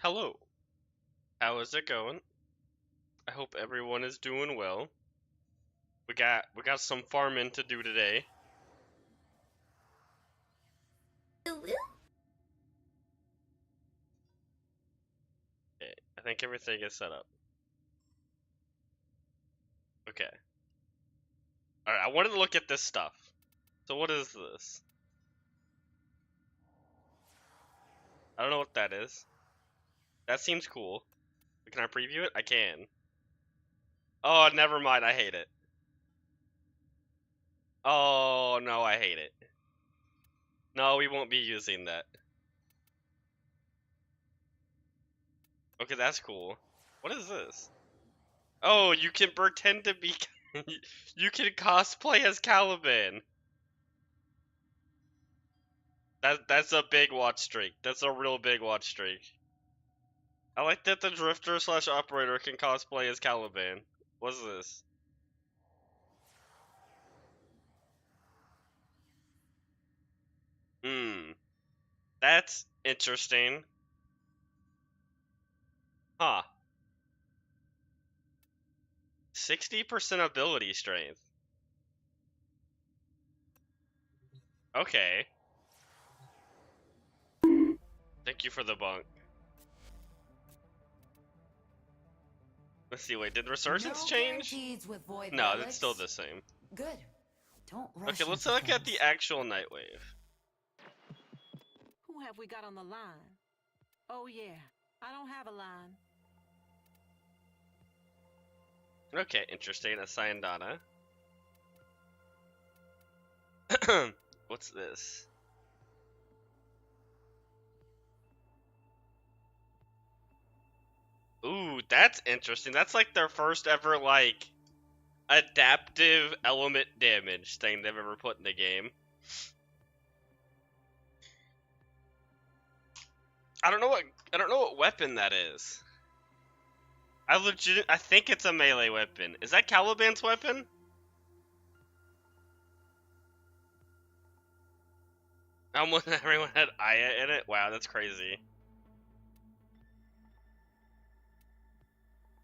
Hello. How is it going? I hope everyone is doing well. We got some farming to do today. Okay, I think everything is set up. Okay. Alright, I wanted to look at this stuff. So what is this? I don't know what that is. That seems cool. Can I preview it? I can. Oh, never mind. I hate it. Oh, no, I hate it. No, we won't be using that. Okay, that's cool. What is this? Oh, you can pretend to be... you can cosplay as Caliban. That's a big watch streak. That's a real big watch streak. I like that the drifter slash operator can cosplay as Caliban. What's this? Hmm. That's interesting. Huh. 60% ability strength. Okay. Thank you for the bunk. Let's see, wait, did Resurgence change? No, it's still the same. Good. Don't rush Okay, let's into look at the things. actual Nightwave. Who have we got on the line? Oh yeah, I don't have a line. Okay, interesting. A Syandana. What's this? Ooh, that's interesting. That's like their first ever, like, adaptive element damage thing they've ever put in the game. I don't know what weapon that is. I think it's a melee weapon. Is that Caliban's weapon? Almost everyone had Aya in it? Wow, that's crazy.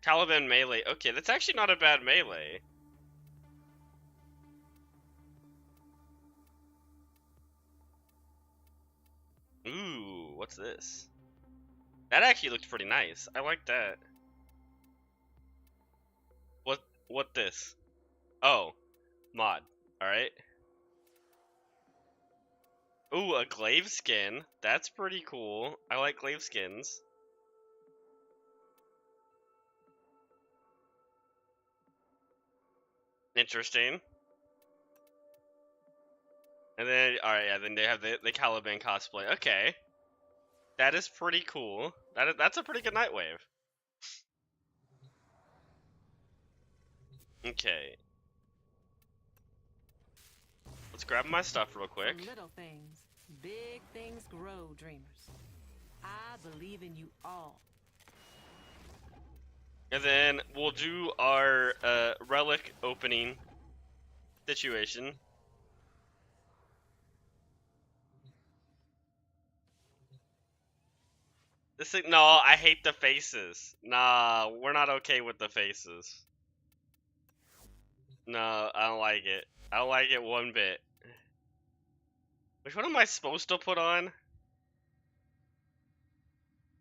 Caliban melee. Okay, that's actually not a bad melee. Ooh, what's this? That actually looks pretty nice. I like that. What this? Oh, mod. Alright. Ooh, a glaive skin. That's pretty cool. I like glaive skins. Interesting. And then, alright, yeah, then they have the Caliban cosplay. Okay. That is pretty cool. That's a pretty good Nightwave. Okay. Let's grab my stuff real quick. From little things, big things grow, dreamers. I believe in you all. And then we'll do our relic opening situation. This thing, no, I hate the faces. Nah, we're not okay with the faces. No, I don't like it. I don't like it one bit. Which one am I supposed to put on?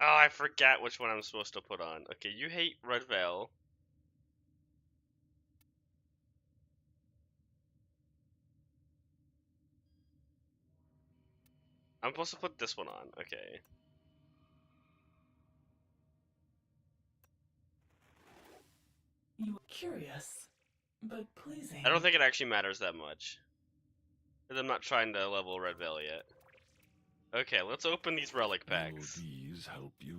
Oh, I forgot which one I'm supposed to put on. Okay, you hate Red Veil. I'm supposed to put this one on. Okay. You are curious, but pleasing. I don't think it actually matters that much. Because I'm not trying to level Red Veil yet. Okay, let's open these relic packs. Will these help you?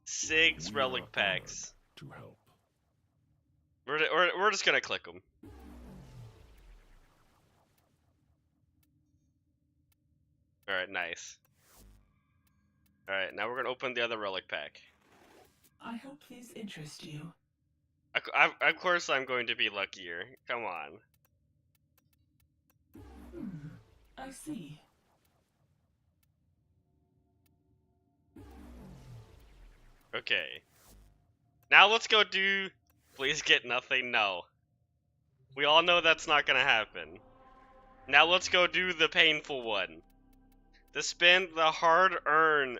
6 We relic are packs. honored to help. We're just gonna click them. Alright, nice. Alright, now we're gonna open the other relic pack. I hope these interest you. Of course I'm going to be luckier. Come on. I see. Okay. Now let's go do... Please get nothing, no. We all know that's not gonna happen. Now let's go do the painful one. To spend the hard-earned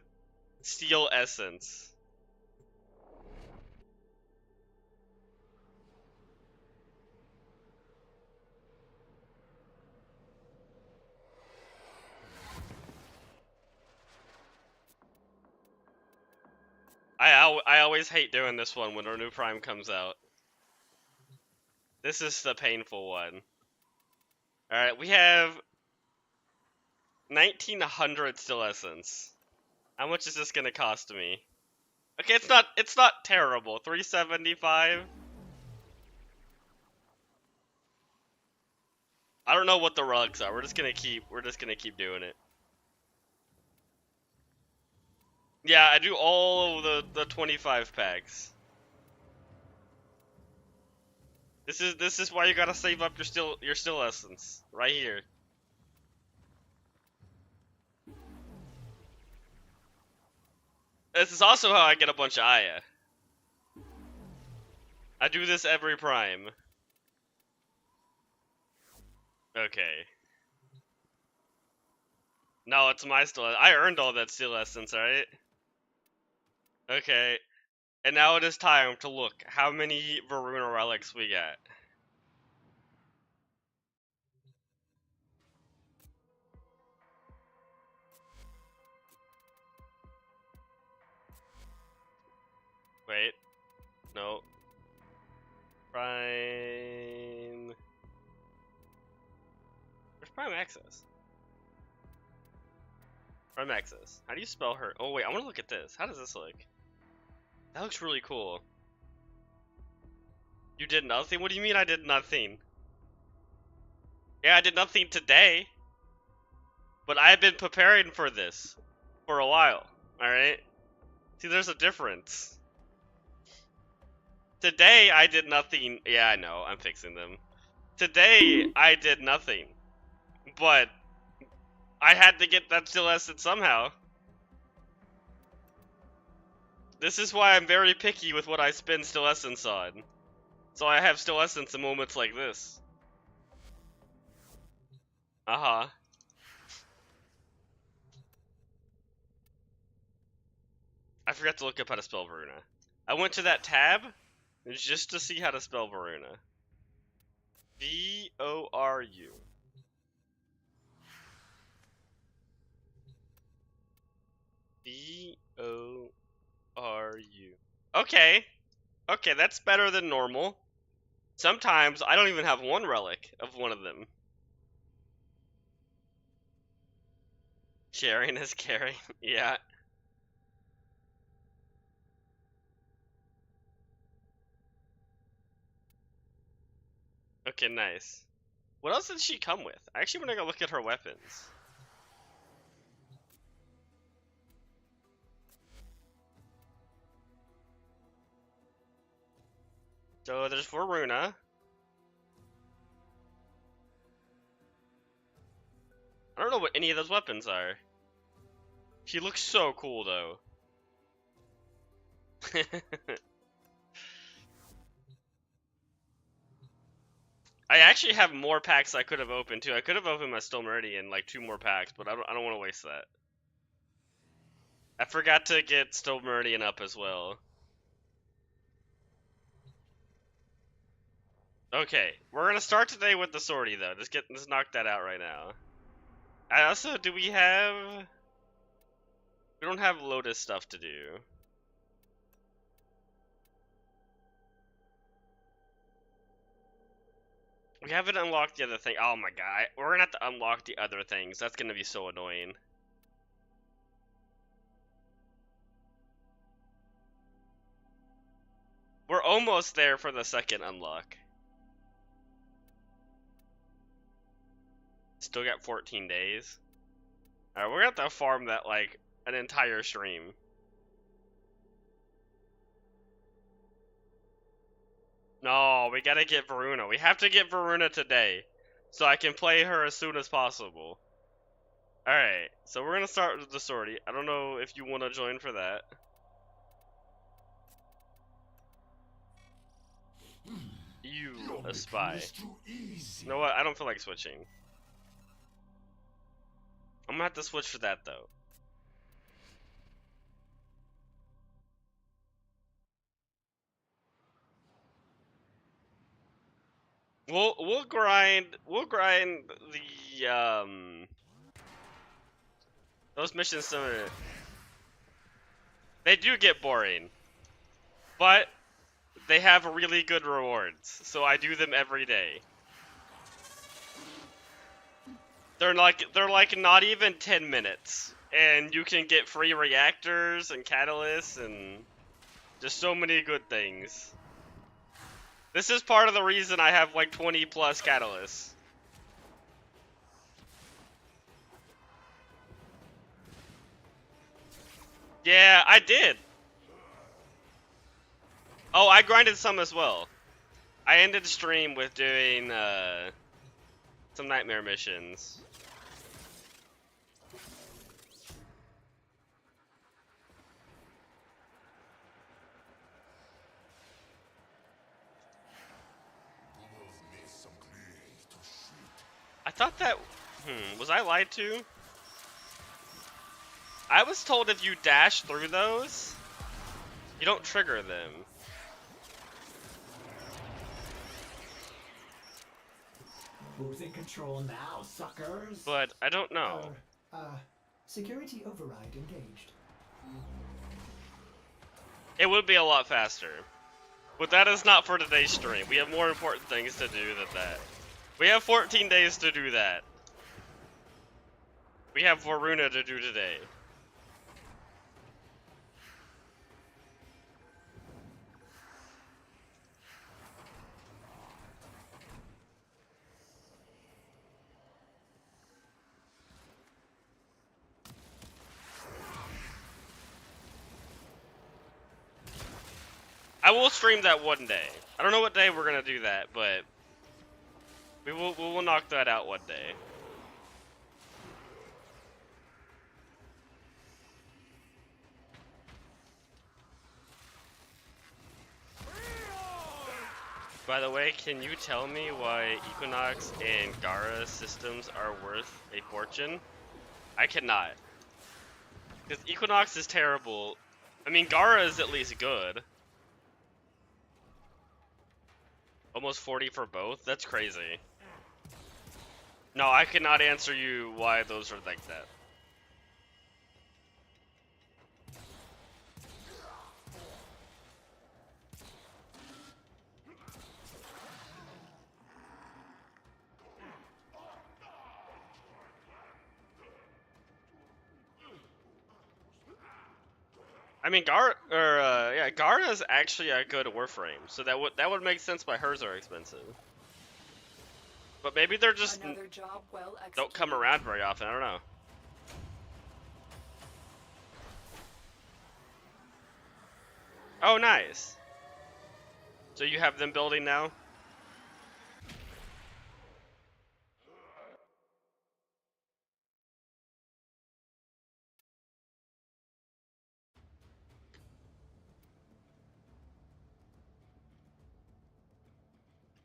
steel essence. I always hate doing this one when our new Prime comes out. This is the painful one. Alright, we have 1900 steel essence. How much is this gonna cost me? Okay, it's not terrible. 375. I don't know what the rugs are. We're just gonna keep doing it. Yeah, I do all of the 25 packs. This is why you gotta save up your steel essence right here. This is also how I get a bunch of Aya. I do this every Prime. Okay. No, it's my steel. I earned all that steel essence, right? Okay. And now it is time to look how many Varuna relics we got. Wait. No. Prime. Where's Prime Access? Prime Access. How do you spell her? Oh wait, I want to look at this. How does this look? That looks really cool. You did nothing? What do you mean I did nothing? Yeah, I did nothing today. But I have been preparing for this for a while. Alright? See, there's a difference. Today, I did nothing. Yeah, I know. I'm fixing them. Today, I did nothing. But I had to get that steel essence somehow. This is why I'm very picky with what I spend steel essence on. So I have steel essence in moments like this. Uh-huh. I forgot to look up how to spell Varuna. I went to that tab just to see how to spell Varuna. V-O-R-U. V-O-R-U. Okay. Okay, that's better than normal. Sometimes I don't even have one relic of one of them. Sharing is caring. Yeah. Okay, nice. What else did she come with? I actually want to go look at her weapons. So there's Varuna. I don't know what any of those weapons are. She looks so cool though. I actually have more packs I could have opened too. I could have opened my Steel Meridian, like 2 more packs, but I don't want to waste that. I forgot to get Steel Meridian up as well. Okay, we're gonna start today with the sortie though. Let's knock that out right now. I also we don't have Lotus stuff to do. We haven't unlocked the other thing. Oh my god, we're gonna have to unlock the other things. That's gonna be so annoying. We're almost there for the second unlock. Still got 14 days. Alright, we're gonna have to farm that like an entire stream. No, we gotta get Varuna. We have to get Varuna today, so I can play her as soon as possible. Alright, so we're gonna start with the sortie. I don't know if you want to join for that. a spy. You know what? I don't feel like switching. I'm gonna have to switch for that though. We'll grind the those missions. They do get boring, but they have really good rewards, so I do them every day. They're like not even 10 minutes, and you can get free reactors and catalysts and just so many good things. This is part of the reason I have like 20 plus catalysts. Yeah, I did. Oh, I grinded some as well. I ended the stream with doing some nightmare missions. I thought that... was I lied to? I was told if you dash through those, you don't trigger them. Who's in control now, suckers? But I don't know. Security override engaged. It would be a lot faster. But that is not for today's stream. We have more important things to do than that. We have 14 days to do that. We have Varuna to do today. I will stream that one day. I don't know what day we're gonna do that, but we will knock that out one day. By the way, can you tell me why Equinox and Gara systems are worth a fortune? I cannot. Because Equinox is terrible. I mean, Gara is at least good. Almost 40 for both? That's crazy. No, I cannot answer you why those are like that. I mean, Gara is actually a good Warframe, so that would make sense why hers are expensive. But maybe they're just don't come around very often. I don't know. Oh, nice. So you have them building now?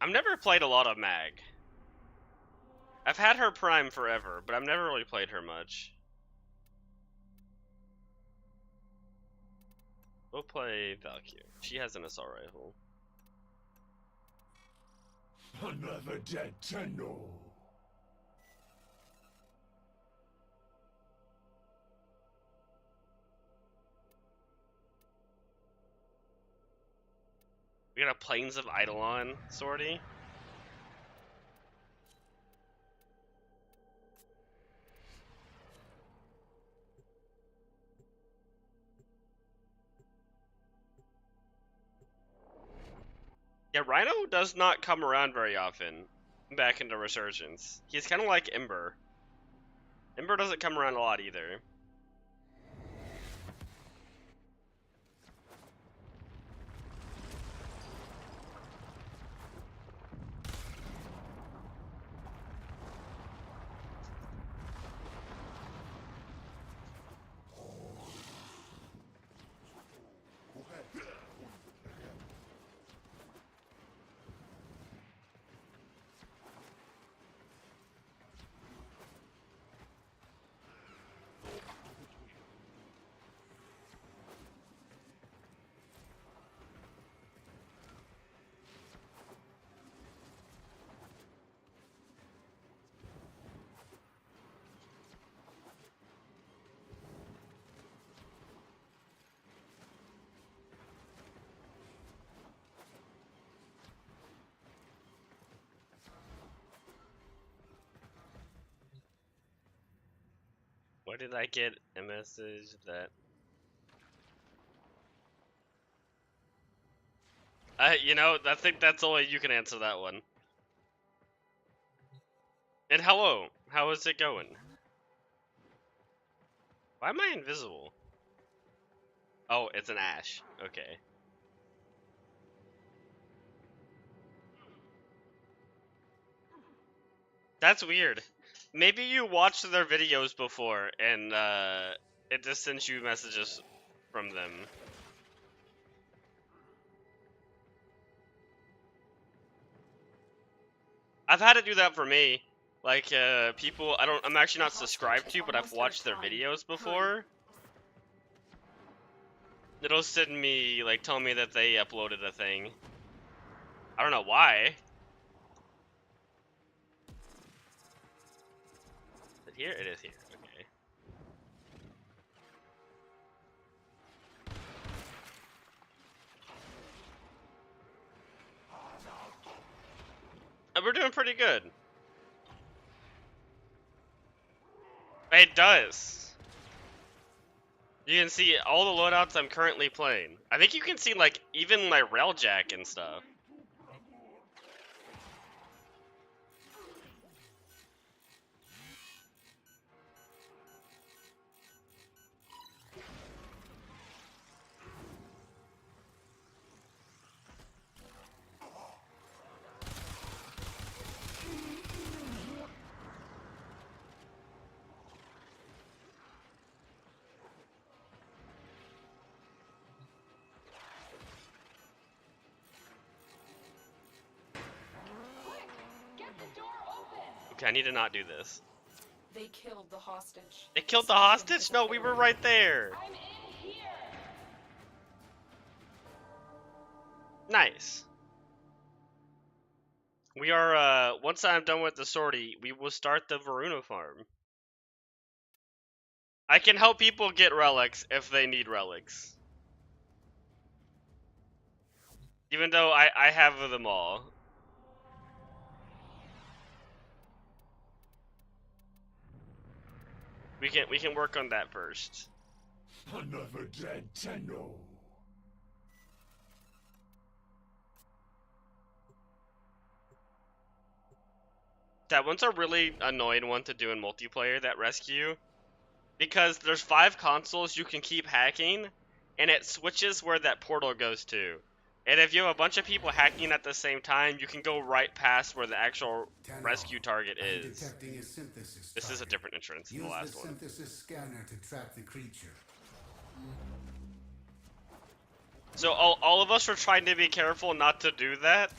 I've never played a lot of Mag. I've had her Prime forever, but I've never really played her much. We'll play Valkyrie. She has an assault rifle. Another dead Tenno. We got a Plains of Eidolon sortie. Yeah, Rhino does not come around very often back into Resurgence. He's kind of like Ember. Ember doesn't come around a lot either. Why did I get a message that... you know, I think that's only you can answer that one. And hello, how is it going? Why am I invisible? Oh, it's an ash. Okay. That's weird. Maybe you watched their videos before and it just sends you messages from them. I've had it do that for me. Like people I'm actually not subscribed to, but I've watched their videos before. It'll send me, like, tell me that they uploaded a thing. I don't know why. Is it here? It is here. Okay. We're doing pretty good. It does. You can see all the loadouts I'm currently playing. I think you can see, like, even my railjack and stuff. Okay, I need to not do this. They killed the hostage. They killed the hostage? No, we were right there. I'm in here. Nice. We are, once I'm done with the sortie, we will start the Varuna farm. I can help people get relics if they need relics. Even though I have them all. We can work on that first. Another dead Tenno. That one's a really annoying one to do in multiplayer, that rescue. Because there's 5 consoles you can keep hacking, and it switches where that portal goes to. And if you have a bunch of people hacking at the same time, you can go right past where the actual rescue target is. This is a different entrance than the last one. Synthesis scanner to track the creature. So all of us were trying to be careful not to do that,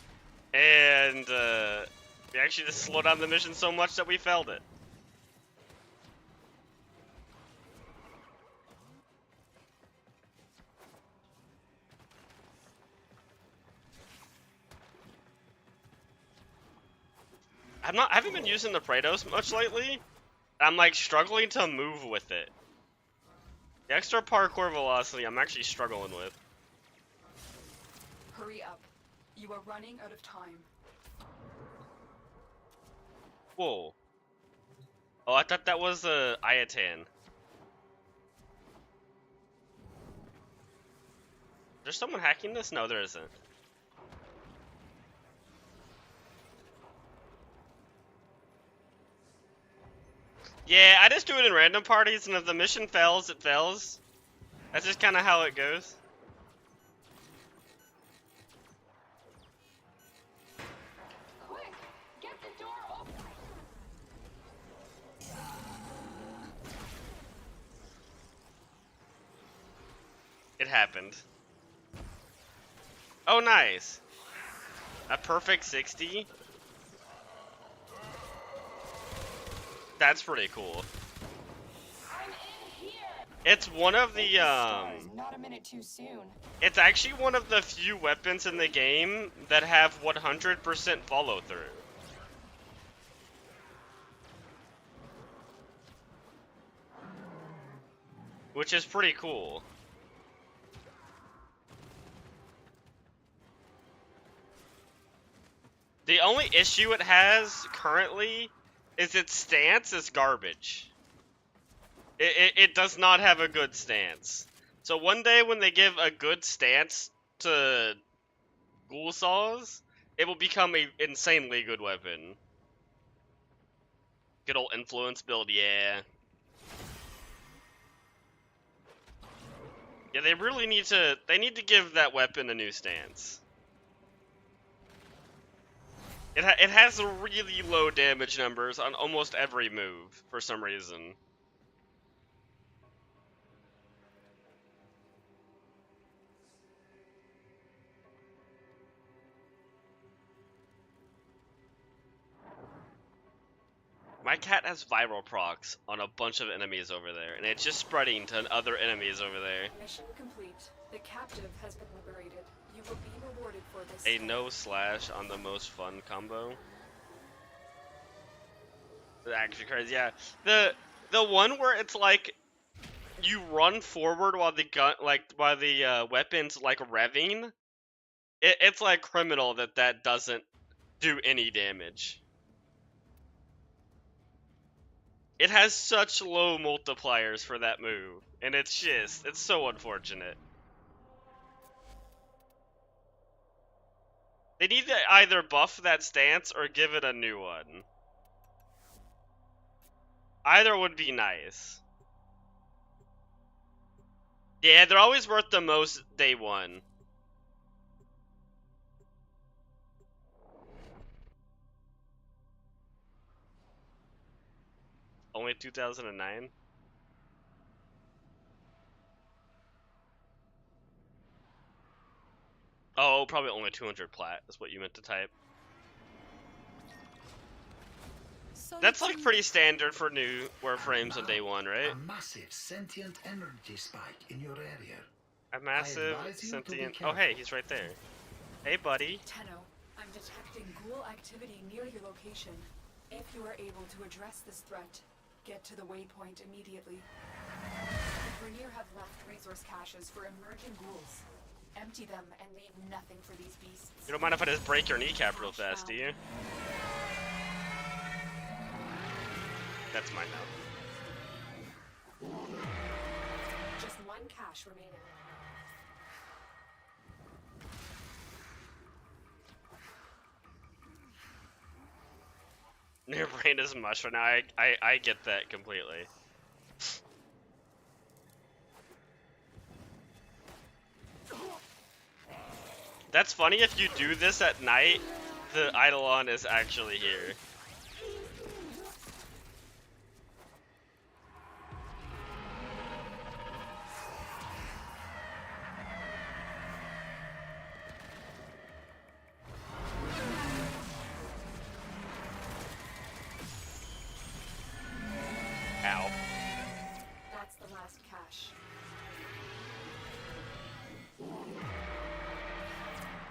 and we actually just slowed down the mission so much that we failed it. I haven't been using the Praetos much lately. I'm like struggling to move with it. The extra parkour velocity I'm actually struggling with. Hurry up. You are running out of time. Whoa. Oh, I thought that was Ayatan. There's someone hacking this? No, there isn't. Yeah, I just do it in random parties, and if the mission fails, it fails. That's just kind of how it goes. Quick! Get the door open! It happened. Oh, nice. A perfect 60? That's pretty cool. I'm in here. It's one of the, Not a minute too soon. it's actually one of the few weapons in the game that have 100% follow through. Which is pretty cool. The only issue it has currently is its stance is garbage. It does not have a good stance. So one day when they give a good stance to Ghoul Saws, it will become a insanely good weapon. Good old influence build, yeah. Yeah, they really need to, give that weapon a new stance. It has really low damage numbers on almost every move, for some reason. My cat has viral procs on a bunch of enemies over there, and it's just spreading to other enemies over there. Mission complete. The captive has been liberated. You will be rewarded for this. A no slash on the most fun combo. That's actually crazy, yeah. The one where it's like you run forward while the gun, while the weapon's like revving. It's like criminal that doesn't do any damage. It has such low multipliers for that move, and it's so unfortunate. They need to either buff that stance or give it a new one. Either would be nice. Yeah, they're always worth the most day one. Only 2009? Oh, probably only 200 plat is what you meant to type. That's like pretty standard for new Warframes on day one, right? A massive sentient energy spike in your area. A massive sentient... Oh, hey, he's right there. Hey, buddy. Tenno, I'm detecting ghoul activity near your location. If you are able to address this threat, get to the waypoint immediately. The Grineer have left resource caches for emerging ghouls. Empty them and leave nothing for these beasts. You don't mind if I just break your kneecap real fast, do you? That's mine now. Just one cache remaining. Your brain is mush right now. I get that completely. That's funny, if you do this at night, the Eidolon is actually here. Ow. That's the last cache.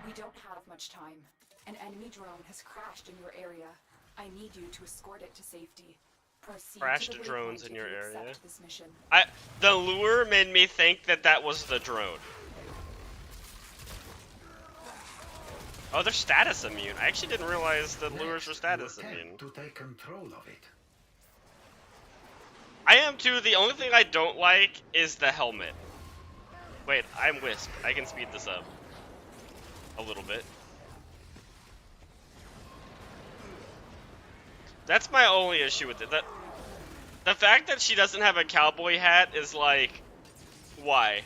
We don't have much time. An enemy drone has crashed in your area. I need you to escort it to safety. Proceed Crashed to the drones waypoint in if your you area? accept this mission. The lure made me think that was the drone. Oh, they're status immune. I actually didn't realize that lures were status immune. To take control of it. I am too. The only thing I don't like is the helmet. Wait, I'm Wisp. I can speed this up a little bit. That's my only issue with it. The fact that she doesn't have a cowboy hat is like, why?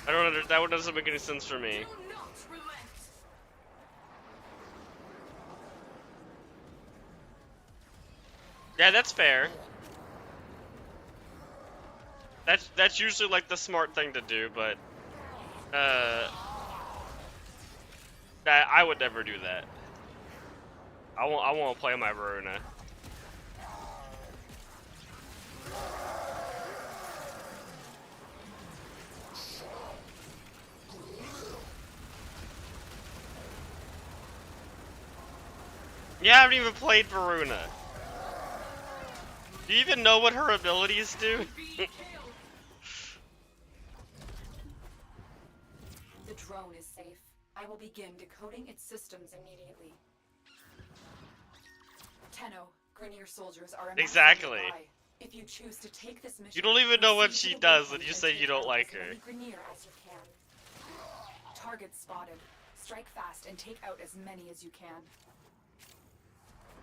I don't under, that one doesn't make any sense for me. Yeah, that's fair. That's usually like the smart thing to do, but I would never do that. I won't play my Verona. Yeah, I haven't even played Verona. Do you even know what her abilities do? The drone is safe. I will begin decoding its systems immediately. Tenno, Grineer soldiers are Exactly. nearby. If you choose to take this mission, You don't even know what proceed she to the does, waypoint and you say you take don't out like as her. many Grineer as you can. Target spotted. Strike fast and take out as many as you can.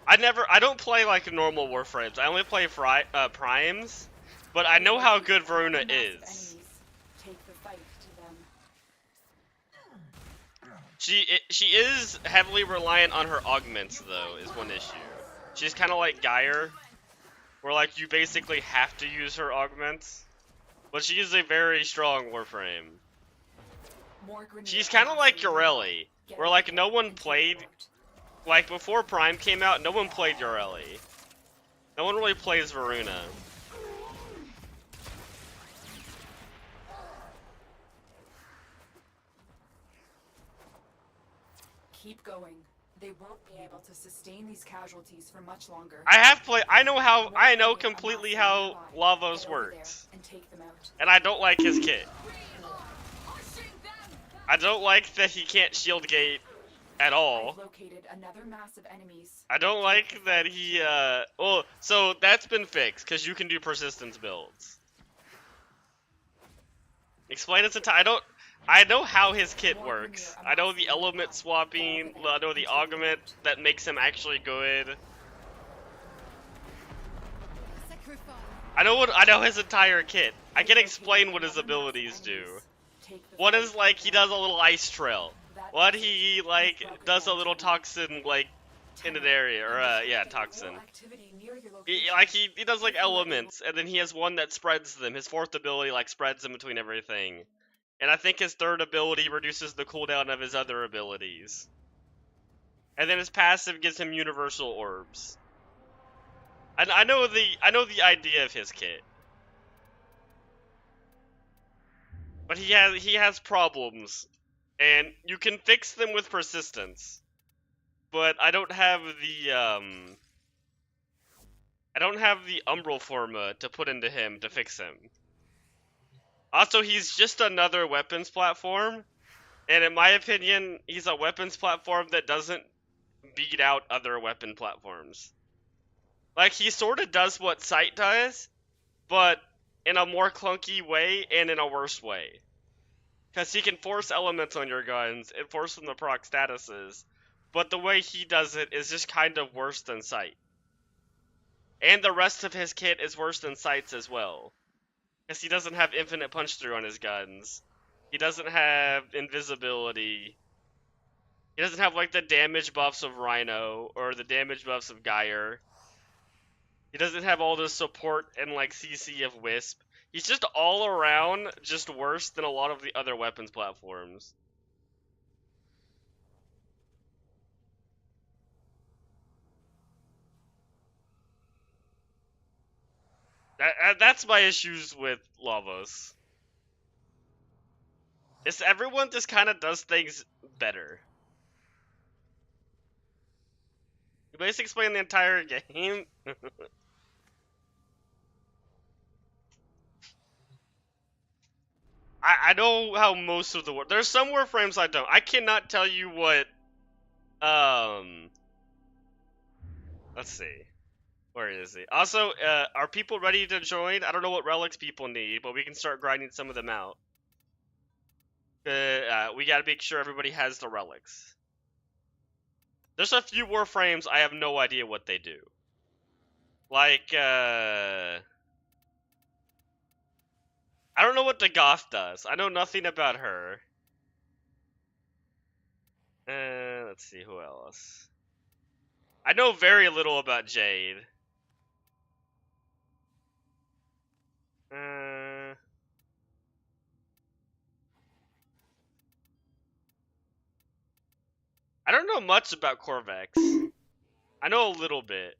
I don't play like normal Warframes. I only play Primes, but I know how good Varuna Massive is. enemies. Take the fight to them. She is heavily reliant on her augments, though, is one issue. She's kind of like Geyer, where like you basically have to use her augments. But she is a very strong Warframe. More Grineer She's kind of like enemies. Yoreli, Get where out like there no one and take played, them out. like before Prime came out, no one played Yoreli. No one really plays Varuna. Keep going. They won't be able to sustain these casualties for much longer. I know completely how Lavos works. And take them out. And I don't like his kit. I don't like that he can't shield gate at all. I've located another mass of enemies. I don't like that he, well, so that's been fixed, because you can do persistence builds. Explain it to I know how his kit works. I know the element swapping, I know the augment that makes him actually good. I know his entire kit. I can explain what his abilities do. One is like, he does a little ice trail. One, he like, does a little toxin, like, in an area, or yeah, toxin. He does like elements, and then he has one that spreads them. His fourth ability like spreads them between everything. And I think his third ability reduces the cooldown of his other abilities. And then his passive gives him universal orbs. And I know the idea of his kit. But he has problems. And you can fix them with persistence. But I don't have the Umbral Forma to put into him to fix him. Also, he's just another weapons platform, and in my opinion, he's a weapons platform that doesn't beat out other weapon platforms. Like, he sort of does what Sight does, but in a more clunky way and in a worse way. Because he can force elements on your guns and force them to proc statuses, but the way he does it is just kind of worse than Sight. And the rest of his kit is worse than Sight's as well. Because he doesn't have infinite punch through on his guns. He doesn't have invisibility. He doesn't have like the damage buffs of Rhino or the damage buffs of Geyer. He doesn't have all the support and like CC of Wisp. He's just all around just worse than a lot of the other weapons platforms. That's my issues with Lavos. It's everyone just kind of does things better. You basically explain the entire game. I know how most of the there's some Warframes I don't. I cannot tell you what. Let's see. Where is he? Also, are people ready to join? I don't know what relics people need, but we can start grinding some of them out. We gotta make sure everybody has the relics. There's a few Warframes I have no idea what they do. Like, I don't know what the Goth does. I know nothing about her. Let's see, who else? I know very little about Jade. I don't know much about Corvex. I know a little bit.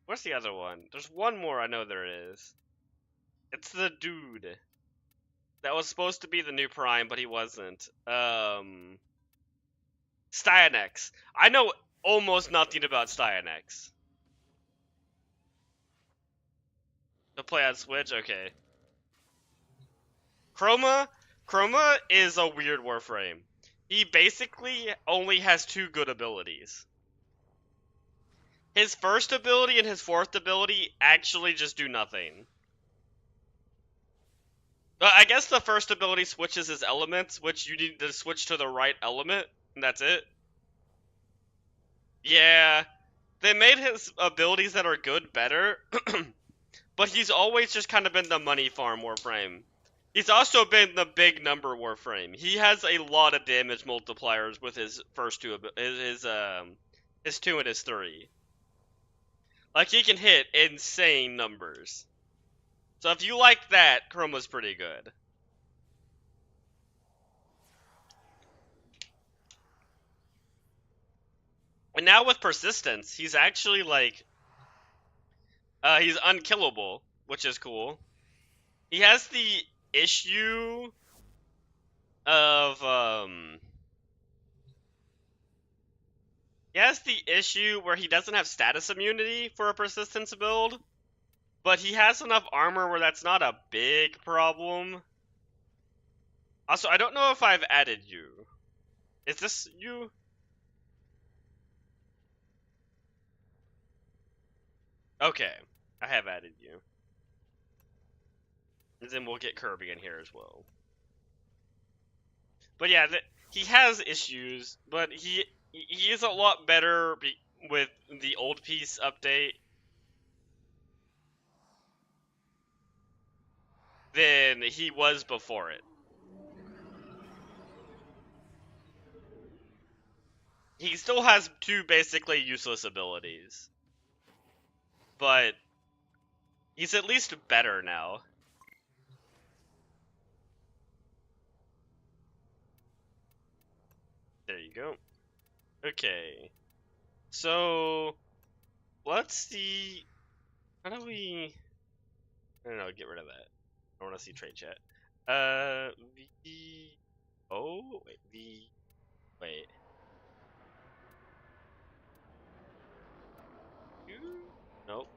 Where's the other one? There's one more I know there is. It's the dude. That was supposed to be the new Prime, but he wasn't. Styanax. I know almost nothing about Styanax. To play on Switch? Okay. Chroma is a weird Warframe. He basically only has 2 good abilities. His first ability and his fourth ability actually just do nothing. I guess the first ability switches his elements, which you need to switch to the right element, and that's it. Yeah, they made his abilities that are good better, but he's always just kind of been the money farm Warframe. He's also been the big number Warframe. He has a lot of damage multipliers with his first 2, his 2 and his 3. Like, he can hit insane numbers. So if you like that, Chroma's pretty good. And now with Persistence, he's actually, like... he's unkillable, which is cool. He has the issue of, He has the issue where he doesn't have status immunity for a Persistence build, but he has enough armor where that's not a big problem. Also, I don't know if I've added you. Is this you? Okay, I have added you. And then we'll get Kirby in here as well. But yeah, he has issues, but he is a lot better with the old piece update than he was before it. He still has 2 basically useless abilities, but he's at least better now. There you go. Okay. So, let's see. How do we... I don't know, get rid of that. I want to see trade chat. Wait. Nope.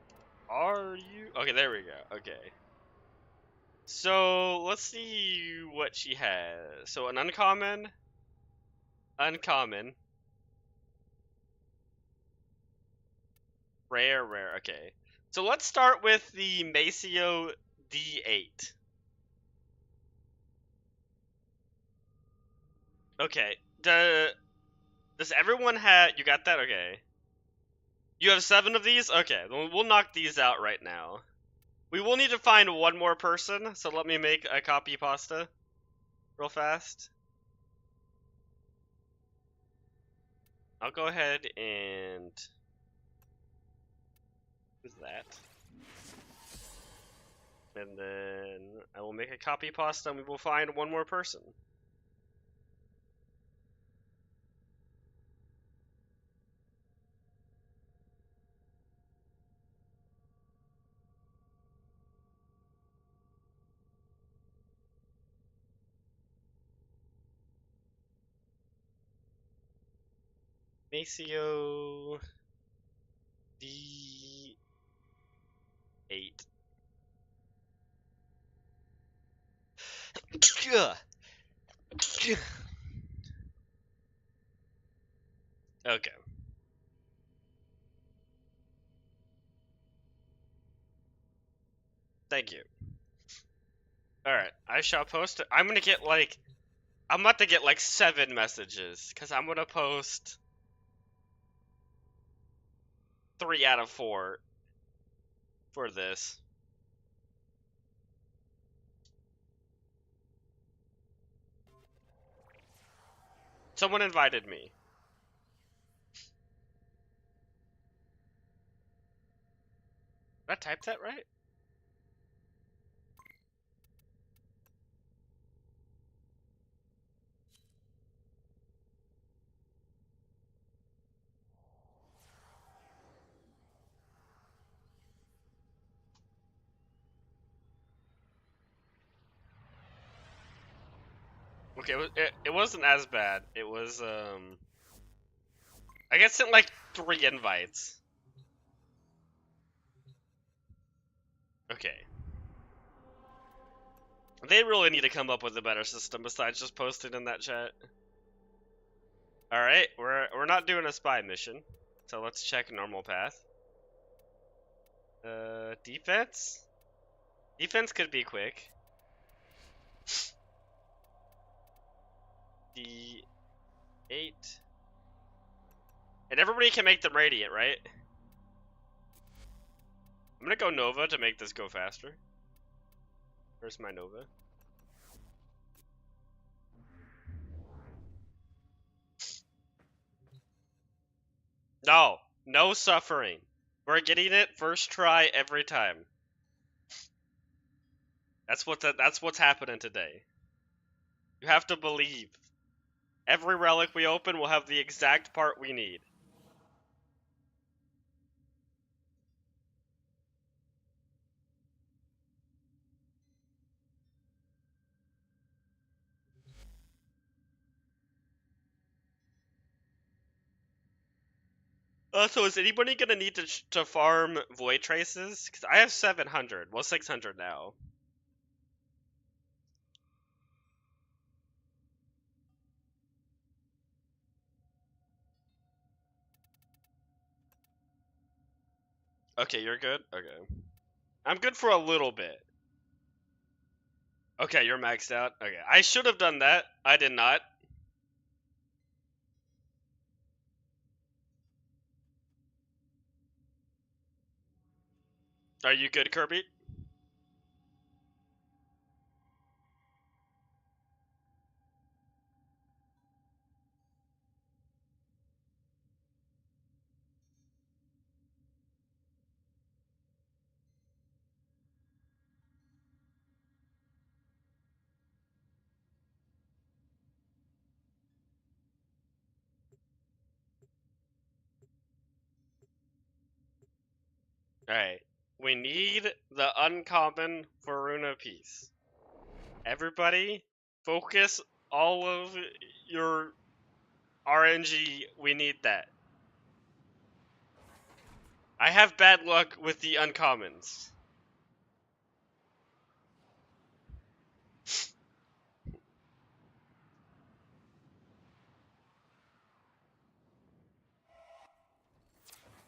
Are you? Okay, there we go. Okay. So, let's see what she has. So, an uncommon. Rare. Okay. So, let's start with the Maceo D8. Okay. Does everyone have... You got that? Okay. You have 7 of these? Okay, we'll knock these out right now. We will need to find one more person, so let me make a copy pasta real fast. I'll go ahead and... Who's that? And then I will make a copy pasta and we will find one more person. Maceo D8. Okay. Thank you. Alright, I shall post it. I'm about to get like 7 messages, because I'm gonna post 3 out of 4 for this. Someone invited me. Did I type that right? Okay, it wasn't as bad. It was, I guess sent like 3 invites. Okay. They really need to come up with a better system besides just posting in that chat. Alright, we're not doing a spy mission. So let's check normal path. Defense? Defense could be quick. D8. And everybody can make them radiant, right? I'm gonna go Nova to make this go faster. Where's my Nova? No! No suffering! We're getting it first try every time. That's what's happening today. You have to believe. Every relic we open will have the exact part we need. So is anybody gonna need to farm Void Traces? Because I have 700. Well, 600 now. Okay, you're good? Okay. I'm good for a little bit. Okay, you're maxed out. Okay, I should have done that. I did not. Are you good, Kirby? Alright. We need the uncommon for Rune of Peace. Everybody, focus all of your RNG. We need that. I have bad luck with the uncommons.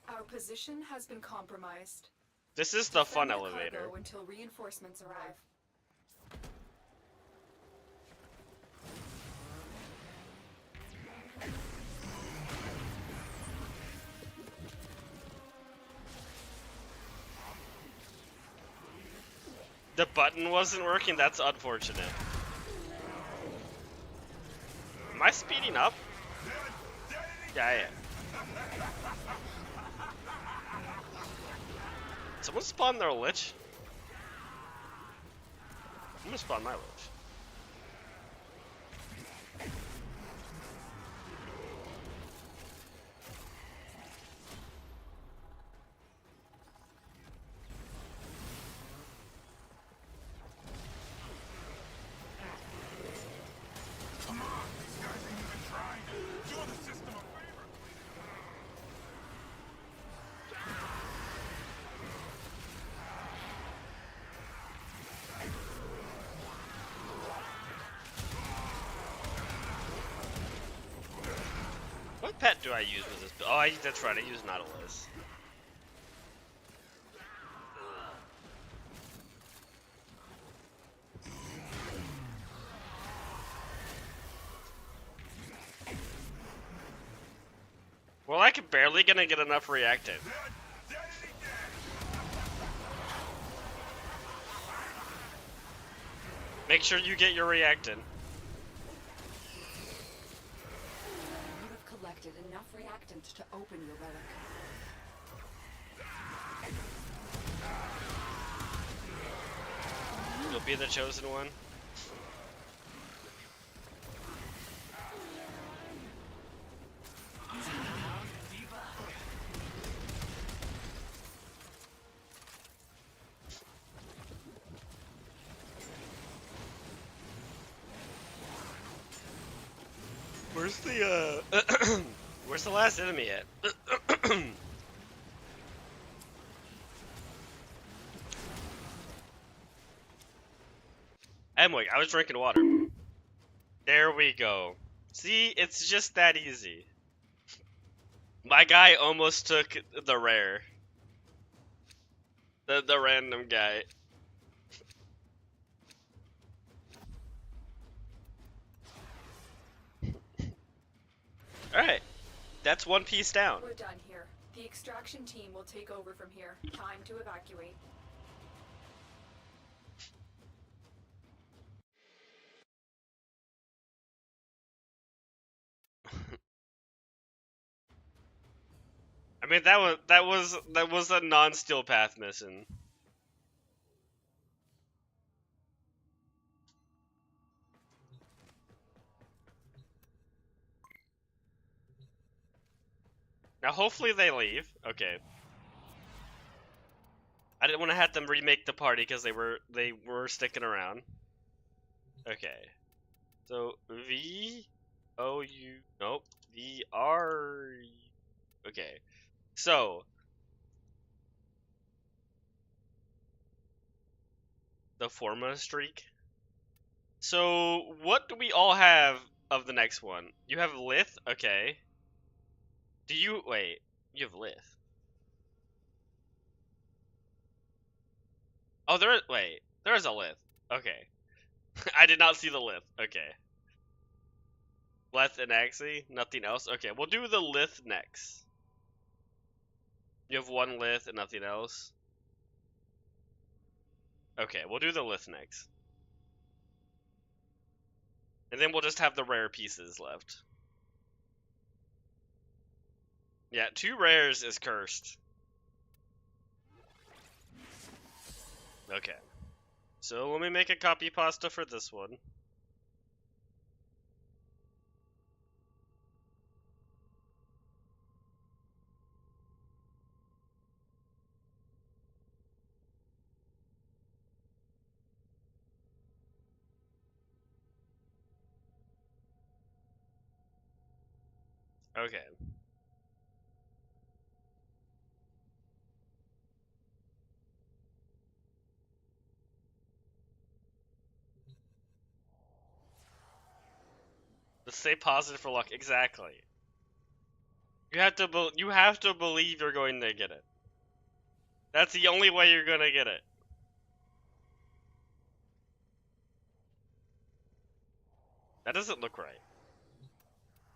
Our position has been compromised. This is the fun Defend the elevator. cargo until reinforcements arrive. The button wasn't working, that's unfortunate. Am I speeding up? Yeah, I am. Someone spawn their Lich? I'm gonna spawn my Lich. What pet do I use with this? Oh, that's right, I use Nautilus. Well, I can barely gonna get enough reactant. Make sure you get your reactant. You have collected enough reactant to open your relic. You'll be the chosen one. Where's the where's the last enemy at? Emily, I was drinking water. There we go. See, it's just that easy. My guy almost took the rare. The random guy. Alright. That's one piece down. We're done here. The extraction team will take over from here. Time to evacuate. I mean, that was a non-steel path mission. Now, hopefully they leave. Okay. I didn't want to have them remake the party because they were sticking around. Okay. So V O U nope V R. Okay. So the Forma streak. So what do we all have of the next one? You have Lith. Okay. Do you wait? You have Lith. Oh, there is a Lith. Okay. I did not see the Lith. Okay. Lith and Axie, nothing else? Okay, we'll do the Lith next. You have one Lith and nothing else? Okay, we'll do the Lith next. And then we'll just have the rare pieces left. Yeah, 2 rares is cursed. Okay. So let me make a copy pasta for this one. Okay. Let's stay positive for luck. Exactly. You have to believe you're going to get it. That's the only way you're gonna get it. That doesn't look right.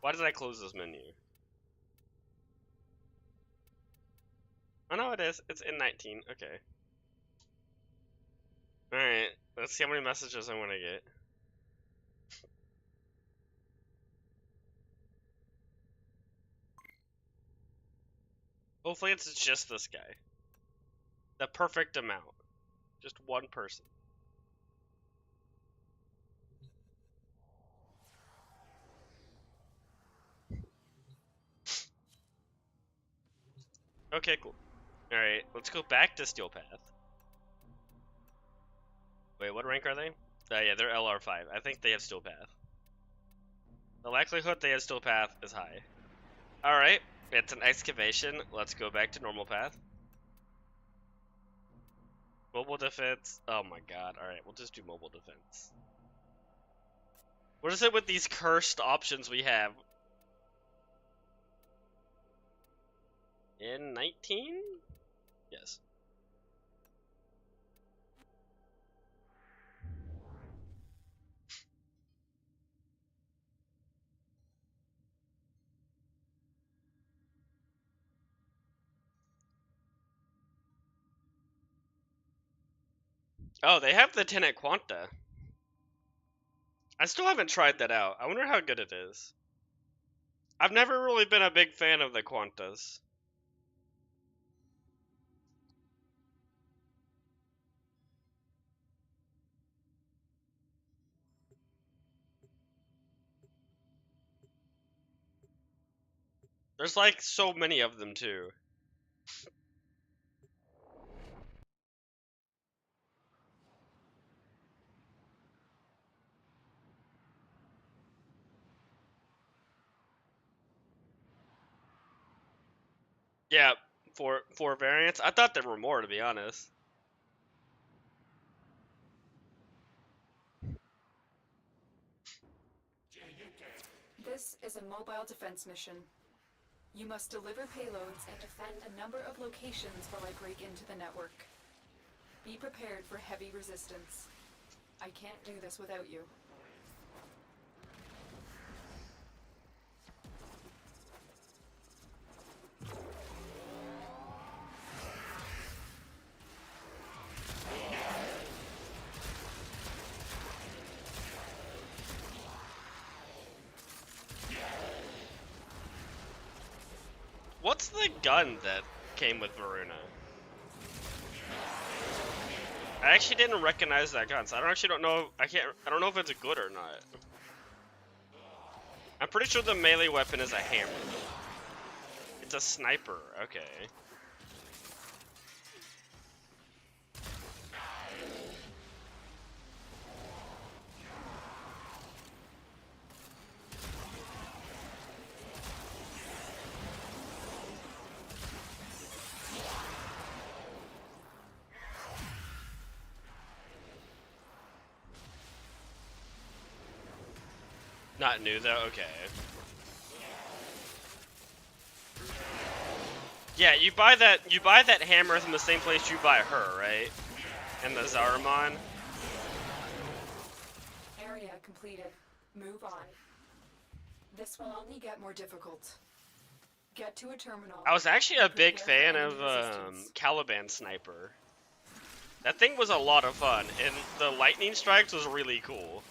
Why did I close this menu? Oh no, it is. It's in 19. Okay. Alright, let's see how many messages I'm gonna get. Hopefully it's just this guy. The perfect amount. Just one person. Okay, cool. Alright, let's go back to Steel Path. Wait, what rank are they? Yeah, they're LR5. I think they have Steel Path. The likelihood they have Steel Path is high. Alright, it's an excavation. Let's go back to normal path. Mobile defense. Oh my god. Alright, we'll just do mobile defense. What is it with these cursed options we have? In 19? Yes. Oh, they have the Tenet Quanta. I still haven't tried that out. I wonder how good it is. I've never really been a big fan of the Quantas. There's like so many of them too. Yeah, for variants. I thought there were more, to be honest. This is a mobile defense mission. You must deliver payloads and defend a number of locations while I break into the network. Be prepared for heavy resistance. I can't do this without you. What's the gun that came with Varuna? I actually didn't recognize that gun, so I don't know. I don't know if it's good or not. I'm pretty sure the melee weapon is a hammer. It's a sniper. Okay. Not new though, okay. Yeah, you buy that hammer from the same place you buy her, right? And the Zaramon. Area completed. Move on. This will only get more difficult. Get to a terminal. I was actually a big Prepare fan for of enemy resistance. Caliban Sniper. That thing was a lot of fun, and the lightning strikes was really cool.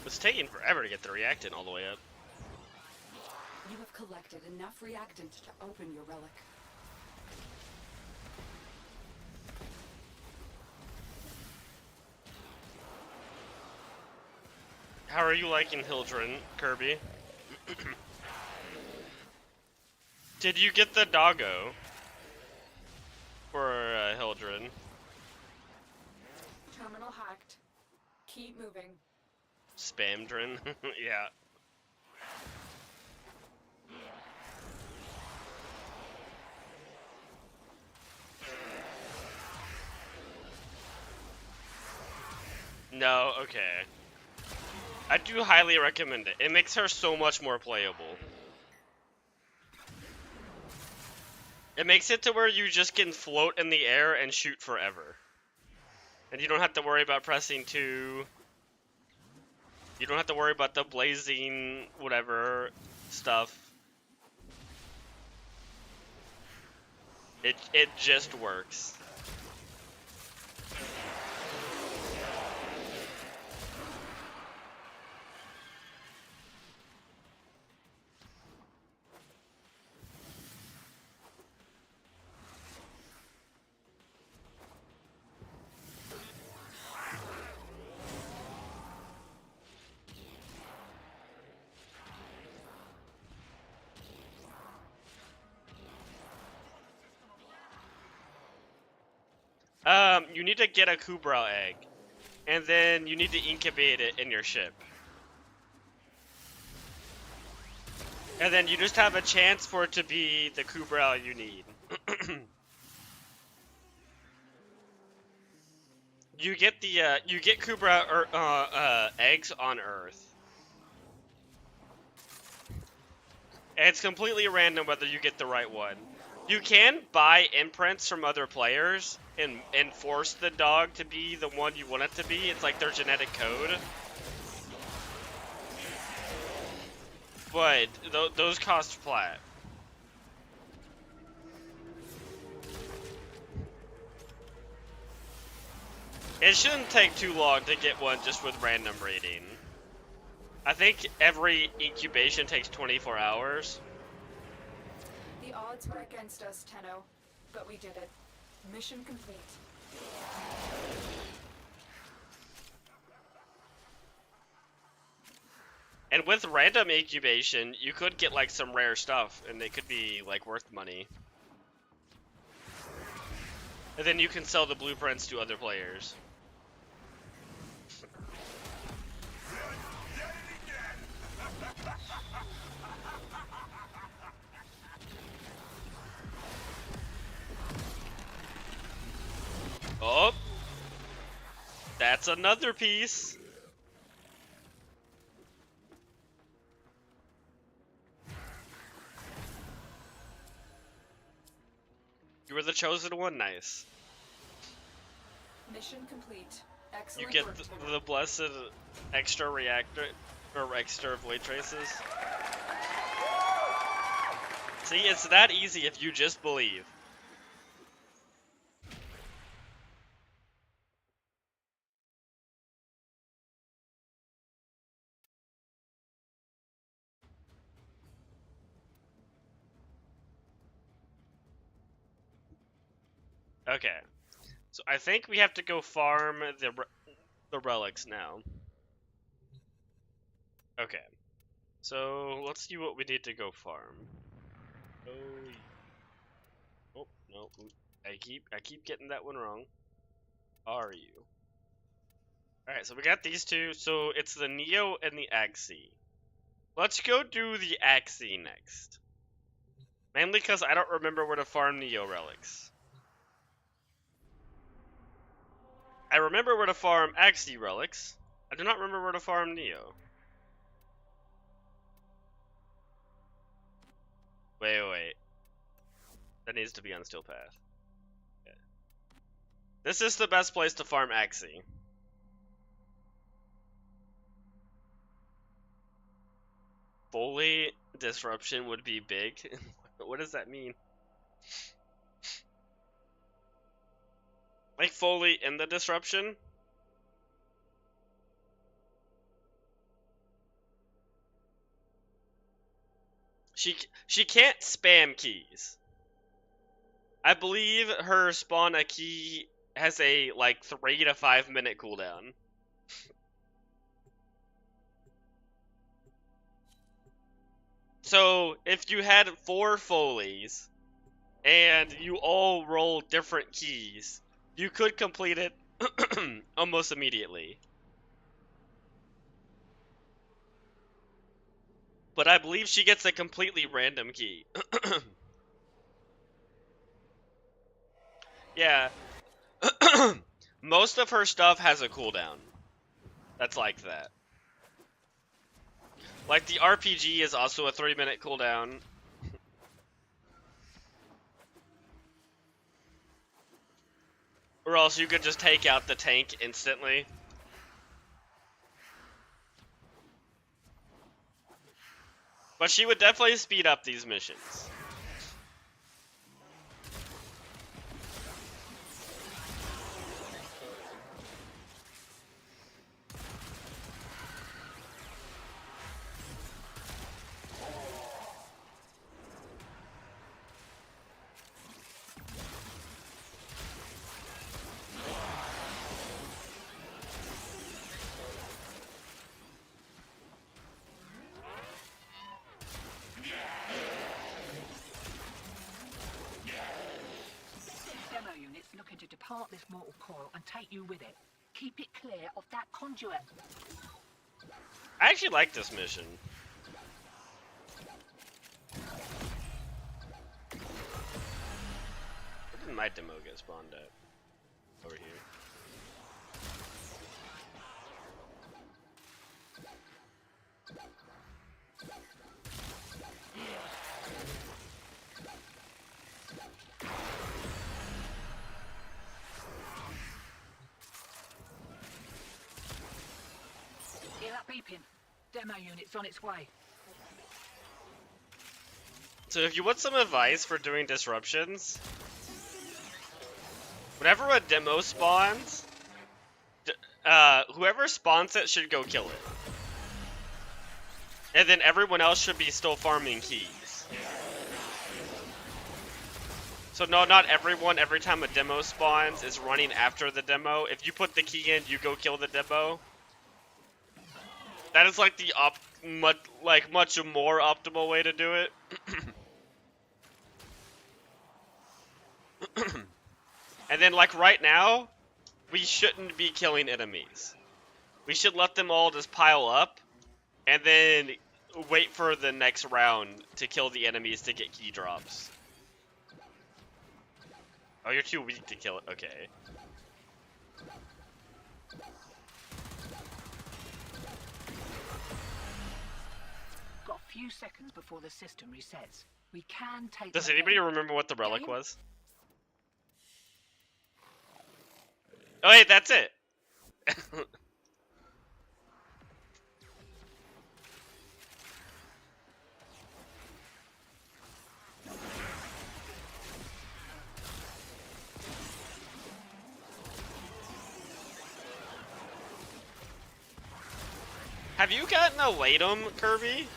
It's taking forever to get the reactant all the way up. You have collected enough reactant to open your relic. How are you liking Hildren, Kirby? Did you get the doggo for Hildren? Terminal hacked. Keep moving. Spamdren? Yeah. No, okay. I do highly recommend it. It makes her so much more playable. It makes it to where you just can float in the air and shoot forever. And you don't have to worry about pressing 2. You don't have to worry about the blazing whatever stuff. It just works. You need to get a Kubrow egg, and then you need to incubate it in your ship. And then you just have a chance for it to be the Kubrow you need. You get Kubrow eggs on Earth. And it's completely random whether you get the right one. You can buy imprints from other players and force the dog to be the one you want it to be. It's like their genetic code. But those cost flat. It shouldn't take too long to get one just with random breeding. I think every incubation takes 24 hours. The odds were against us, Tenno, but we did it. Mission complete. And with random incubation, you could get like some rare stuff, and they could be like worth money. And then you can sell the blueprints to other players. Oh, that's another piece. You were the chosen one, nice. Mission complete. You Excellent get work, Tenno. the blessed extra reactor, or extra void traces. See, it's that easy if you just believe. Okay, so I think we have to go farm the relics now. Okay, so let's see what we need to go farm. Oh no, I keep getting that one wrong. Are you? All right, so we got these two. So it's the Neo and the Axii. Let's go do the Axii next. Mainly because I don't remember where to farm Neo relics. I remember where to farm Axii relics. I do not remember where to farm Neo. Wait. That needs to be on Steel Path. Okay. This is the best place to farm Axii. Fully disruption would be big. What does that mean? Like fully in the disruption? She can't spam keys. I believe her spawn a key has a like 3 to 5 minute cooldown. So if you had 4 Foleys and you all roll different keys, you could complete it almost immediately. But I believe she gets a completely random key. Yeah. Most of her stuff has a cooldown. That's like that. Like the RPG is also a 3-minute cooldown. Or else you could just take out the tank instantly. But she would definitely speed up these missions. Demo units looking to depart this mortal coil and take you with it. Keep it clear of that conduit. I actually like this mission. Where did my demo get spawned at? Over here. Hear that beeping? Demo unit's on its way. So if you want some advice for doing disruptions, whenever a demo spawns, whoever spawns it should go kill it. And then everyone else should be still farming keys. So no, not everyone, every time a demo spawns, is running after the demo. If you put the key in, you go kill the demo. That is like the much more optimal way to do it. And then like right now, we shouldn't be killing enemies. We should let them all just pile up, and then wait for the next round to kill the enemies to get key drops. Oh, you're too weak to kill it. Okay. Got a few seconds before the system resets. We can take. Does them anybody again. remember what the relic was? Oh, wait, that's it. Have you gotten a Latum, Kirby?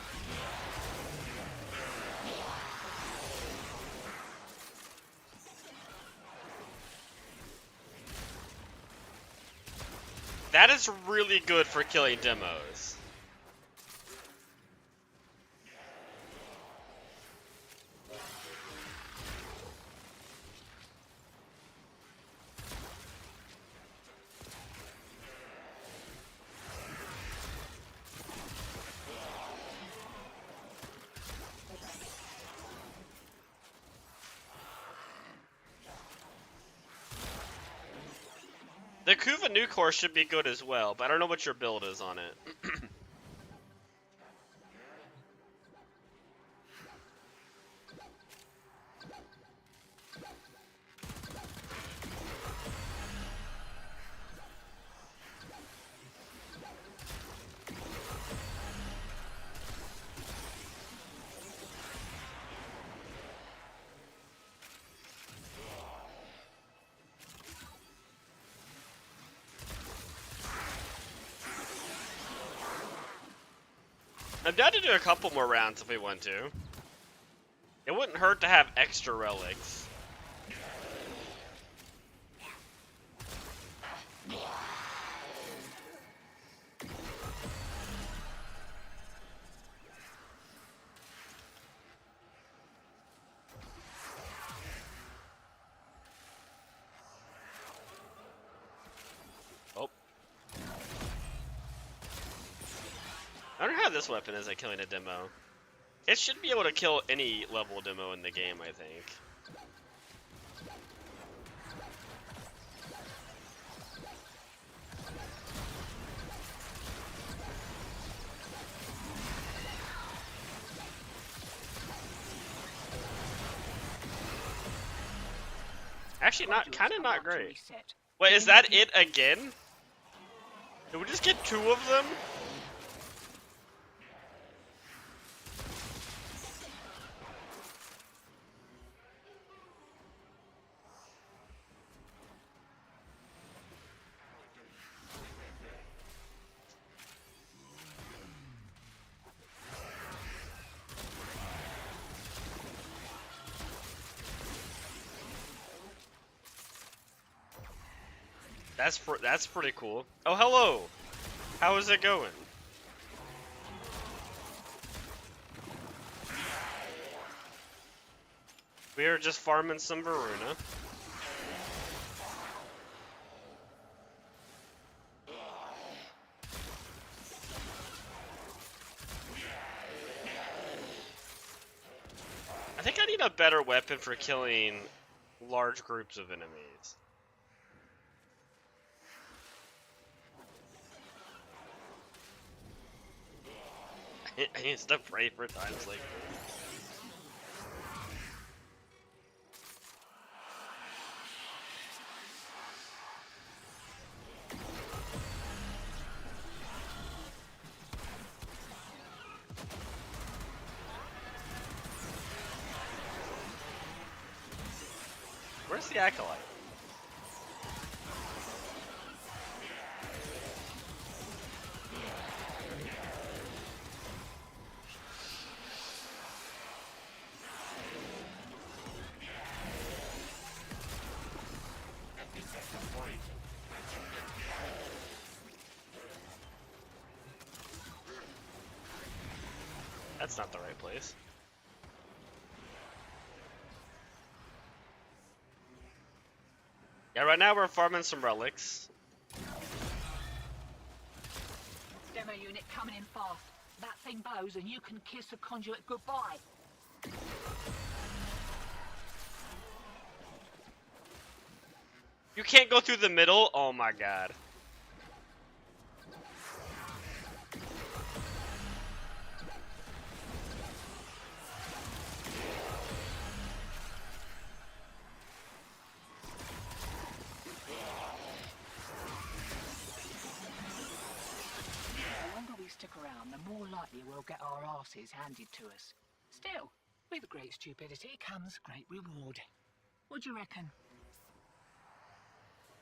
That is really good for killing demos. The Kuva Nuke Horse should be good as well, but I don't know what your build is on it. I'm down to do a couple more rounds if we want to. It wouldn't hurt to have extra relics. Oh. I wonder how this weapon is at killing a demo. It should be able to kill any level demo in the game, I think. Actually, kind of not great. Wait, is that it again? Did we just get 2 of them? That's pretty cool. Oh, hello! How is it going? We are just farming some Varuna. I think I need a better weapon for killing large groups of enemies. I used to pray for times like this. Where's the Acolyte? That's not the right place. Yeah, right now we're farming some relics. Demo unit coming in fast. That thing bows and you can kiss a conduit goodbye. You can't go through the middle? Oh my god. The longer we stick around, the more likely we'll get our asses handed to us. Still, with great stupidity comes great reward. What do you reckon?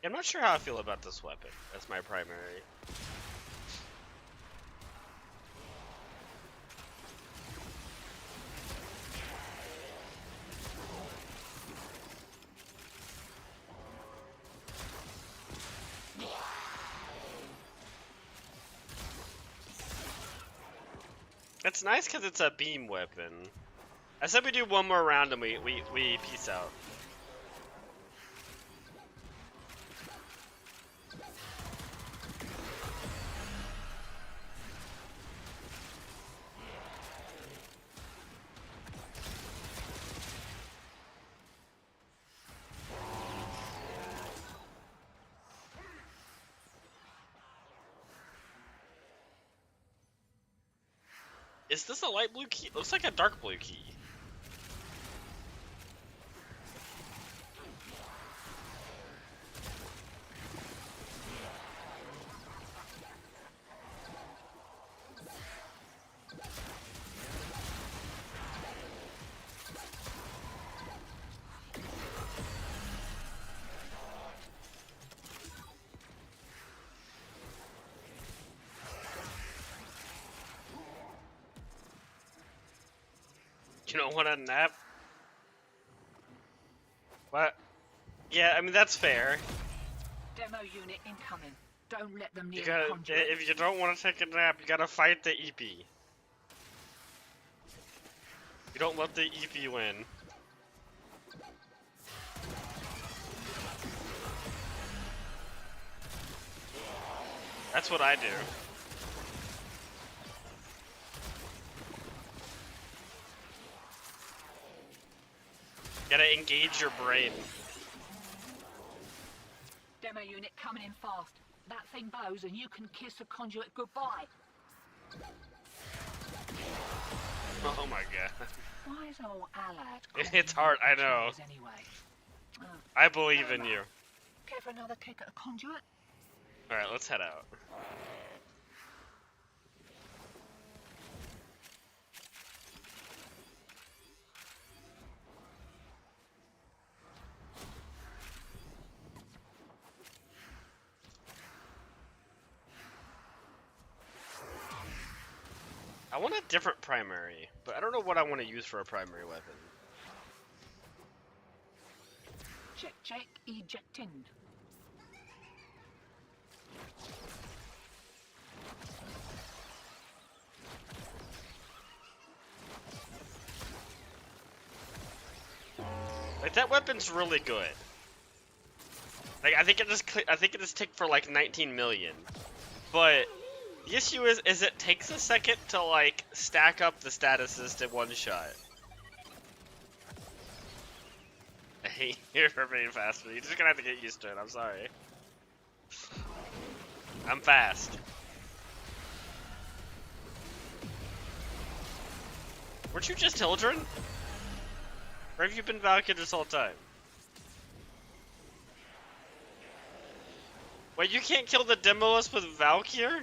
I'm not sure how I feel about this weapon. That's my primary. It's nice because it's a beam weapon. I said we do one more round and we peace out. Is this a light blue key? It looks like a dark blue key. You don't want a nap? What? Yeah, I mean that's fair. Demo unit incoming. Don't let them near You the gotta, conduit. if you don't want to take a nap, you gotta fight the EP. You don't let the EP win. That's what I do. Gotta engage your brain. Demo unit coming in fast. That thing bows and you can kiss a conduit goodbye. Oh my god. Why is old Alad It's hard, I know. anyway? Oh, I believe in you. care for another kick at a conduit? Alright, let's head out. I want a different primary, but I don't know what I want to use for a primary weapon. Check, ejecting. Like that weapon's really good. Like I think it just ticked for like 19 million, but the issue is it takes a second to like stack up the statuses to one shot. I hate you for being faster. You're just gonna have to get used to it. I'm sorry. I'm fast. Weren't you just Hildren? Or have you been Valkyr this whole time? Wait, you can't kill the Demoist with Valkyr?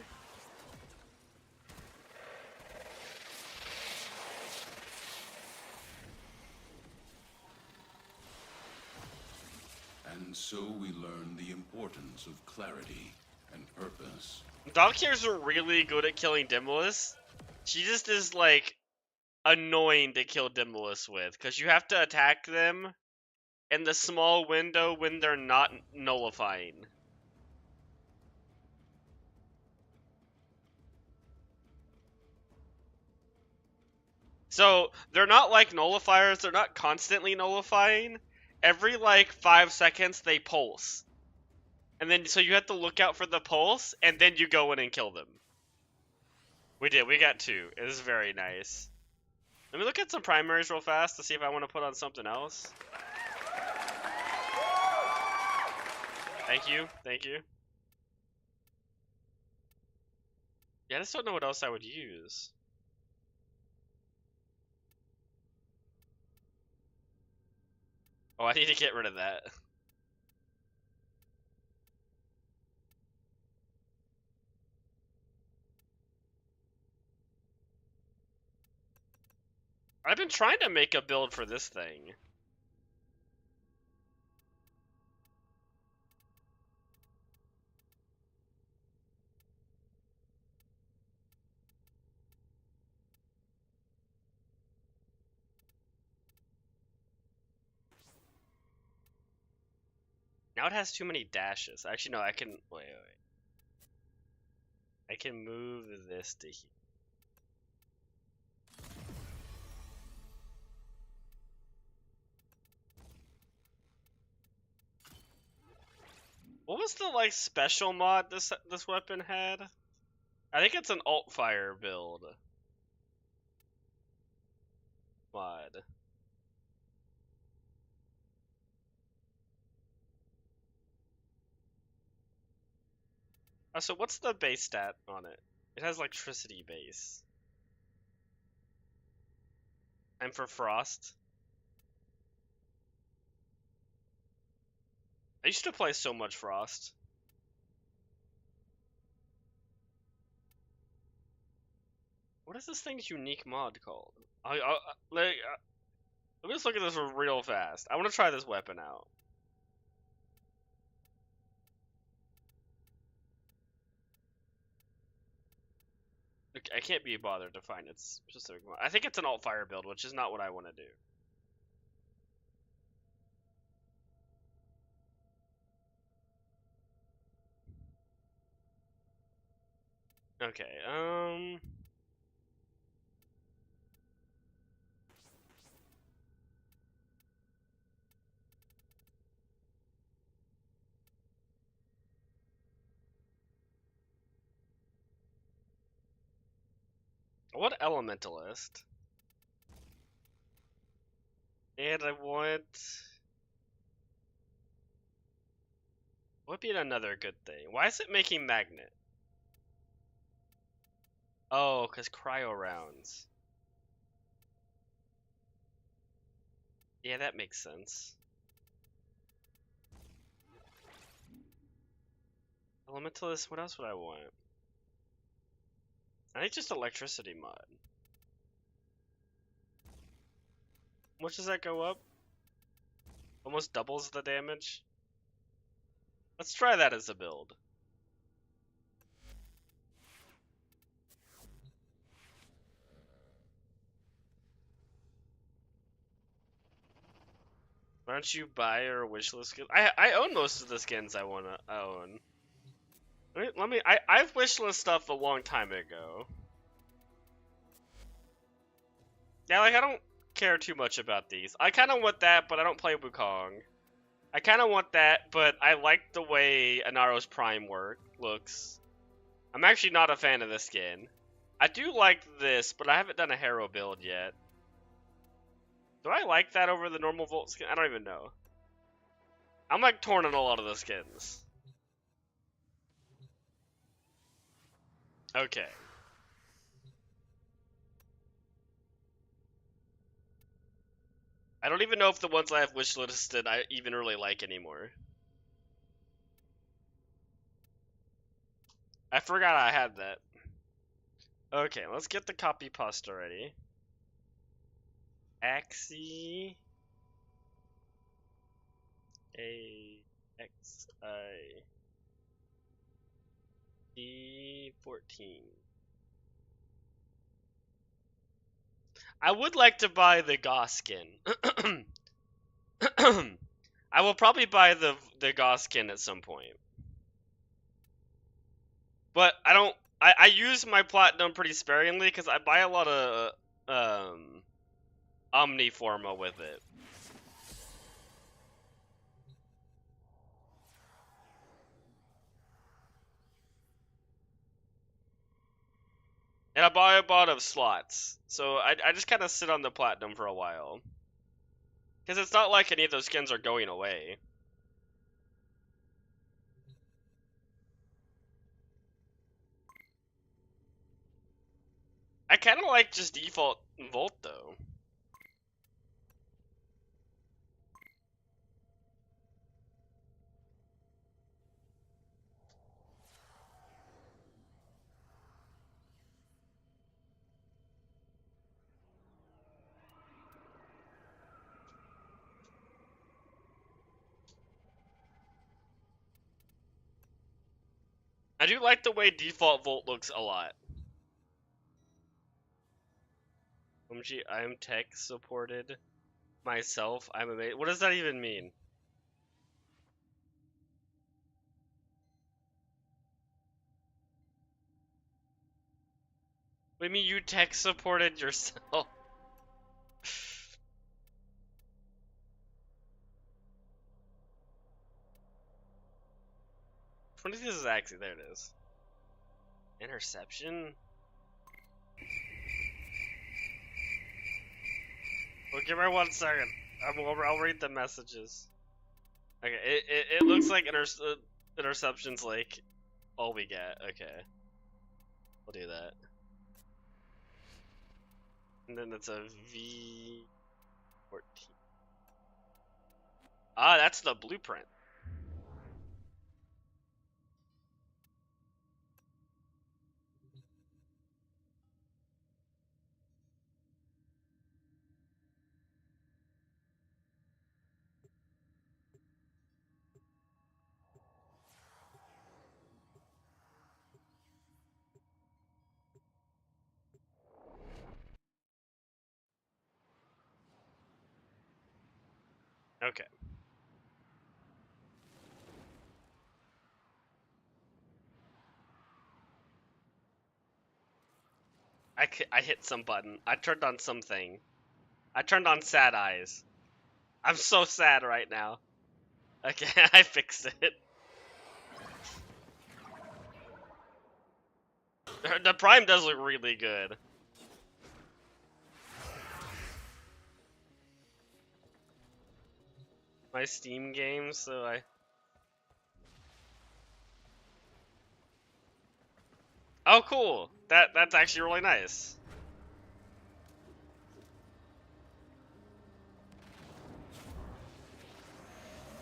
And so we learn the importance of clarity and purpose. Valkyrs are really good at killing Demoist. She just is like annoying to kill Demoist with, because you have to attack them in the small window when they're not nullifying. So they're not like nullifiers, they're not constantly nullifying. Every like 5 seconds they pulse. And then so you have to look out for the pulse and then you go in and kill them. We did, we got 2. It is very nice. Let me look at some primaries real fast to see if I want to put on something else. Thank you, thank you. Yeah, I just don't know what else I would use. Oh, I need to get rid of that. I've been trying to make a build for this thing. Now it has too many dashes. Actually, no, I can... Wait. I can move this to here. What was the, like, special mod this weapon had? I think it's an alt-fire build. Mod. So what's the base stat on it? It has electricity base. And for frost? I used to play so much frost. What is this thing's unique mod called? Let me just look at this real fast. I want to try this weapon out. I can't be bothered to find its specific mod. I think it's an alt-fire build, which is not what I want to do. Okay, what elementalist? And I want... What would be another good thing? Why is it making magnet? Oh, because cryo rounds. Yeah, that makes sense. Elementalist, what else would I want? I think just electricity mod. How much does that go up? Almost doubles the damage? Let's try that as a build. Why don't you buy or wishlist skins? I own most of the skins I want to own. I've wishlist stuff a long time ago. Yeah, like, I don't care too much about these. I kind of want that, but I don't play Wukong. I kind of want that, but I like the way Inaro's Prime looks. I'm actually not a fan of this skin. I do like this, but I haven't done a Harrow build yet. Do I like that over the normal Volt skin? I don't even know. I'm like torn on a lot of the skins. Okay. I don't even know if the ones I have wishlisted I even really like anymore. I forgot I had that. Okay, let's get the copy pasta ready. Axi AXI E14. I would like to buy the Goss skin. I will probably buy the Goss skin at some point. But I don't. I use my platinum pretty sparingly because I buy a lot of Omniforma with it. And I buy a lot of slots, so I just kind of sit on the platinum for a while. Because it's not like any of those skins are going away. I kind of like just default Volt though. I do like the way default Volt looks a lot. OMG, I'm tech supported myself. I'm amazing. What does that even mean? What do you mean you tech supported yourself? What is this actually? There it is. Interception? Well, give me 1 second. I'll read the messages. Okay, it looks like interception's like all we get. Okay, we'll do that. And then it's a V14. Ah, that's the blueprint. Okay. I hit some button. I turned on something. I turned on sad eyes. I'm so sad right now. Okay, I fixed it. The Prime does look really good. My Steam games, so Oh, cool. That's actually really nice.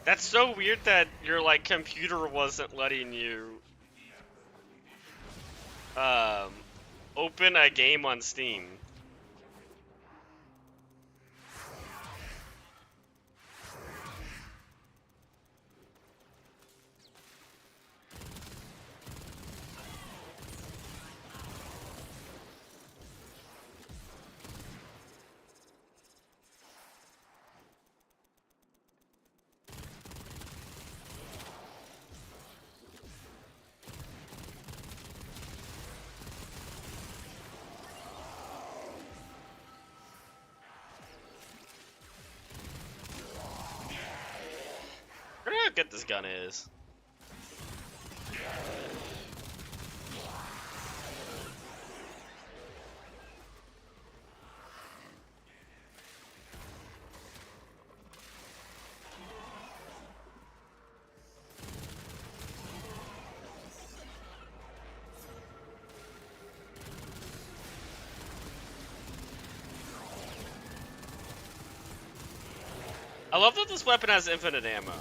That's so weird that your like computer wasn't letting you open a game on Steam. I don't know how good this gun is. I love that this weapon has infinite ammo.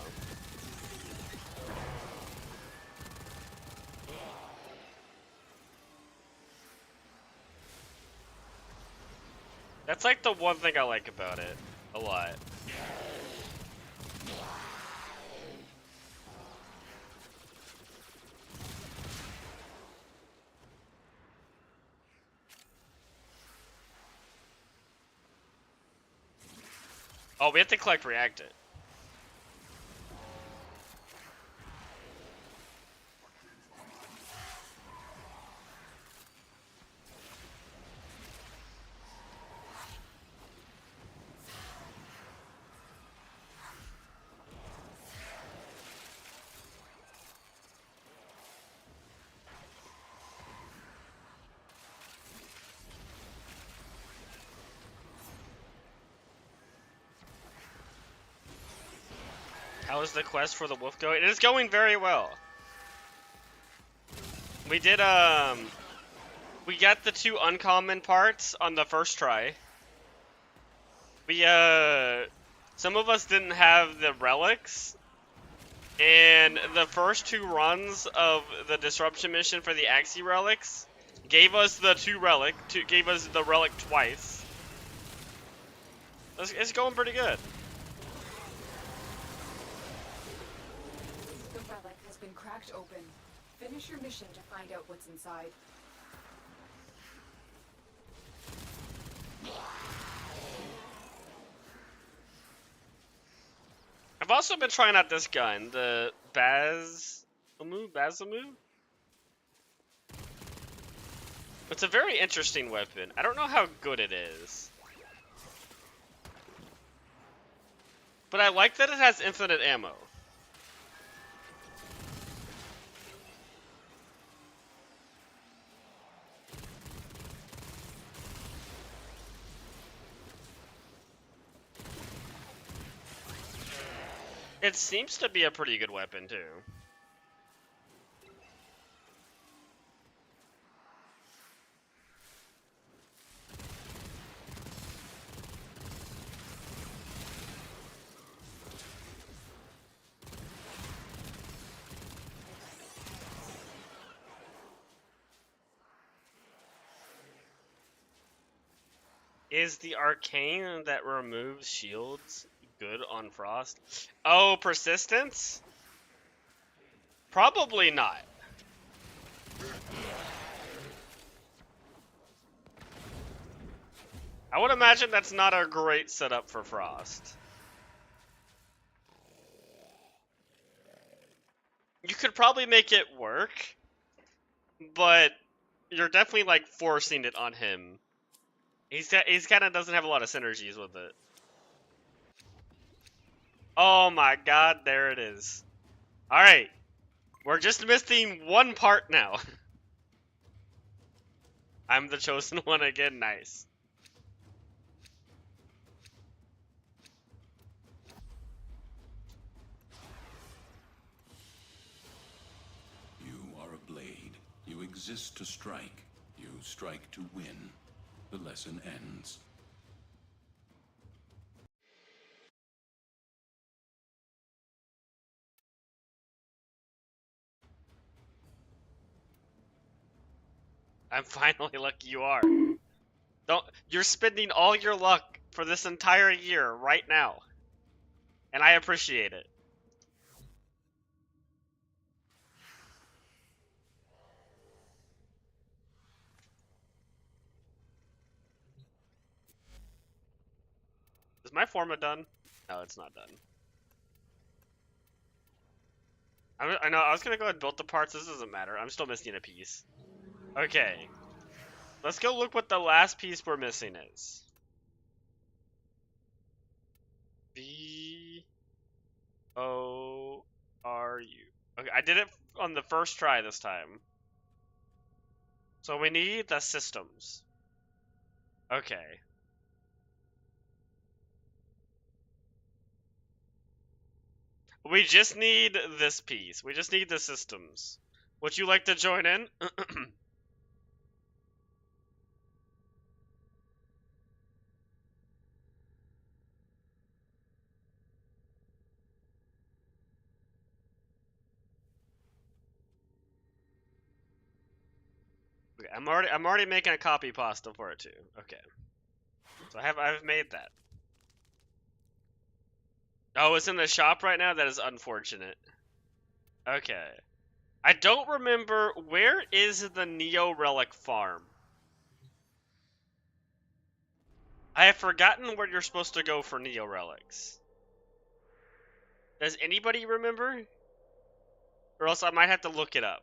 That's like the one thing I like about it a lot. Oh, we have to collect Reactant. How is the quest for the wolf going? It is going very well. We did, we got the 2 uncommon parts on the first try. We, some of us didn't have the relics. And the first 2 runs of the disruption mission for the Axii relics gave us the gave us the relic twice. It's going pretty good. The relic has been cracked open. Finish your mission to find out what's inside. I've also been trying out this gun, the Basimu? It's a very interesting weapon. I don't know how good it is. But I like that it has infinite ammo. It seems to be a pretty good weapon, too. Is the arcane that removes shields good on Frost? Oh, persistence? Probably not. I would imagine that's not a great setup for Frost. You could probably make it work, but you're definitely like forcing it on him. He's kind of doesn't have a lot of synergies with it. Oh my god, there it is. Alright. We're just missing 1 part now. I'm the chosen one again, nice. You are a blade. You exist to strike. You strike to win. The lesson ends. I'm finally lucky you are. You're spending all your luck for this entire year right now. And I appreciate it. Is my forma done? No, it's not done. I know, I was gonna go ahead and build the parts, this doesn't matter. I'm still missing a piece. Okay. Let's go look what the last piece we're missing is. B-O-R-U. Okay, I did it on the first try this time. So we need the systems. Okay. We just need this piece. We just need the systems. Would you like to join in? Okay, I'm already making a copy pasta for it too. Okay. So I've made that. Oh, it's in the shop right now? That is unfortunate. Okay. I don't remember, where is the Neo Relic farm? I have forgotten where you're supposed to go for Neo Relics. Does anybody remember? Or else I might have to look it up.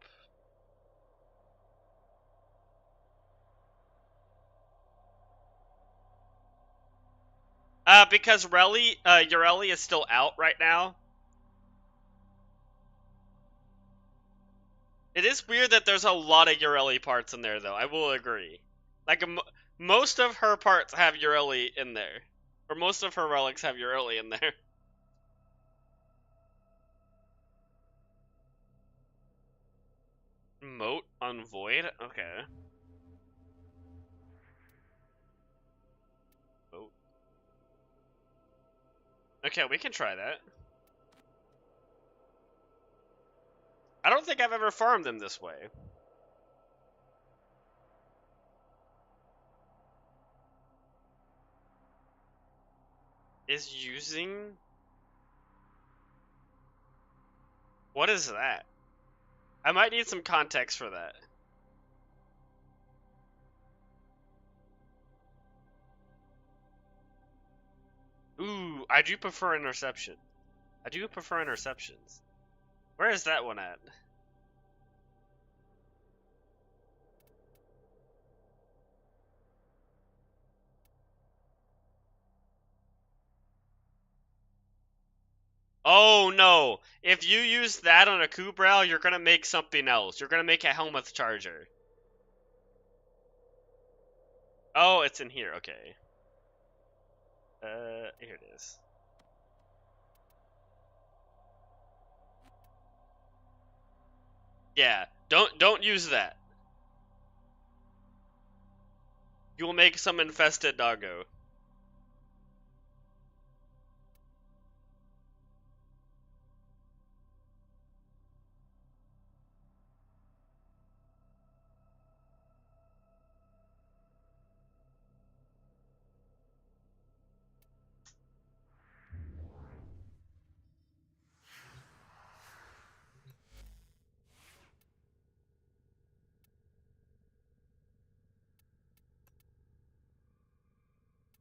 Because Ureli is still out right now. It is weird that there's a lot of Ureli parts in there, though. I will agree. Like, most of her parts have Ureli in there. Or most of her relics have Ureli in there. Emote on Void? Okay. Emote. Okay, we can try that. I don't think I've ever farmed them this way. Is using... What is that? I might need some context for that. Ooh, I do prefer interception. I do prefer interceptions. Where is that one at? Oh no! If you use that on a Kubrow, you're gonna make something else. You're gonna make a Helmuth Charger. Oh, it's in here. Okay. Here it is. Yeah, don't use that. You will make some infested doggo.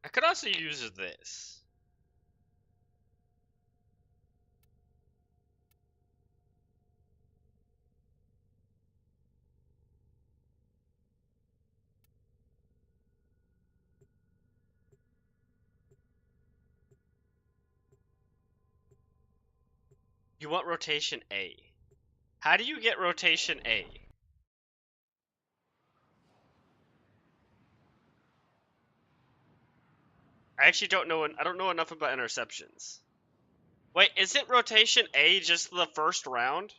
I could also use this. You want rotation A. How do you get rotation A? I actually don't know. I don't know enough about interceptions. Wait, isn't rotation A just the first round?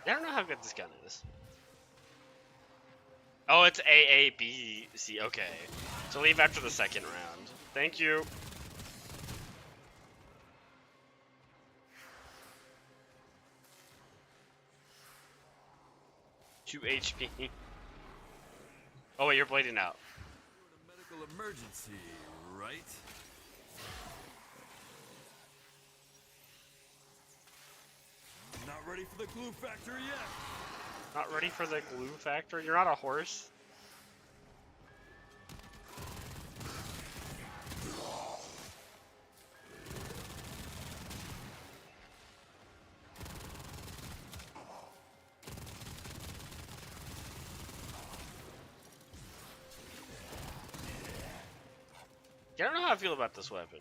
I don't know how good this gun is. Oh, it's A, A, B, C. Okay. So leave after the second round. Thank you. Two HP. Oh wait, you're bleeding out. You're in a medical emergency, right? Not ready for the glue factory yet. Not ready for the glue factory? You're not a horse. I don't know how I feel about this weapon.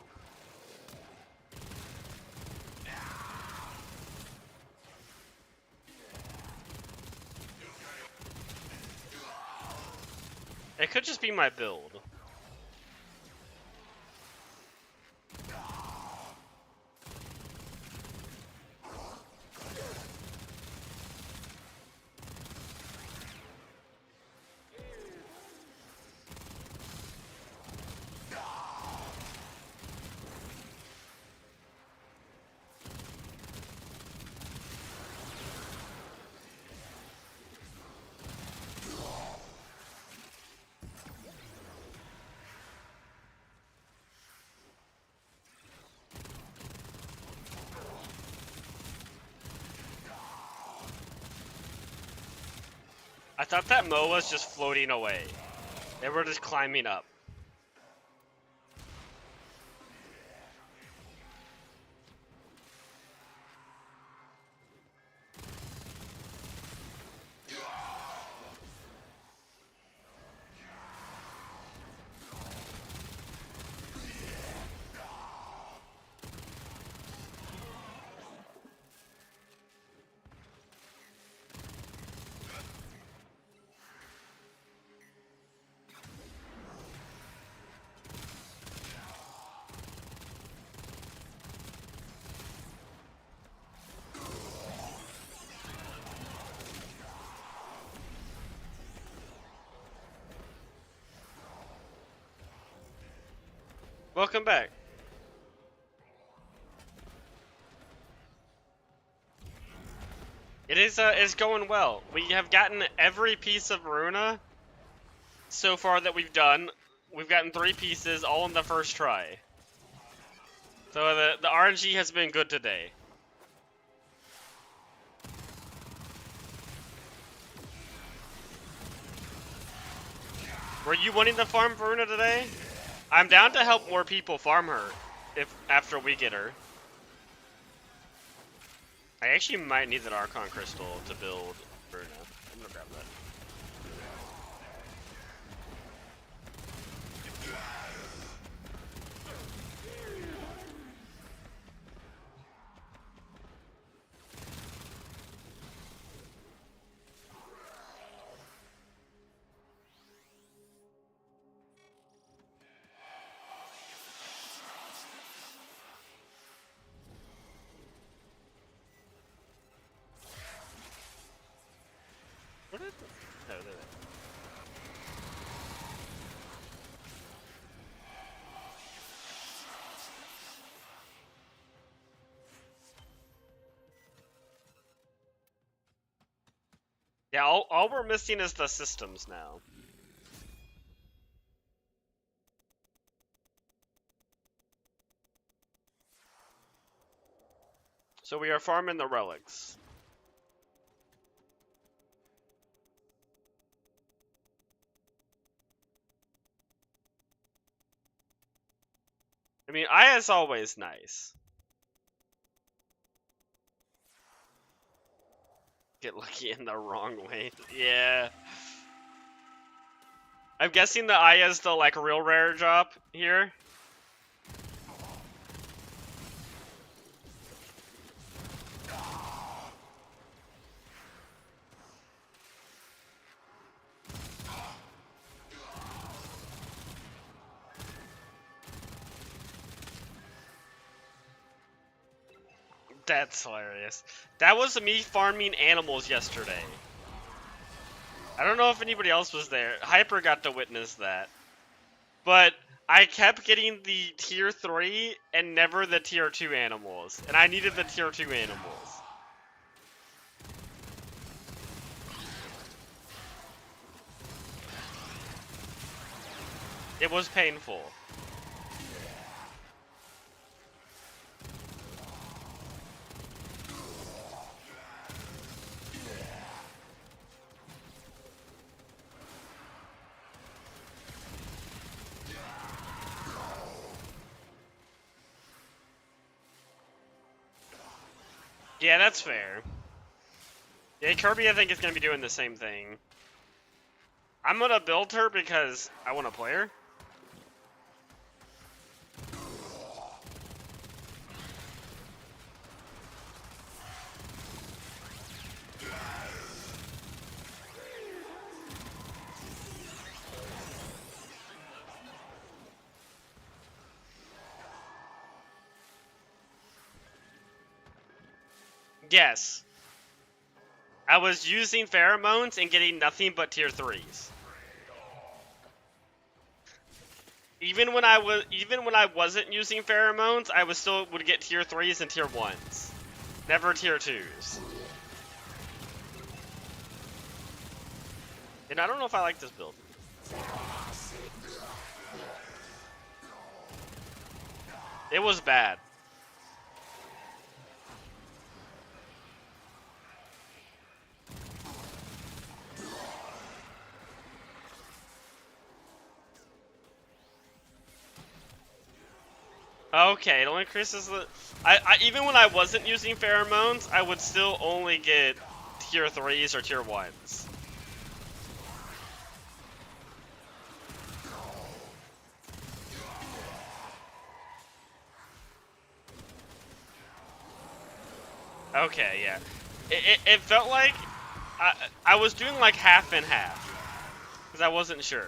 It could just be my build. I thought that Mo was just floating away. They were just climbing up. Welcome back. It's going well. We have gotten every piece of Runa so far that we've done. We've gotten 3 pieces, all in the first try. So the RNG has been good today. Were you wanting to farm Runa today? I'm down to help more people farm her after we get her. I actually might need that Archon Crystal to build Runa. I'm gonna grab that. What is it? Oh, there. Yeah, all we're missing is the systems now. So we are farming the relics. I mean, Aya's always nice. Get lucky in the wrong way. Yeah. I'm guessing the Aya's the like real rare drop here. That's hilarious. That was me farming animals yesterday. I don't know if anybody else was there. Hyper got to witness that. But I kept getting the tier 3 and never the tier 2 animals. And I needed the tier 2 animals. It was painful. Yeah, that's fair. Yeah, Kirby I think is going to be doing the same thing. I'm going to build her because I want to play her. Yes. I was using pheromones and getting nothing but tier 3s. Even when I wasn't using pheromones, I was still would get tier 3s and tier 1s. Never tier 2s. And I don't know if I like this build. It was bad. Okay, it only increases the... I even when I wasn't using pheromones, I would still only get tier 3s or tier 1s. Okay, yeah. It felt like I was doing like half and half. Because I wasn't sure.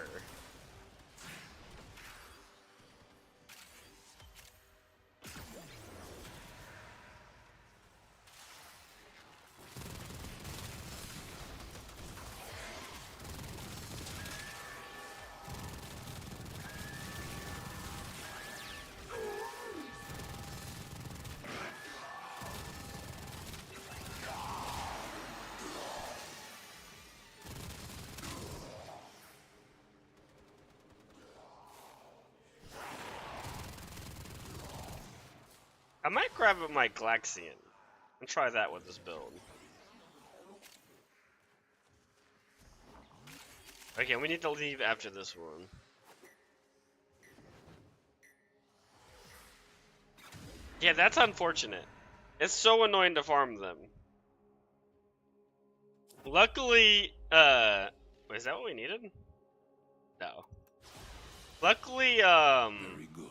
I might grab my Glaxian and try that with this build. Okay, we need to leave after this one. Yeah, that's unfortunate. It's so annoying to farm them. Luckily, is that what we needed? No. Luckily, Very good.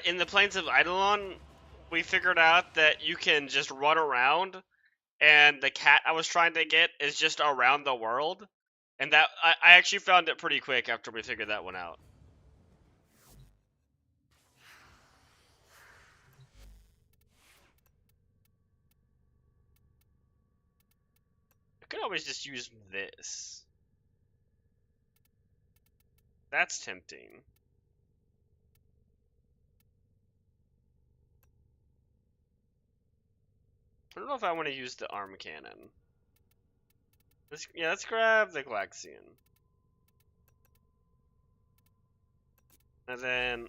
in the Plains of Eidolon, we figured out that you can just run around, and the cat I was trying to get is just around the world, and that I actually found it pretty quick after we figured that one out. I could always just use this. That's tempting. I don't know if I want to use the arm cannon. Let's grab the Glaxian. And then...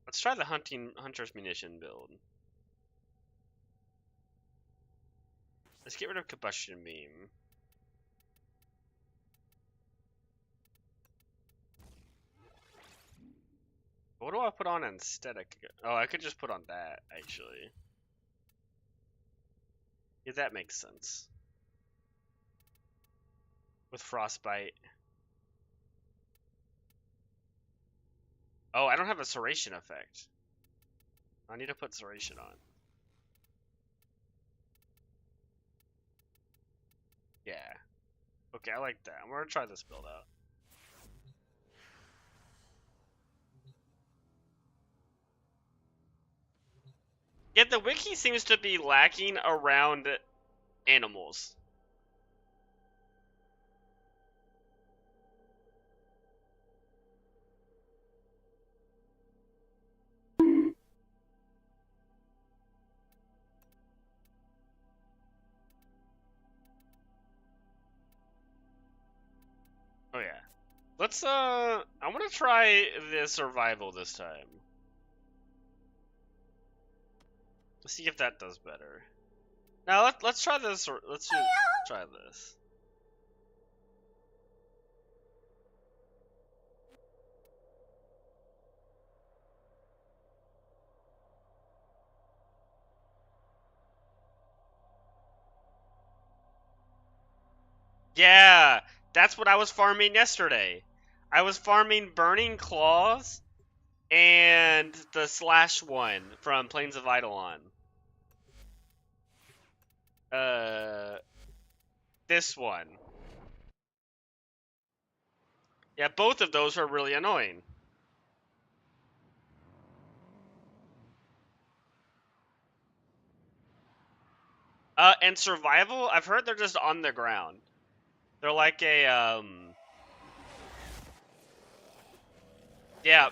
let's try the Hunter's Munition build. Let's get rid of Combustion Beam. What do I put on instead? Oh, I could just put on that, actually. Yeah, that makes sense. With Frostbite. Oh, I don't have a Serration effect. I need to put Serration on. Yeah. Okay, I like that. I'm gonna try this build out. Yeah, the wiki seems to be lacking around animals. Oh yeah. Let's I want to try the survival this time. Let's see if that does better. Now let's try this. Let's just try this. Yeah, that's what I was farming yesterday. I was farming Burning Claws and the Slash one from Plains of Eidolon. This one. Yeah, both of those are really annoying. And survival, I've heard they're just on the ground. They're like a, yeah.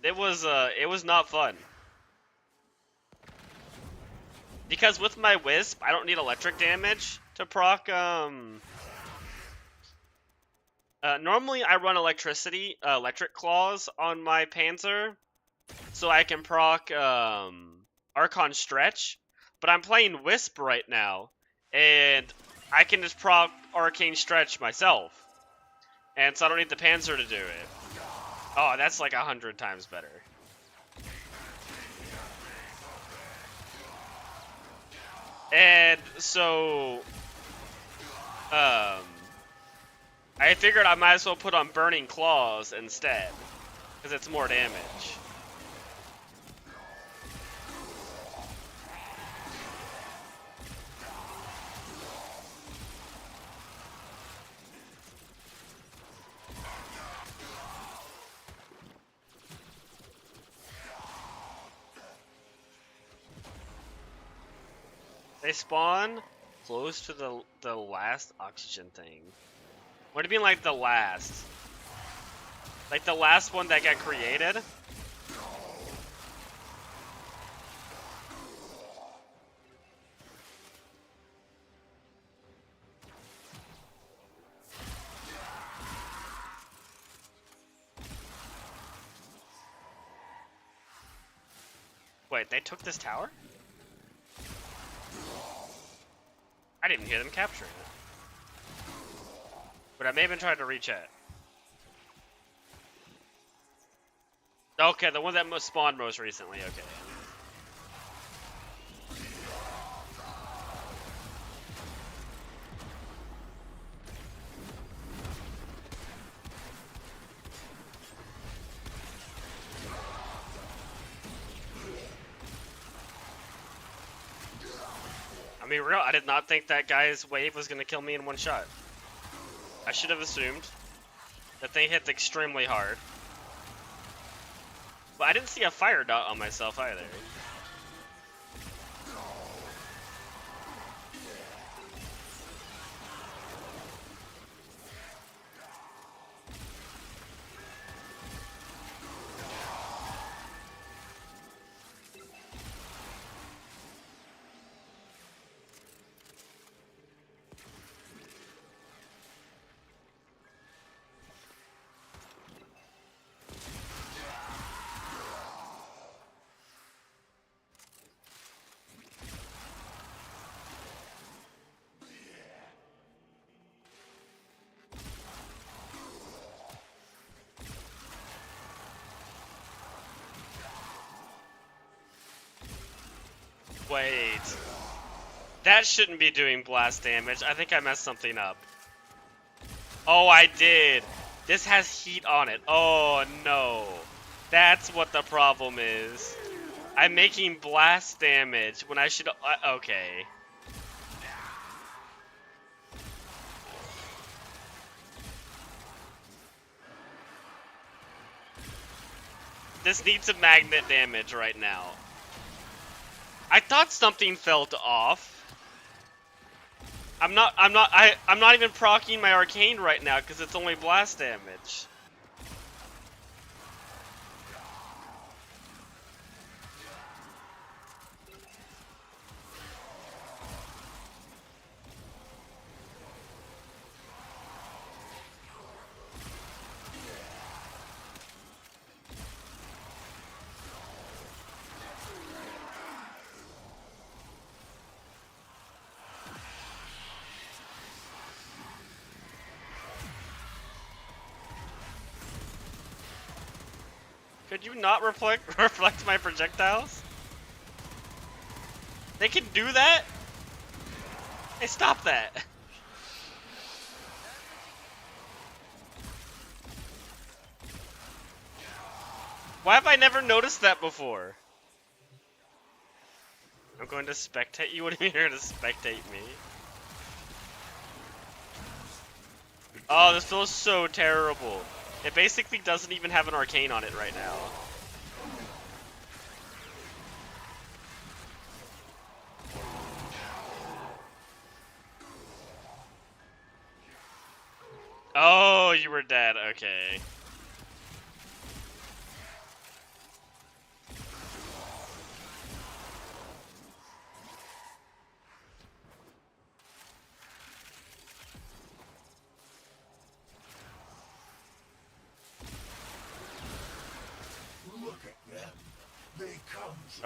It was not fun. Because with my Wisp, I don't need electric damage to proc, normally I run electric claws on my Panzer, so I can proc, Archon Stretch, but I'm playing Wisp right now, and I can just proc Arcane Stretch myself. And so I don't need the Panzer to do it. Oh, that's like 100 times better. And so, I figured I might as well put on Burning Claws instead, because it's more damage. They spawn close to the last oxygen thing. What do you mean, like the last? Like the last one that got created? Wait, they took this tower? I didn't hear them capturing it. But I may have been trying to reach it. Okay, the one that spawned most recently, okay. I mean, real, I did not think that guy's wave was going to kill me in one shot. I should have assumed that they hit extremely hard. But I didn't see a fire dot on myself either. Wait. That shouldn't be doing blast damage. I think I messed something up. Oh, I did. This has heat on it. Oh, no. That's what the problem is. I'm making blast damage when I should... okay. This needs a magnet damage right now. I thought something felt off. I'm not even proccing my arcane right now because it's only blast damage. Could you not reflect my projectiles? They can do that? Hey, stop that! Why have I never noticed that before? I'm going to spectate you? What do you mean you're going to spectate me? Oh, this feels so terrible. It basically doesn't even have an arcane on it right now. Oh, you were dead. Okay.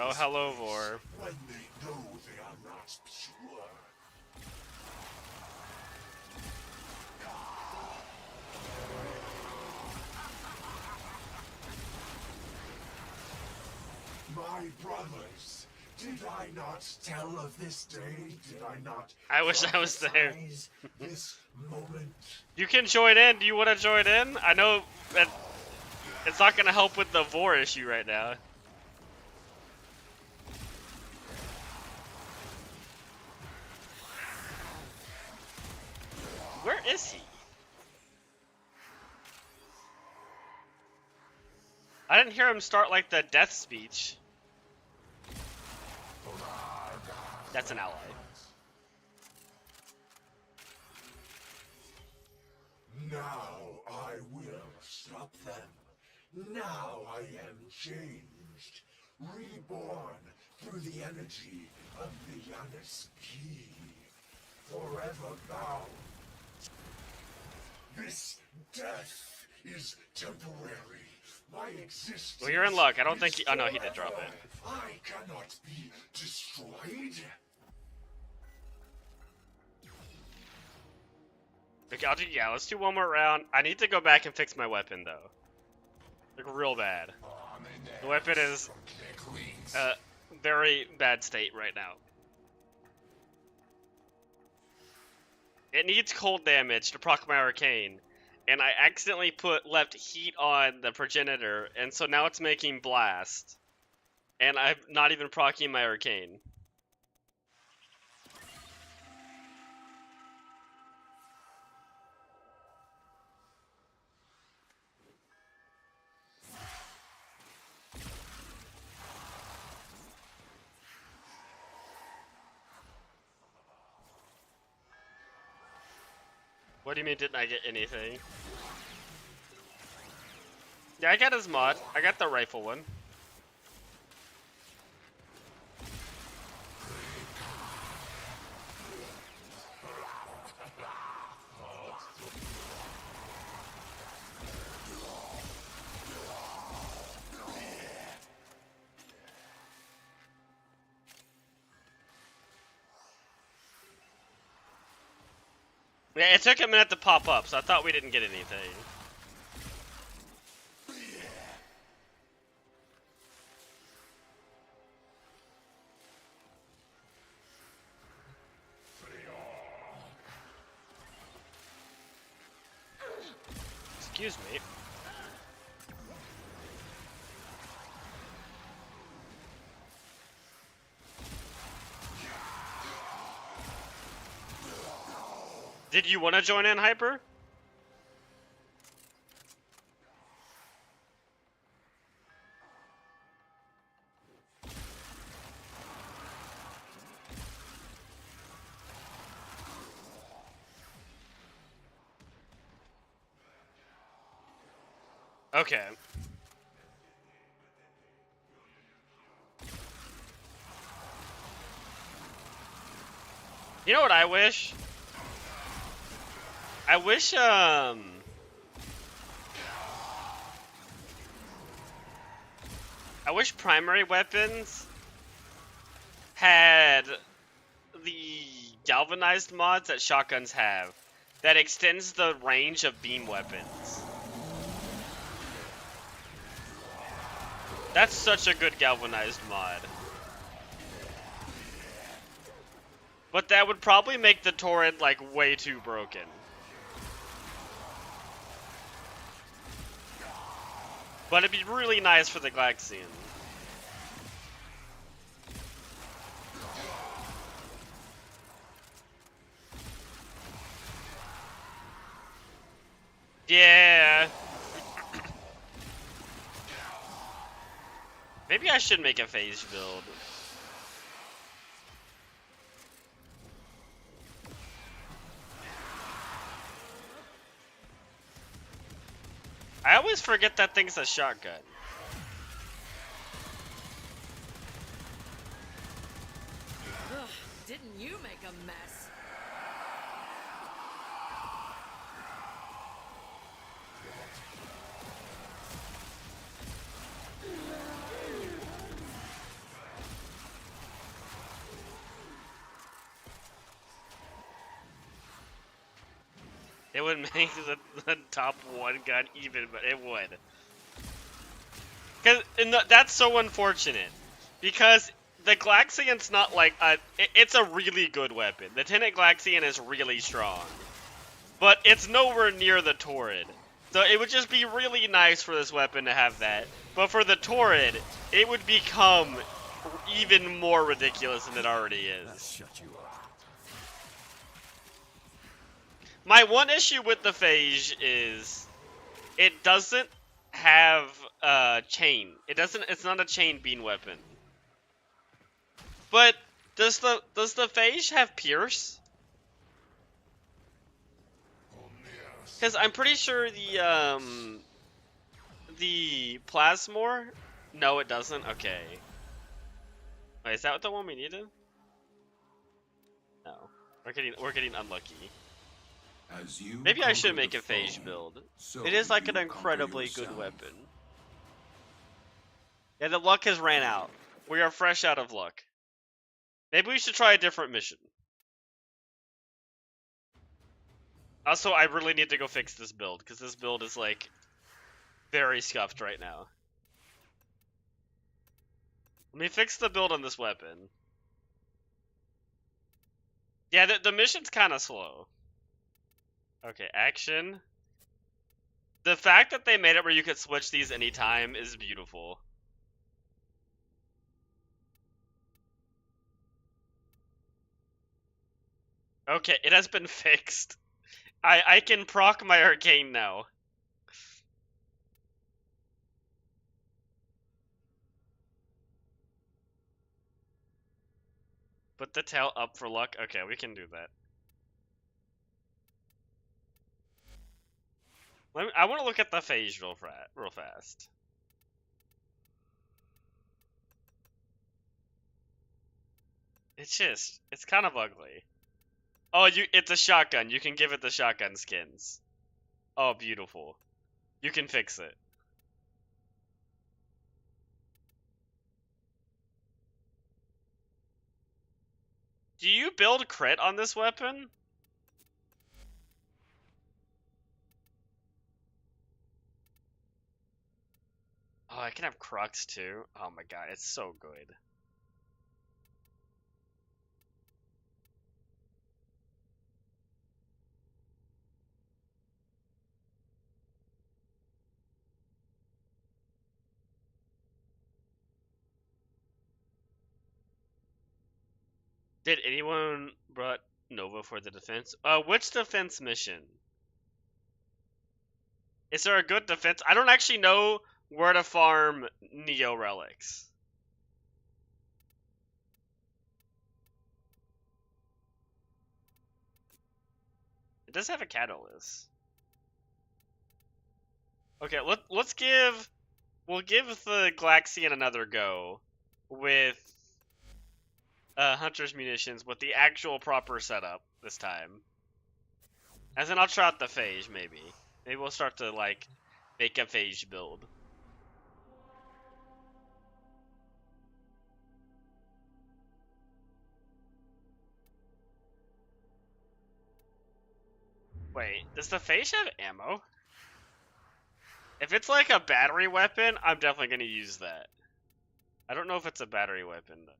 Oh, hello, Vor. When they know they are not pure. My brothers, did I not tell of this day? Did I not? I wish I was there. prophesize this moment. You can join in. Do you want to join in? I know that it's not gonna help with the Vor issue right now. Where is he? I didn't hear him start like the death speech. That's an ally. Now I will stop them. Now I am changed, reborn through the energy of the Yaniski, forever bound. This death is temporary. My existence. Well, you're in luck. I don't think is he. Oh no, he did drop forever. it. I cannot be destroyed. Okay, yeah, let's do one more round. I need to go back and fix my weapon though. Like real bad. The weapon is very bad state right now. It needs cold damage to proc my arcane, and I accidentally left heat on the progenitor, and so now it's making blast, and I'm not even proccing my arcane. What do you mean, didn't I get anything? Yeah, I got his mod. I got the rifle one. Yeah, it took a minute to pop up, so I thought we didn't get anything. Excuse me. Did you want to join in, Hyper? Okay. You know what I wish? I wish primary weapons had the galvanized mods that shotguns have that extends the range of beam weapons. That's such a good galvanized mod. But that would probably make the turret like way too broken. But it'd be really nice for the Glaxian. Yeah. Maybe I should make a phase build. I always forget that thing's a shotgun. Ugh, didn't you make a mess? It would make the top one gun even, but it would. Cause that's so unfortunate. Because the Glaxian's not like it's a really good weapon. The Tenet Glaxian is really strong. But it's nowhere near the Torrid. So it would just be really nice for this weapon to have that. But for the Torrid, it would become even more ridiculous than it already is. Shut you up. My one issue with the Phage is it doesn't have a chain. It's not a chain beam weapon. But does the Phage have Pierce? Because I'm pretty sure the Plasmor. No, it doesn't. Okay. Wait, is that the one we needed? No, we're getting unlucky. As you Maybe I should conquer make the a Phage foe, build. so It is like you an conquer incredibly good yourself. weapon. Yeah, the luck has ran out. We are fresh out of luck. Maybe we should try a different mission. Also, I really need to go fix this build, because this build is, like, very scuffed right now. Let me fix the build on this weapon. Yeah, the mission's kind of slow. Okay, action. The fact that they made it where you could switch these anytime is beautiful. Okay, it has been fixed. I can proc my arcane now. Put the tail up for luck. Okay, we can do that. I want to look at the Phage real fast. It's kind of ugly. Oh, it's a shotgun. You can give it the shotgun skins. Oh, beautiful. You can fix it. Do you build crit on this weapon? Oh, I can have Crux too. Oh my god, it's so good. Did anyone brought Nova for the defense? Which defense mission? Is there a good defense? I don't actually know where to farm Neo relics. It does have a catalyst. Okay, we'll give the Glaxian another go with Hunter's munitions with the actual proper setup this time. And then I'll try out the Phage, maybe. Maybe we'll start to, like, make a Phage build. Wait, does the Phage have ammo? If it's like a battery weapon, I'm definitely going to use that. I don't know if it's a battery weapon, though.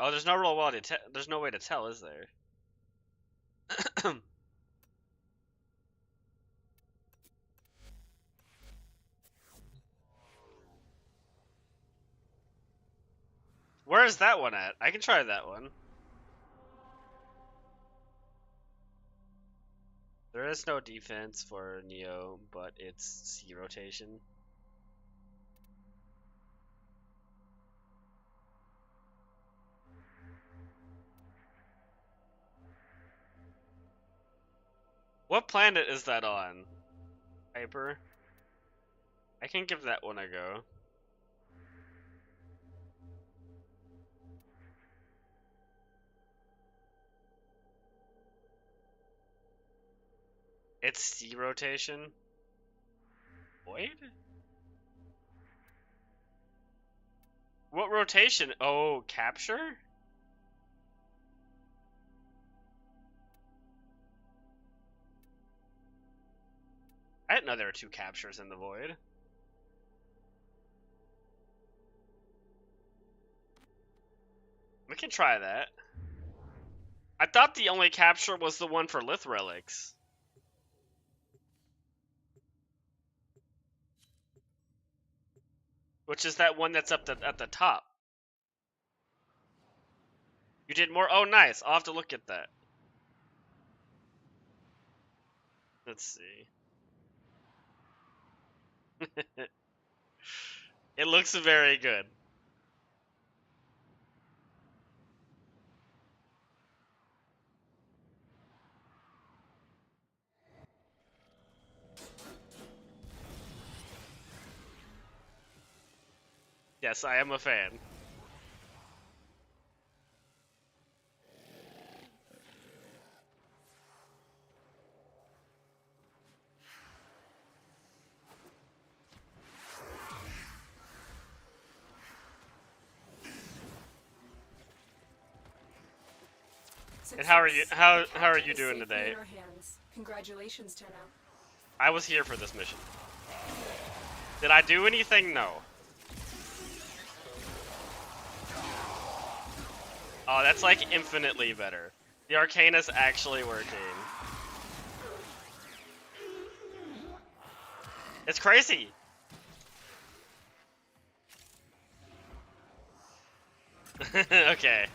Oh, there's no real way to there's no way to tell, is there? Where is that one at? I can try that one. There is no defense for Neo, but it's C rotation. What planet is that on? Hyper? I can give that one a go. It's C rotation? Void? What rotation? Oh, capture? I didn't know there were 2 captures in the void. We can try that. I thought the only capture was the one for Lith Relics. Which is that one that's up at the top. You did more? Oh, nice. I'll have to look at that. Let's see. It looks very good. Yes, I am a fan. And how are you? How are you doing today? Congratulations, Tenno. I was here for this mission. Did I do anything? No. Oh, that's like infinitely better. The Arcana's actually working. It's crazy. Okay.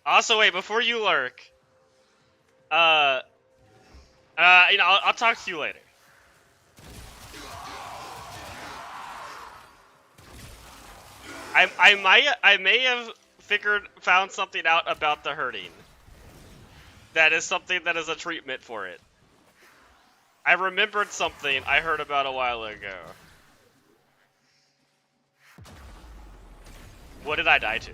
Also, wait, before you lurk, you know, I'll talk to you later. I may have found something out about the hurting. That is something that is a treatment for it. I remembered something I heard about a while ago. What did I die to?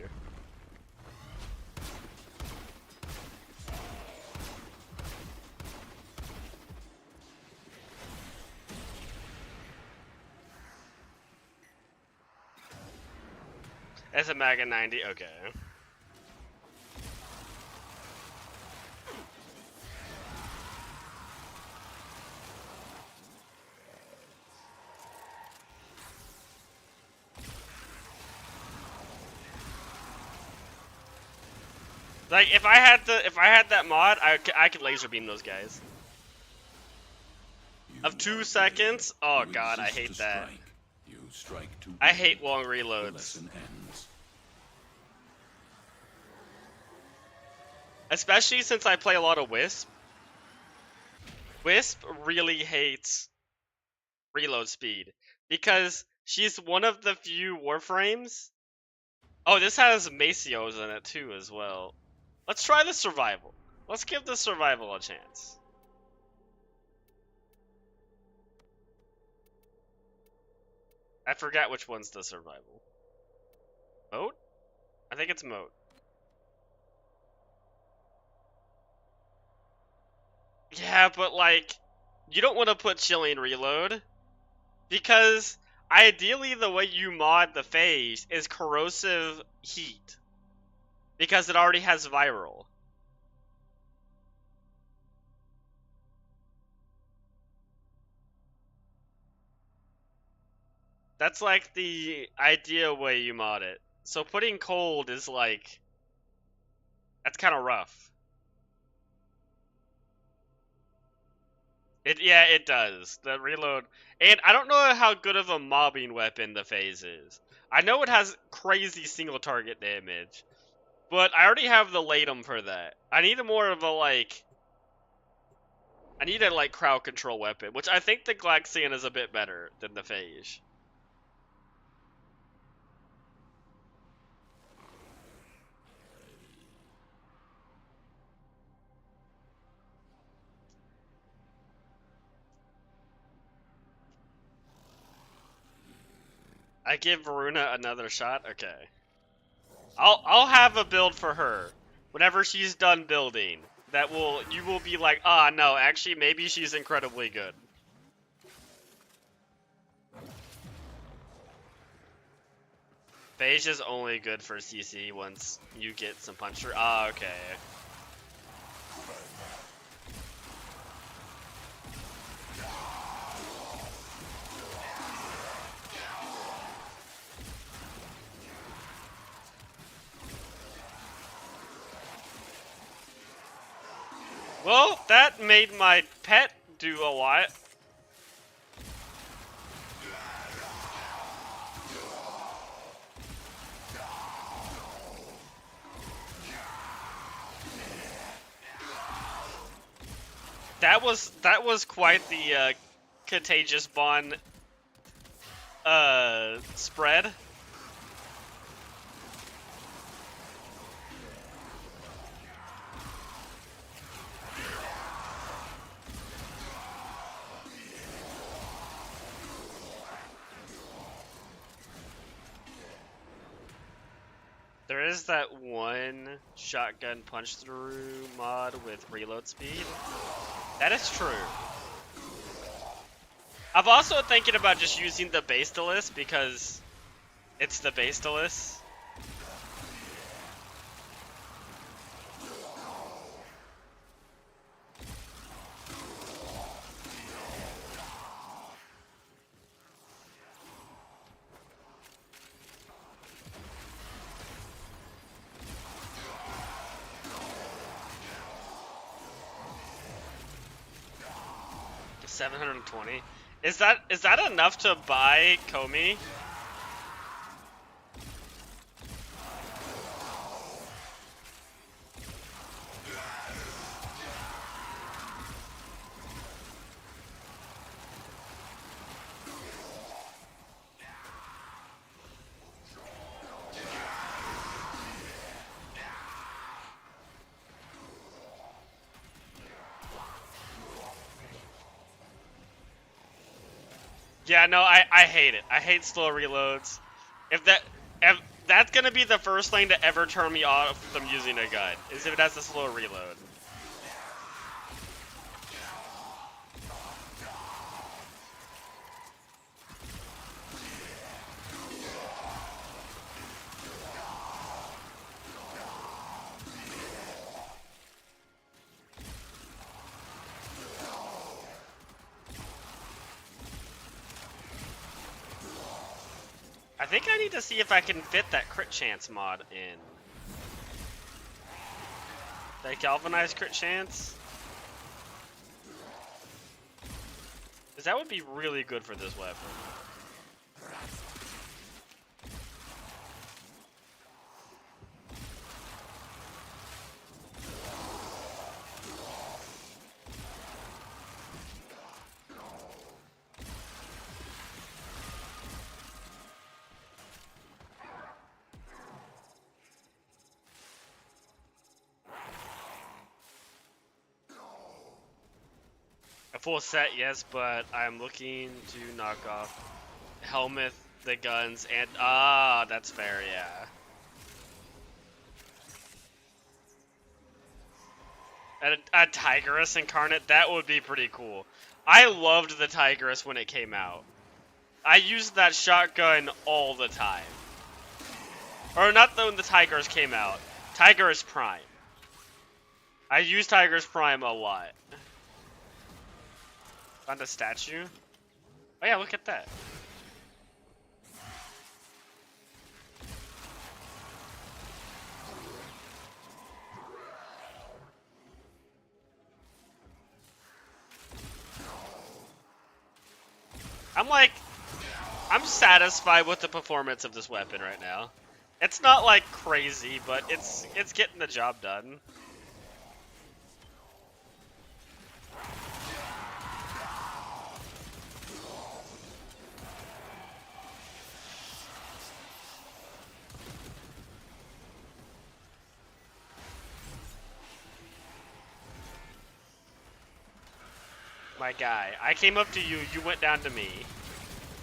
It's a Maga 90, okay. Like if I had that mod, I could laser beam those guys. Of 2 seconds? Oh god, I hate that. I hate long reloads. Especially since I play a lot of Wisp. Wisp really hates reload speed. Because she's one of the few Warframes. Oh, this has Macios in it too as well. Let's try the survival. Let's give the survival a chance. I forgot which one's the survival. Moat? I think it's Moat. Yeah, but like, you don't want to put Chilling Reload. Because ideally the way you mod the phase is Corrosive Heat. Because it already has Viral. That's like the ideal way you mod it. So putting Cold is like, that's kind of rough. Yeah, it does. The reload. And I don't know how good of a mobbing weapon the phase is. I know it has crazy single target damage. But I already have the Latum for that. I need a more of a like... I need a like crowd control weapon. Which I think the Glaxian is a bit better than the phage. I give Varuna another shot? Okay. I'll have a build for her. Whenever she's done building. You will be like, ah, no, actually, maybe she's incredibly good. Phage is only good for CC once you get some puncher. Ah, okay. Well, that made my pet do a lot. That was quite the contagious bond spread. There is that one shotgun punch through mod with reload speed. That is true. I'm also thinking about just using the Basilisk because it's the Basilisk. $720. Is that enough to buy Komi? Yeah, no, I hate it. I hate slow reloads. If that's gonna be the first thing to ever turn me off from using a gun, is if it has a slow reload. I think I need to see if I can fit that crit chance mod in. That galvanized crit chance? Because that would be really good for this weapon. A full set, yes, but I'm looking to knock off Helmuth, the guns, and that's fair, yeah. A Tigress incarnate, that would be pretty cool. I loved the Tigress when it came out. I used that shotgun all the time. Or not when the Tigress came out. Tigress Prime. I used Tigress Prime a lot. Found a statue? Oh yeah, look at that. I'm satisfied with the performance of this weapon right now. It's not like crazy, but it's getting the job done. My guy, I came up to you, you went down to me.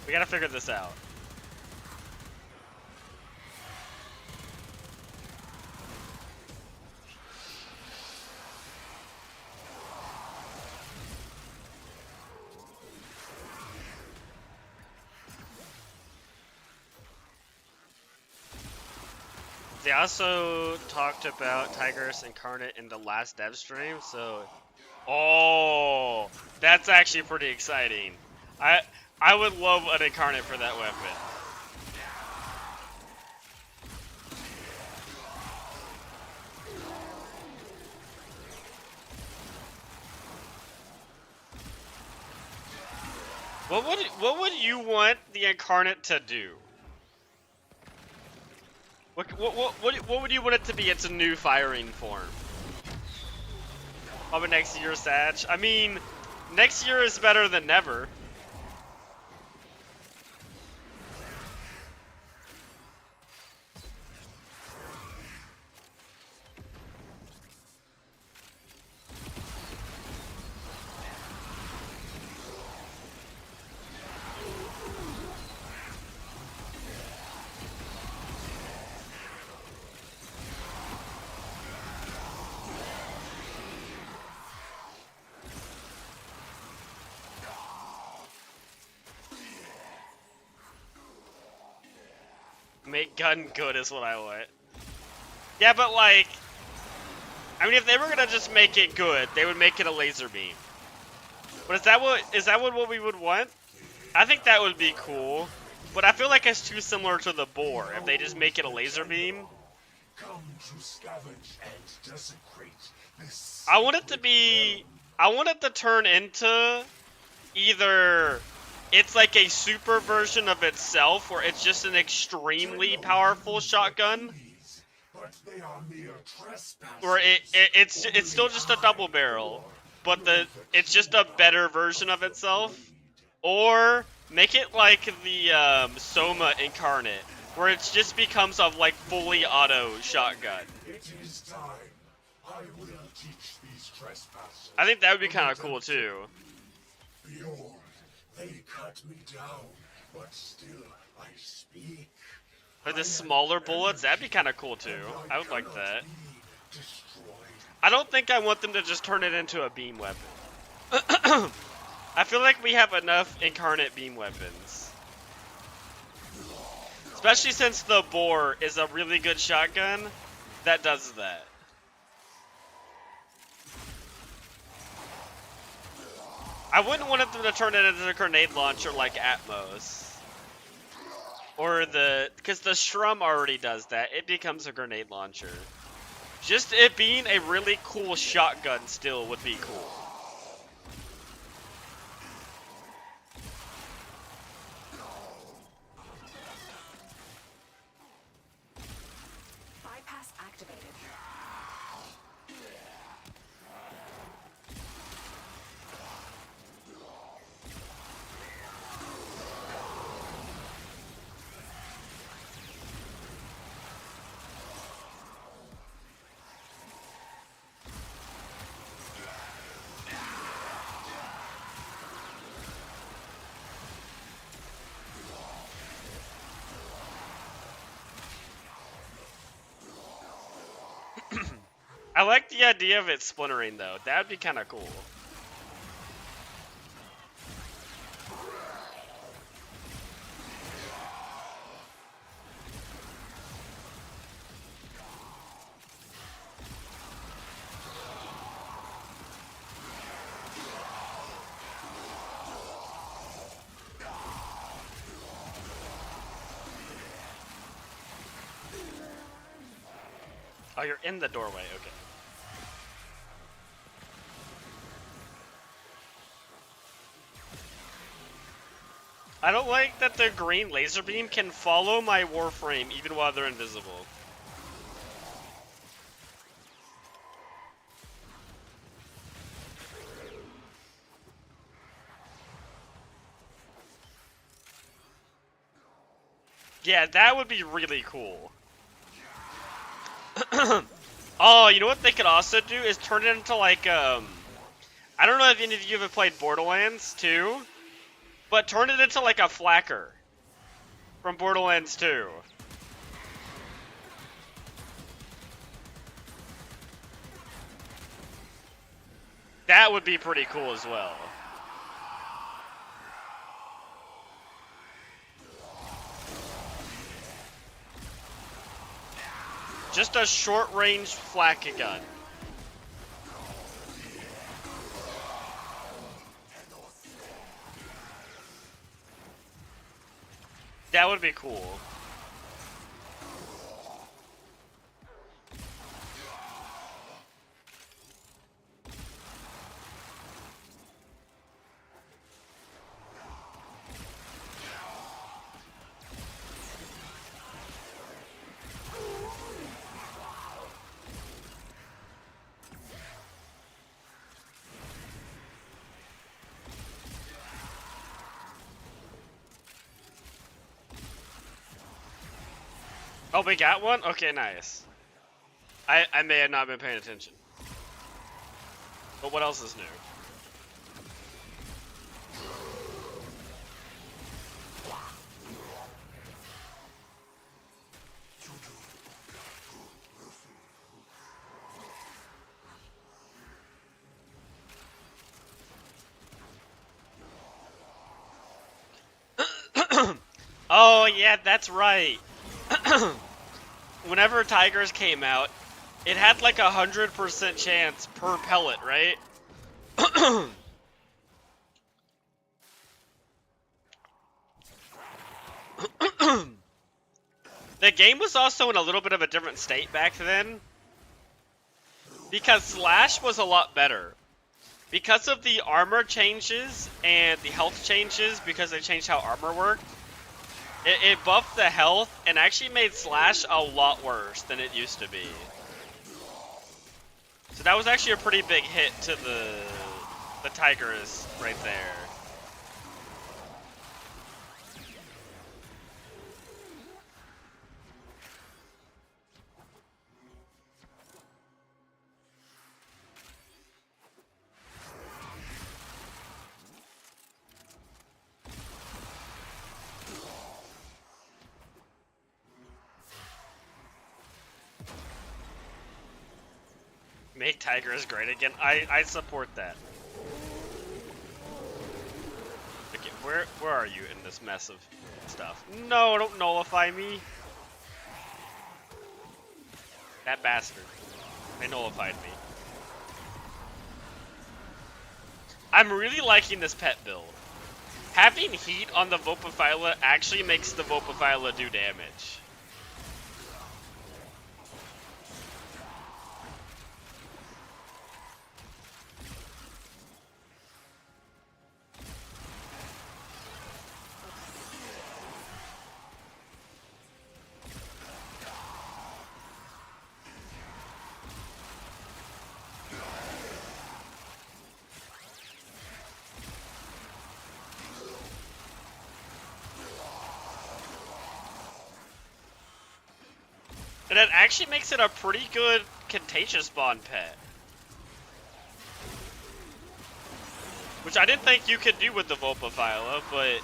We gotta figure this out. They also talked about Tigress Incarnate in the last dev stream, so... Oh, that's actually pretty exciting. I would love an Incarnate for that weapon. What would you want the Incarnate to do? What would you want it to be? It's a new firing form. Probably next year, Sag. I mean, next year is better than never. Make gun good is what I want. Yeah, but like, I mean, if they were gonna just make it good, they would make it a laser beam. But is that what we would want? I think that would be cool. But I feel like it's too similar to the boar if they just make it a laser beam. Come to scavenge and desecrate this. I want it to be. I want it to turn into either it's like a super version of itself, or it's just an extremely powerful shotgun, But they are mere trespassers. or it's still just a double barrel, but it's just a better version of itself, or make it like the Soma Incarnate, where it just becomes a like fully auto shotgun. It is time. I will teach these trespassers. I think that would be kind of cool too. Behold, they cut me down, but still I speak. Or the smaller bullets, that'd be kind of cool too. I would like that. Destroyed. I don't think I want them to just turn it into a beam weapon. I feel like we have enough Incarnate beam weapons. Especially since the boar is a really good shotgun that does that. I wouldn't want them to turn it into a grenade launcher like Atmos. Or because the Shrum already does that. It becomes a grenade launcher. Just it being a really cool shotgun still would be cool. Bypass activated. I like the idea of it splintering though. That'd be kind of cool. Oh, you're in the doorway. Okay. I don't like that the green laser beam can follow my Warframe even while they're invisible. Yeah, that would be really cool. Oh, you know what they could also do is turn it into like I don't know if any of you have played Borderlands 2, but turn it into like a flacker from Borderlands 2. That would be pretty cool as well. Just a short-range flak gun. That would be cool. Oh, we got one? Okay, nice. I may have not been paying attention. But what else is new? Oh, yeah, that's right. Whenever Tigers came out, it had like 100% chance per pellet, right? The game was also in a little bit of a different state back then, because Slash was a lot better. Because of the armor changes and the health changes, because they changed how armor worked, it buffed the health and actually made Slash a lot worse than it used to be. So that was actually a pretty big hit to the Tigers right there. Make Tigers great again. I support that. Okay, where are you in this mess of stuff? No, don't nullify me. That bastard. They nullified me. I'm really liking this pet build. Having heat on the Vopaphyla actually makes the Vopaphyla do damage. And it actually makes it a pretty good Contagious Bond pet. Which I didn't think you could do with the Vopaphyla, but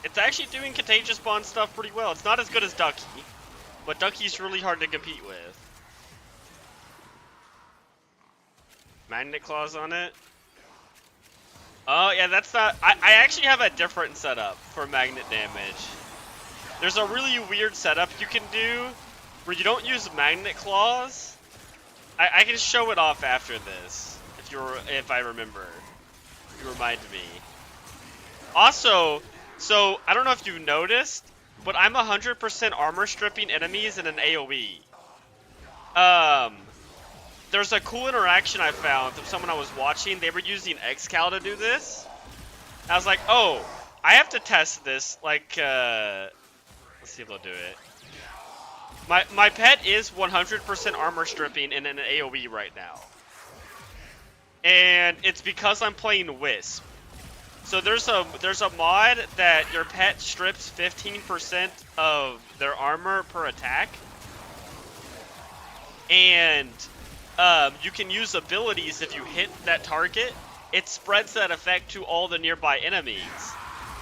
it's actually doing Contagious Bond stuff pretty well. It's not as good as Ducky, but Ducky's really hard to compete with. Magnet Claws on it. Oh, yeah, that's not... I actually have a different setup for magnet damage. There's a really weird setup you can do where you don't use Magnet Claws. I can show it off after this, if I remember. If you remind me. Also, so, I don't know if you've noticed, but I'm 100% armor stripping enemies in an AoE. There's a cool interaction I found from someone I was watching. They were using Xcal to do this. I was like, oh, I have to test this. Like, let's see if they'll do it. My pet is 100% armor stripping in an AoE right now. And it's because I'm playing Wisp. So there's a mod that your pet strips 15% of their armor per attack. And you can use abilities if you hit that target. It spreads that effect to all the nearby enemies.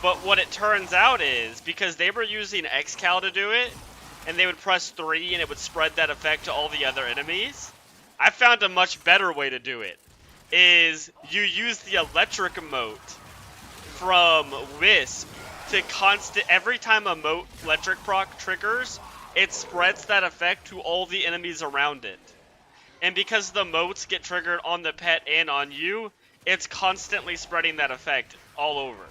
But what it turns out is, because they were using Xcal to do it, and they would press 3 and it would spread that effect to all the other enemies, I found a much better way to do it. Is you use the electric emote from Wisp to every time a mote electric proc triggers, it spreads that effect to all the enemies around it. And because the motes get triggered on the pet and on you, it's constantly spreading that effect all over.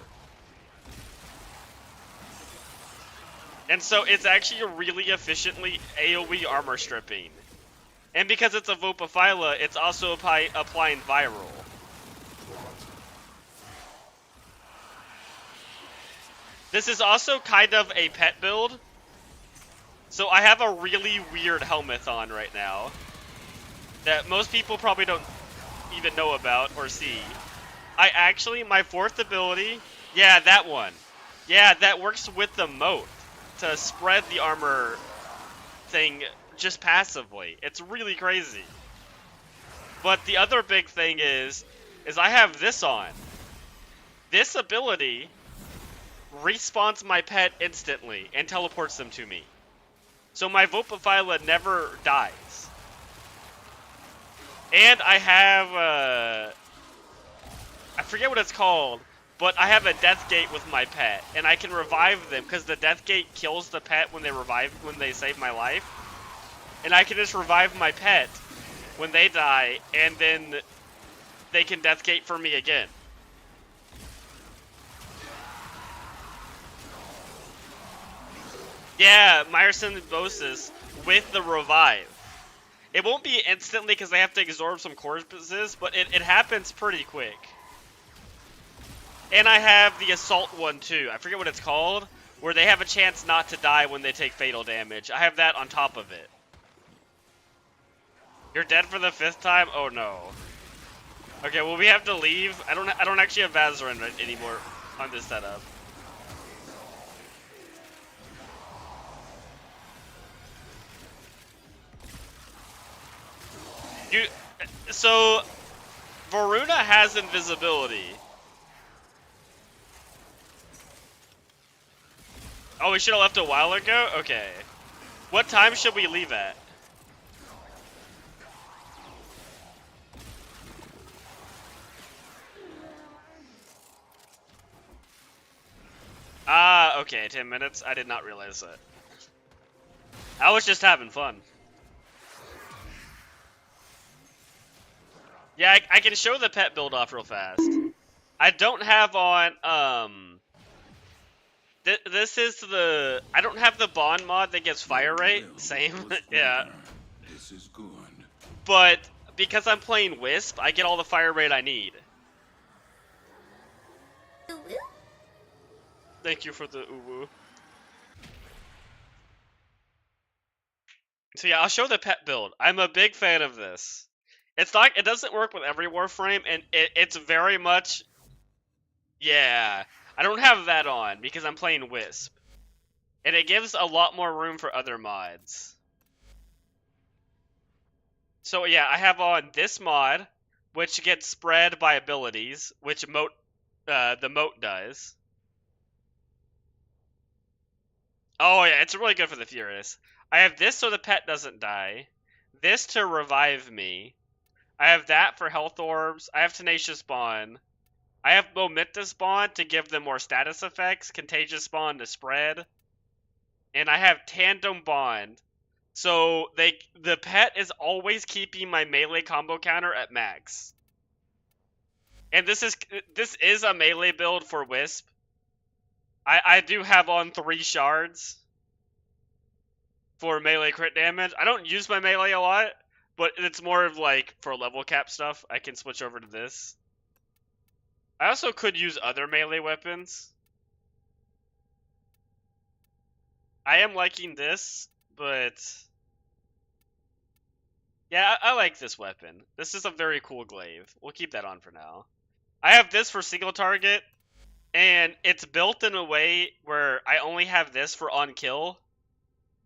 And so it's actually really efficiently AoE armor stripping. And because it's a Vopaphyla, it's also applying viral. This is also kind of a pet build. So I have a really weird helmet on right now that most people probably don't even know about or see. My 4th ability, yeah, that one. Yeah, that works with the mote to spread the armor everything just passively. It's really crazy. But the other big thing is I have this on. This ability respawns my pet instantly and teleports them to me. So my Vopaphyla never dies. And I have, I forget what it's called, but I have a death gate with my pet, and I can revive them because the death gate kills the pet when they save my life. And I can just revive my pet when they die, and then they can death gate for me again. Yeah, Myerson Symbiosis with the revive. It won't be instantly because they have to absorb some corpses, but it happens pretty quick. And I have the assault one too. I forget what it's called, where they have a chance not to die when they take fatal damage. I have that on top of it. You're dead for the 5th time? Oh no. Okay, well we have to leave. I don't actually have Vazarin anymore on this setup. So Varuna has invisibility. Oh, we should have left a while ago? Okay. What time should we leave at? Ah, okay, 10 minutes. I did not realize that. I was just having fun. Yeah, I can show the pet build off real fast. I don't have on, this is the, I don't have the bond mod that gives fire rate. Same, yeah. This is good. But because I'm playing Wisp, I get all the fire rate I need. Thank you for the uwu. So yeah, I'll show the pet build. I'm a big fan of this. It's not, it doesn't work with every Warframe, and it's very much, yeah. I don't have that on because I'm playing Wisp. And it gives a lot more room for other mods. So yeah, I have on this mod, which gets spread by abilities, which the moat does. Oh yeah, it's really good for the Furious. I have this so the pet doesn't die. This to revive me. I have that for health orbs. I have Tenacious Bond. I have Momentous Bond to give them more status effects. Contagious Bond to spread. And I have Tandem Bond. So the pet is always keeping my melee combo counter at max. And this is a melee build for Wisp. I do have on 3 shards for melee crit damage. I don't use my melee a lot, but it's more of like for level cap stuff. I can switch over to this. I also could use other melee weapons. I am liking this, but yeah, I like this weapon. This is a very cool glaive. We'll keep that on for now. I have this for single target, and it's built in a way where I only have this for on kill.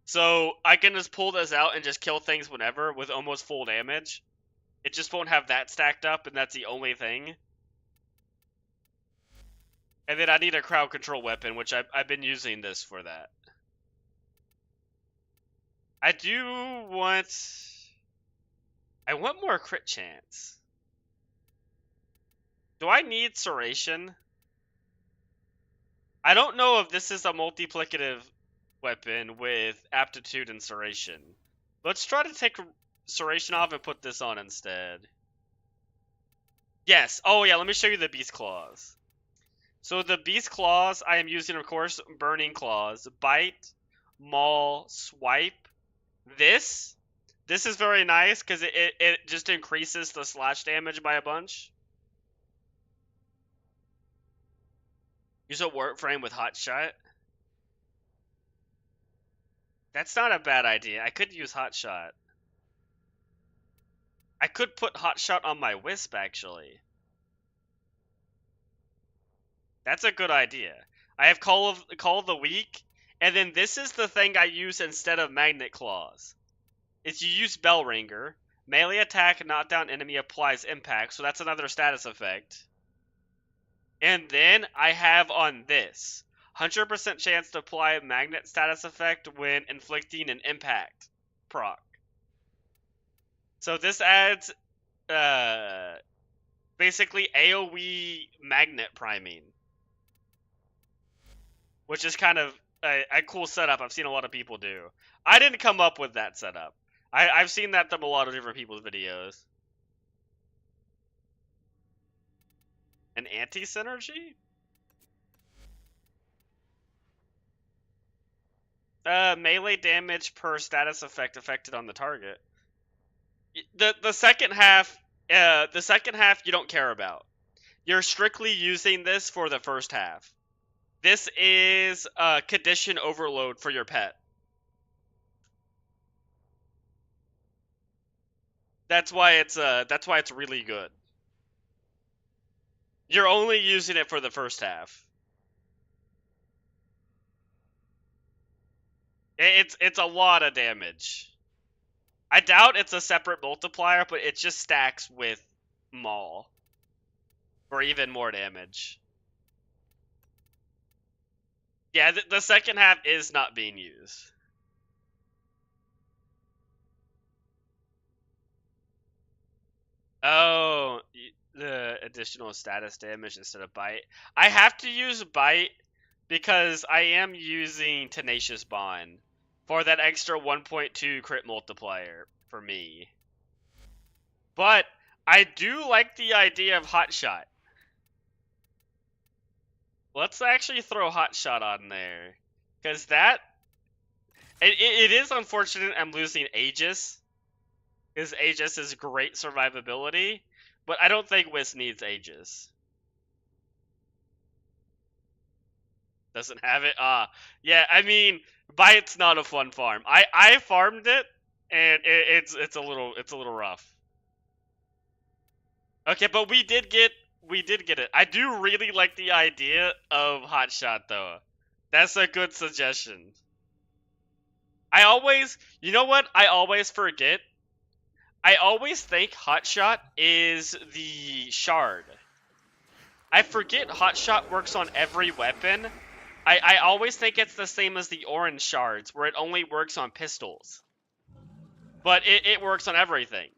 So I can just pull this out and just kill things whenever with almost full damage. It just won't have that stacked up, and that's the only thing. And then I need a crowd control weapon, which I've been using this for that. I want more crit chance. Do I need Serration? I don't know if this is a multiplicative weapon with aptitude and Serration. Let's try to take Serration off and put this on instead. Yes. Oh yeah, let me show you the Beast Claws. So the Beast Claws, I am using, of course, Burning Claws, Bite, Maul, Swipe. This is very nice because it just increases the slash damage by a bunch. Use a Warframe with Hot Shot. That's not a bad idea. I could use Hot Shot. I could put Hot Shot on my Wisp, actually. That's a good idea. I have Call of the Weak, And then this is the thing I use instead of Magnet Claws. Is you use Bell Ringer. Melee attack, knockdown enemy applies impact, so that's another status effect. And then I have on this 100% chance to apply a magnet status effect when inflicting an impact proc. So this adds basically AoE magnet priming, which is kind of a cool setup I've seen a lot of people do. I didn't come up with that setup. I've seen that from a lot of different people's videos. An anti-synergy? Melee damage per status effect affected on the target. The second half you don't care about. You're strictly using this for the first half. This is condition overload for your pet. That's why it's really good. You're only using it for the first half. It's a lot of damage. I doubt it's a separate multiplier, but it just stacks with Maul for even more damage. Yeah, the second half is not being used. Oh, the additional status damage instead of bite. I have to use bite because I am using Tenacious Bond for that extra 1.2 crit multiplier for me. But I do like the idea of Hot Shot. Let's actually throw Hot Shot on there, because it is unfortunate I'm losing Aegis. Because Aegis is great survivability, but I don't think Wisp needs Aegis. Doesn't have it? Yeah, I mean, Bite's not a fun farm. I farmed it, and it's a little rough. Okay, but we did get it. I do really like the idea of Hot Shot though. That's a good suggestion. You know what? I always forget. I always think Hot Shot is the shard. I forget Hot Shot works on every weapon. I always think it's the same as the orange shards, where it only works on pistols. But it works on everything.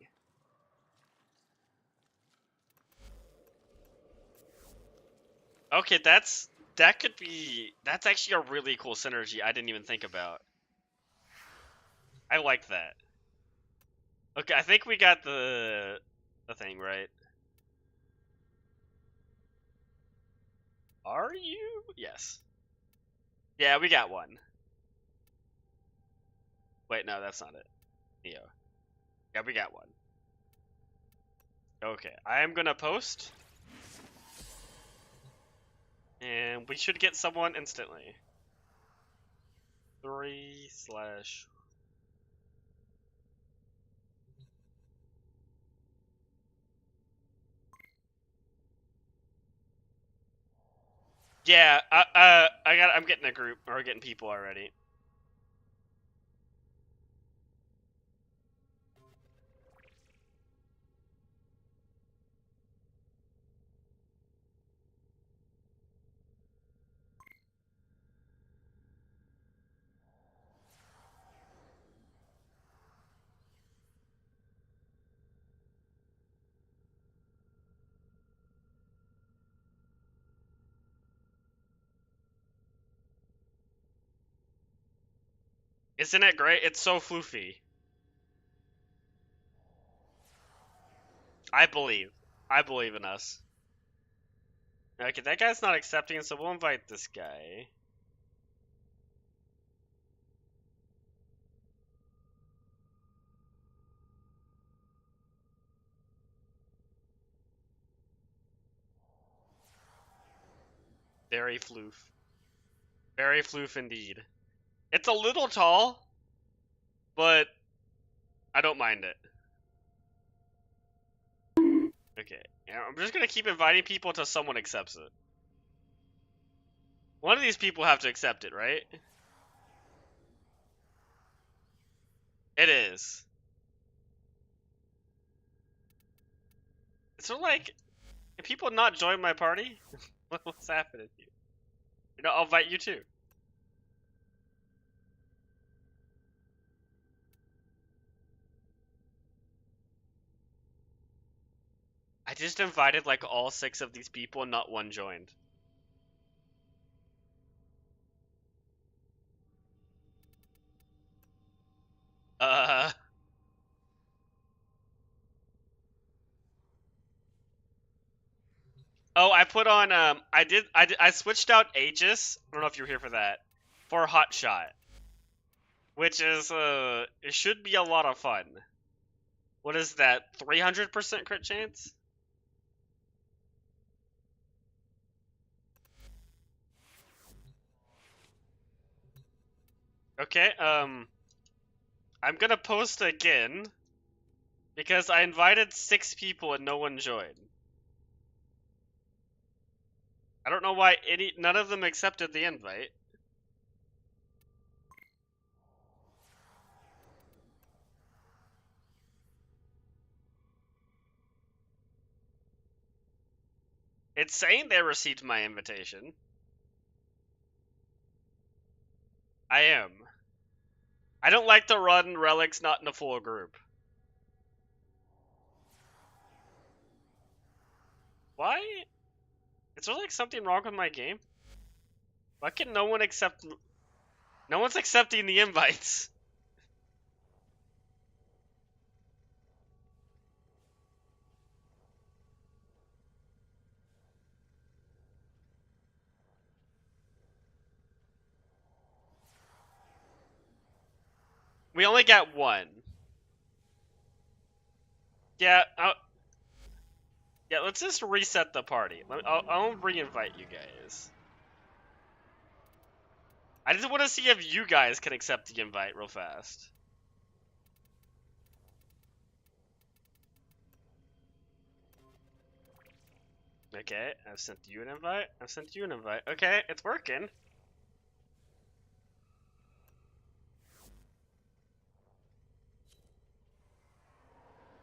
Okay, that's actually a really cool synergy I didn't even think about. I like that. Okay, I think we got the thing right. Are you? Yes. Yeah, we got one. Wait, no, that's not it. Neo. Yeah, we got one. Okay, I am gonna post. And we should get someone instantly. 3/. Yeah, I'm getting a group, or getting people already. Isn't it great? It's so floofy. I believe in us. Okay, that guy's not accepting, so we'll invite this guy. Very floof. Very floof indeed. It's a little tall, but I don't mind it. Okay, I'm just gonna keep inviting people until someone accepts it. One of these people have to accept it, right? It is. So like, can people not join my party? What's happening here? You know, I'll invite you too. I just invited like all 6 of these people and not one joined. Oh, I put on I switched out Aegis. I don't know if you were here for that. For Hotshot. Which is it should be a lot of fun. What is that? 300% crit chance? Okay, I'm gonna post again because I invited 6 people and no one joined. I don't know why none of them accepted the invite. It's saying they received my invitation. I am. I don't like to run relics not in a full group. Why? Is there like something wrong with my game? Why can no one accept... No one's accepting the invites. We only got 1. Yeah, yeah, let's just reset the party. I'll re-invite you guys. I just want to see if you guys can accept the invite real fast. Okay, I've sent you an invite. I've sent you an invite. Okay, it's working.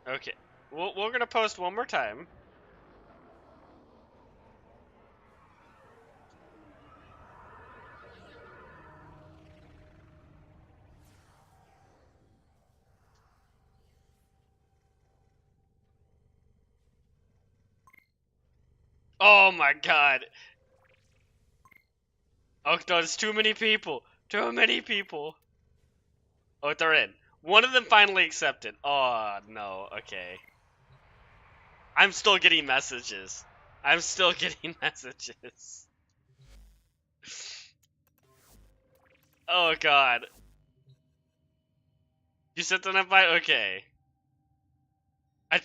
Okay, we're gonna post one more time. Oh my god. Oh no, there's too many people. Too many people. Oh, they're in. One of them finally accepted. Oh no, okay. I'm still getting messages. I'm still getting messages. Oh god. You sent an invite? Okay. I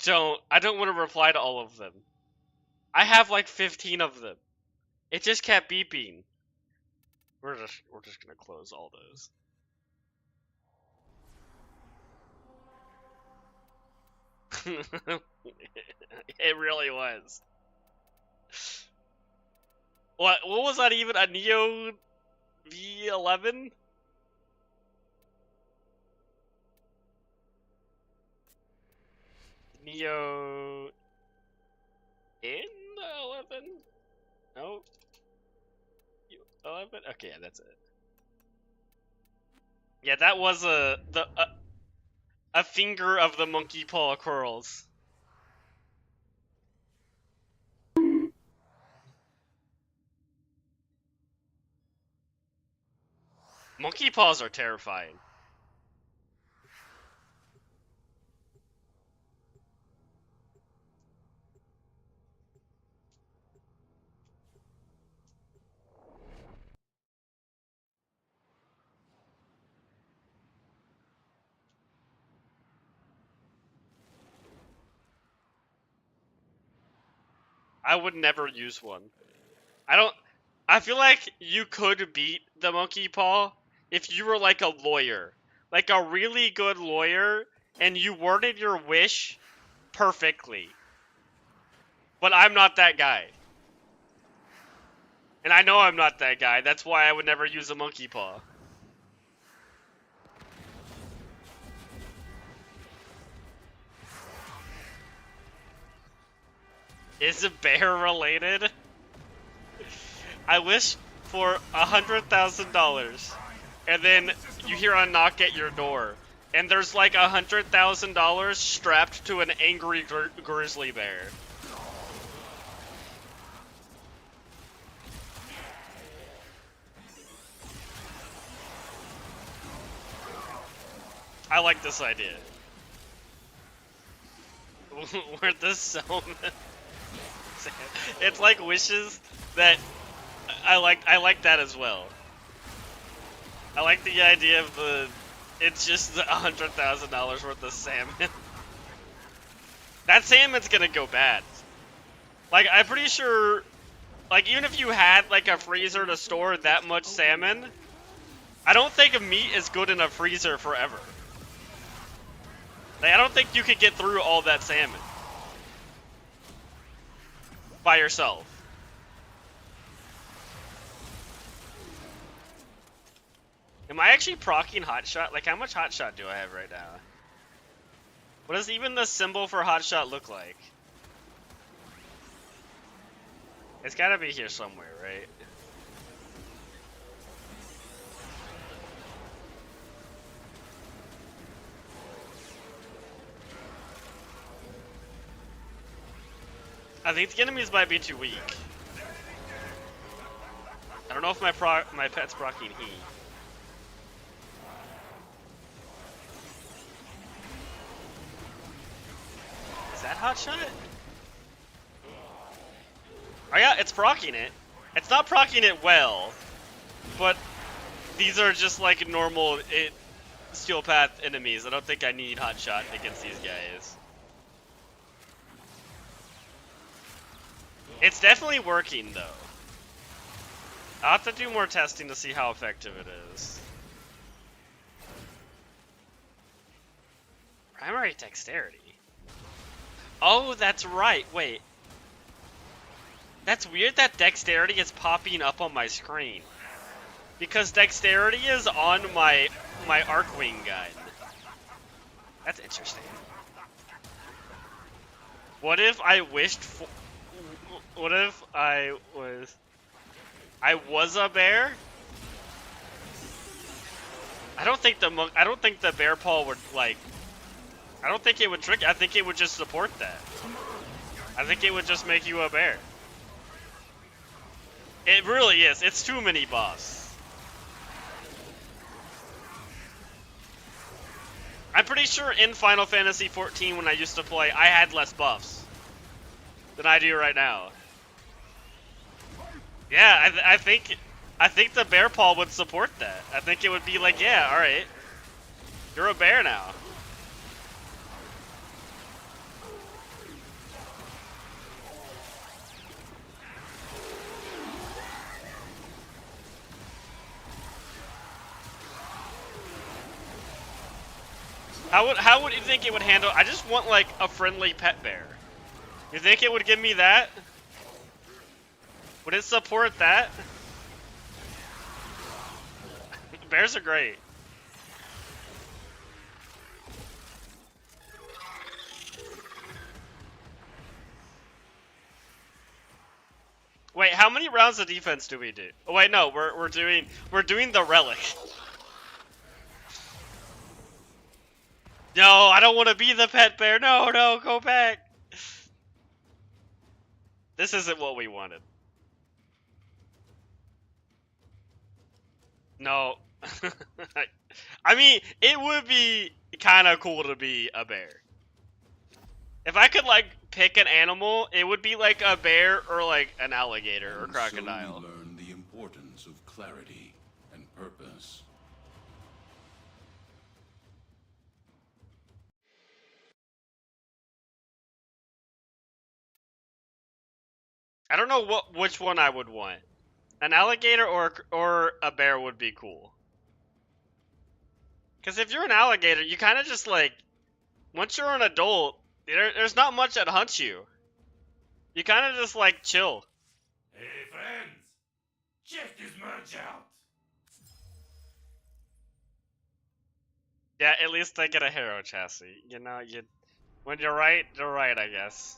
don't want to reply to all of them. I have like 15 of them. It just kept beeping. We're just gonna close all those. It really was. What was that even? A Neo V11? Neo N11? No. 11? Okay, yeah, that's it. Yeah, that was a finger of the monkey paw curls. Monkey paws are terrifying. I would never use one. I feel like you could beat the monkey paw if you were like a lawyer. Like a really good lawyer, and you worded your wish perfectly. But I'm not that guy. And I know I'm not that guy. That's why I would never use a monkey paw. Is it bear related? I wish for $100,000, and then you hear a knock at your door, and there's like $100,000 strapped to an angry grizzly bear. I like this idea. Where the Selma. It's like wishes that I like that as well. I like the idea of the it's just $100,000 worth of salmon. That salmon's gonna go bad. Like I'm pretty sure like even if you had like a freezer to store that much salmon, I don't think meat is good in a freezer forever. Like, I don't think you could get through all that salmon by yourself. Am I actually proccing Hotshot? Like, how much Hotshot do I have right now? What does even the symbol for Hotshot look like? It's gotta be here somewhere, right? I think the enemies might be too weak. I don't know if my pet's proccing he. Is that Hotshot? Oh yeah, it's proccing it. It's not proccing it well, but these are just like normal Steel Path enemies. I don't think I need Hotshot against these guys. It's definitely working, though. I'll have to do more testing to see how effective it is. Primary dexterity? Oh, that's right. Wait. That's weird that dexterity is popping up on my screen. Because dexterity is on my Arcwing gun. That's interesting. What if I wished for... What if I was a bear? I don't think the bear paw would like. I don't think it would trick. I think it would just support that. I think it would just make you a bear. It really is. It's too many buffs. I'm pretty sure in Final Fantasy XIV when I used to play, I had less buffs than I do right now. Yeah, I think the bear paw would support that. I think it would be like, yeah, all right, you're a bear now. How would you think it would handle? I just want like a friendly pet bear. You think it would give me that? Would it support that? Bears are great. Wait, how many rounds of defense do we do? Oh wait, no, we're doing the relic. No, I don't want to be the pet bear. No, no, go back. This isn't what we wanted. No. I mean, it would be kind of cool to be a bear. If I could, like, pick an animal, it would be like a bear or, like, an alligator or crocodile. So you learn the importance of clarity and purpose. I don't know which one I would want. An alligator or a bear would be cool. Because if you're an alligator, you kind of just like, once you're an adult, there's not much that hunts you. You kind of just like chill. Hey friends, check this merch out. Yeah, at least I get a hero chassis. You know, when you're right, I guess.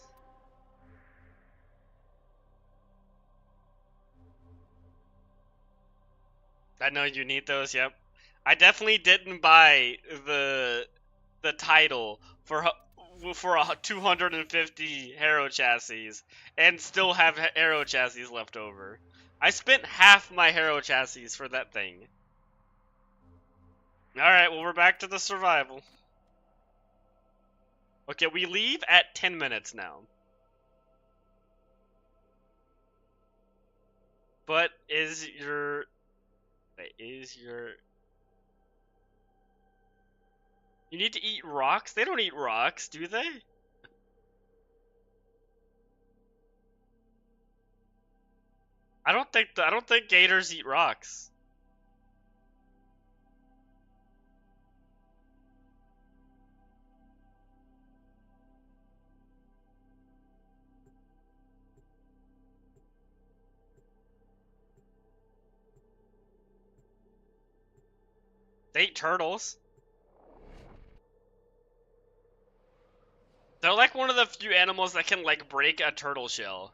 I know you need those, yep. I definitely didn't buy the title for a 250 Harrow chassis and still have Harrow chassis left over. I spent half my Harrow chassis for that thing. Alright, well we're back to the survival. Okay, we leave at 10 minutes now. But is your... You need to eat rocks? They don't eat rocks, do they? I don't think gators eat rocks. They eat turtles. They're like one of the few animals that can like break a turtle shell.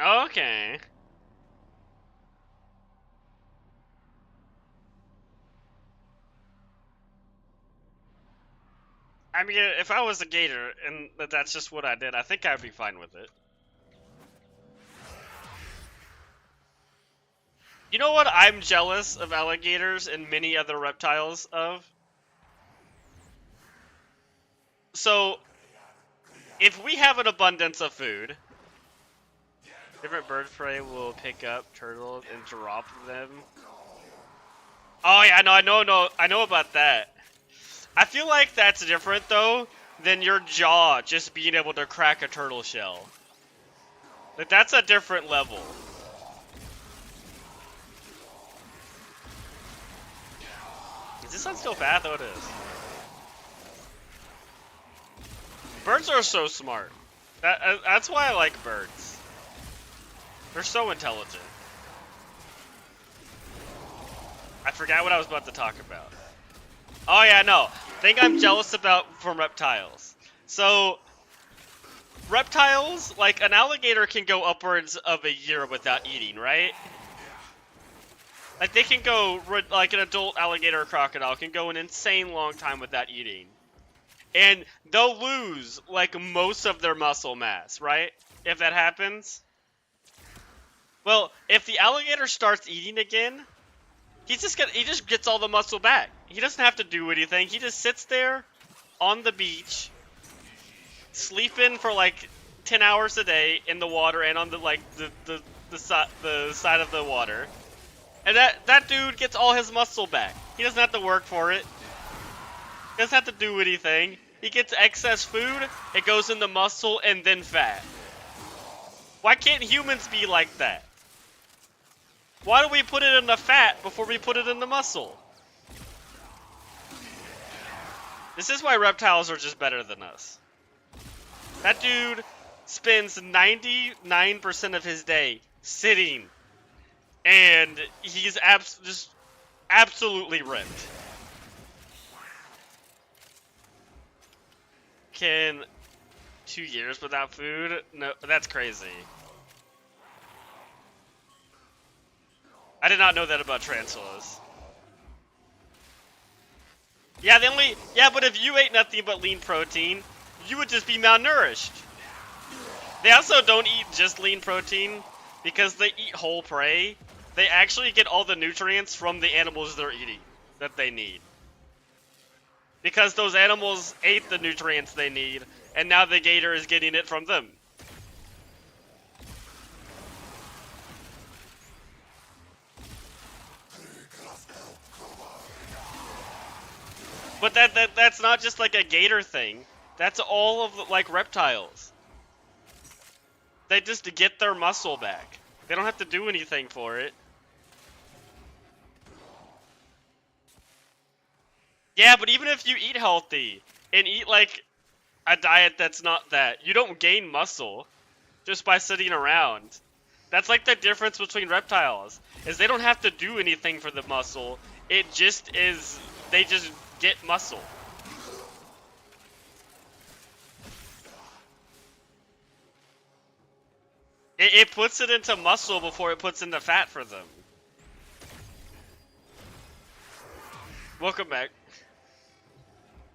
Okay. I mean, if I was a gator and that's just what I did, I think I'd be fine with it. You know what I'm jealous of alligators and many other reptiles of? So, if we have an abundance of food, different bird prey will pick up turtles and drop them. Oh yeah, I know about that. I feel like that's different though than your jaw just being able to crack a turtle shell. Like that's a different level. Is this on still path? Oh, it is. Birds are so smart. That's why I like birds. They're so intelligent. I forgot what I was about to talk about. Oh yeah, no. Thing I'm jealous about from reptiles. So, reptiles, like an alligator can go upwards of a year without eating, right? Like they can go, like an adult alligator or crocodile can go an insane long time without eating. And they'll lose like most of their muscle mass, right? If that happens. Well, if the alligator starts eating again, he just gets all the muscle back. He doesn't have to do anything. He just sits there on the beach, sleeping for like 10 hours a day in the water and on the like the side of the water. And that dude gets all his muscle back. He doesn't have to work for it. He doesn't have to do anything. He gets excess food, it goes into muscle and then fat. Why can't humans be like that? Why do we put it in the fat before we put it in the muscle? This is why reptiles are just better than us. That dude spends 99% of his day sitting, and he's just absolutely ripped. Can 2 years without food? No, that's crazy. I did not know that about tarantulas. Yeah, but if you ate nothing but lean protein, you would just be malnourished. They also don't eat just lean protein because they eat whole prey. They actually get all the nutrients from the animals they're eating that they need. Because those animals ate the nutrients they need, and now the gator is getting it from them. But that's not just like a gator thing. That's all of like reptiles. They just get their muscle back. They don't have to do anything for it. Yeah, but even if you eat healthy and eat like a diet that's not that, you don't gain muscle just by sitting around. That's like the difference between reptiles, is they don't have to do anything for the muscle. It just is, they just get muscle. It puts it into muscle before it puts into fat for them. Welcome back.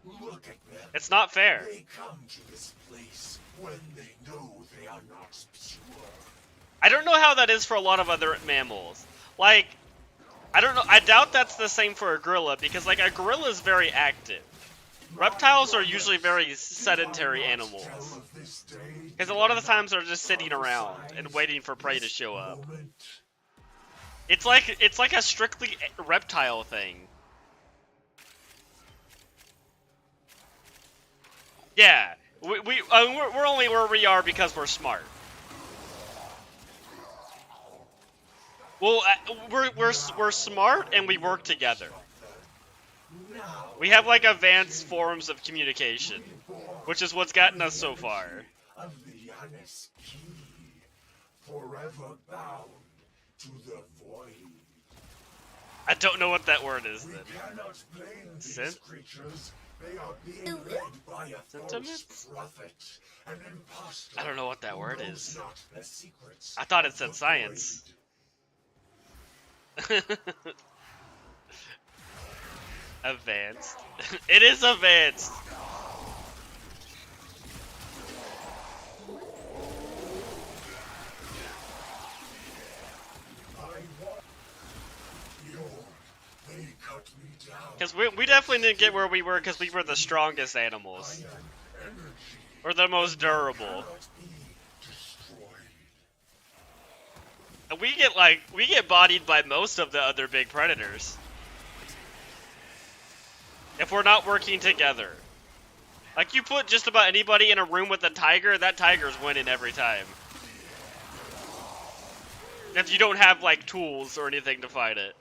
Look at them. It's not fair. They come to this place when they know they are not pure. I don't know how that is for a lot of other mammals. Like, I don't know. I doubt that's the same for a gorilla because, like, a gorilla is very active. Reptiles are usually very sedentary animals. Because a lot of the times they're just sitting around and waiting for prey to show up. It's like a strictly reptile thing. Yeah, we're only where we are because we're smart. Well, we're smart and we work together. We have like advanced forms of communication, which is what's gotten us so far. Of the Yanis key, forever bound to the void. I don't know what that word is then. We cannot blame these Synth? creatures. They are being led by a false Sentiments? prophet, an impostor. I don't know what that word who is. knows not the secrets I thought it of said the science. Advanced. It is advanced. They cut me down. Because we definitely didn't get where we were because we were the strongest animals. We're the most durable. And we get bodied by most of the other big predators. If we're not working together. Like, you put just about anybody in a room with a tiger, that tiger's winning every time. If you don't have, like, tools or anything to fight it.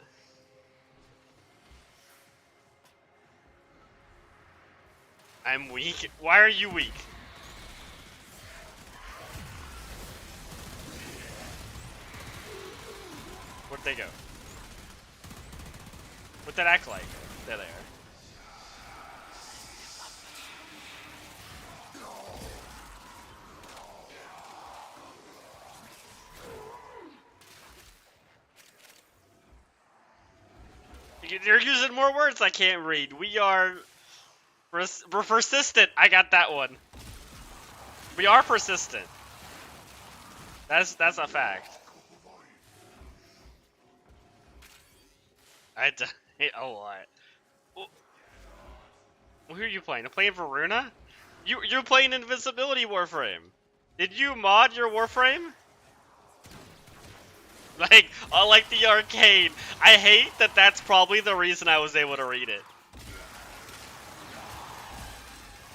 I'm weak? Why are you weak? Where'd they go? What'd that act like? There they are. You're using more words I can't read. We're persistent. I got that one. We are persistent. That's a fact. I died a lot. Who are you playing? I'm playing Varuna? You're playing Invisibility Warframe. Did you mod your Warframe? Like the arcade. I hate that that's probably the reason I was able to read it.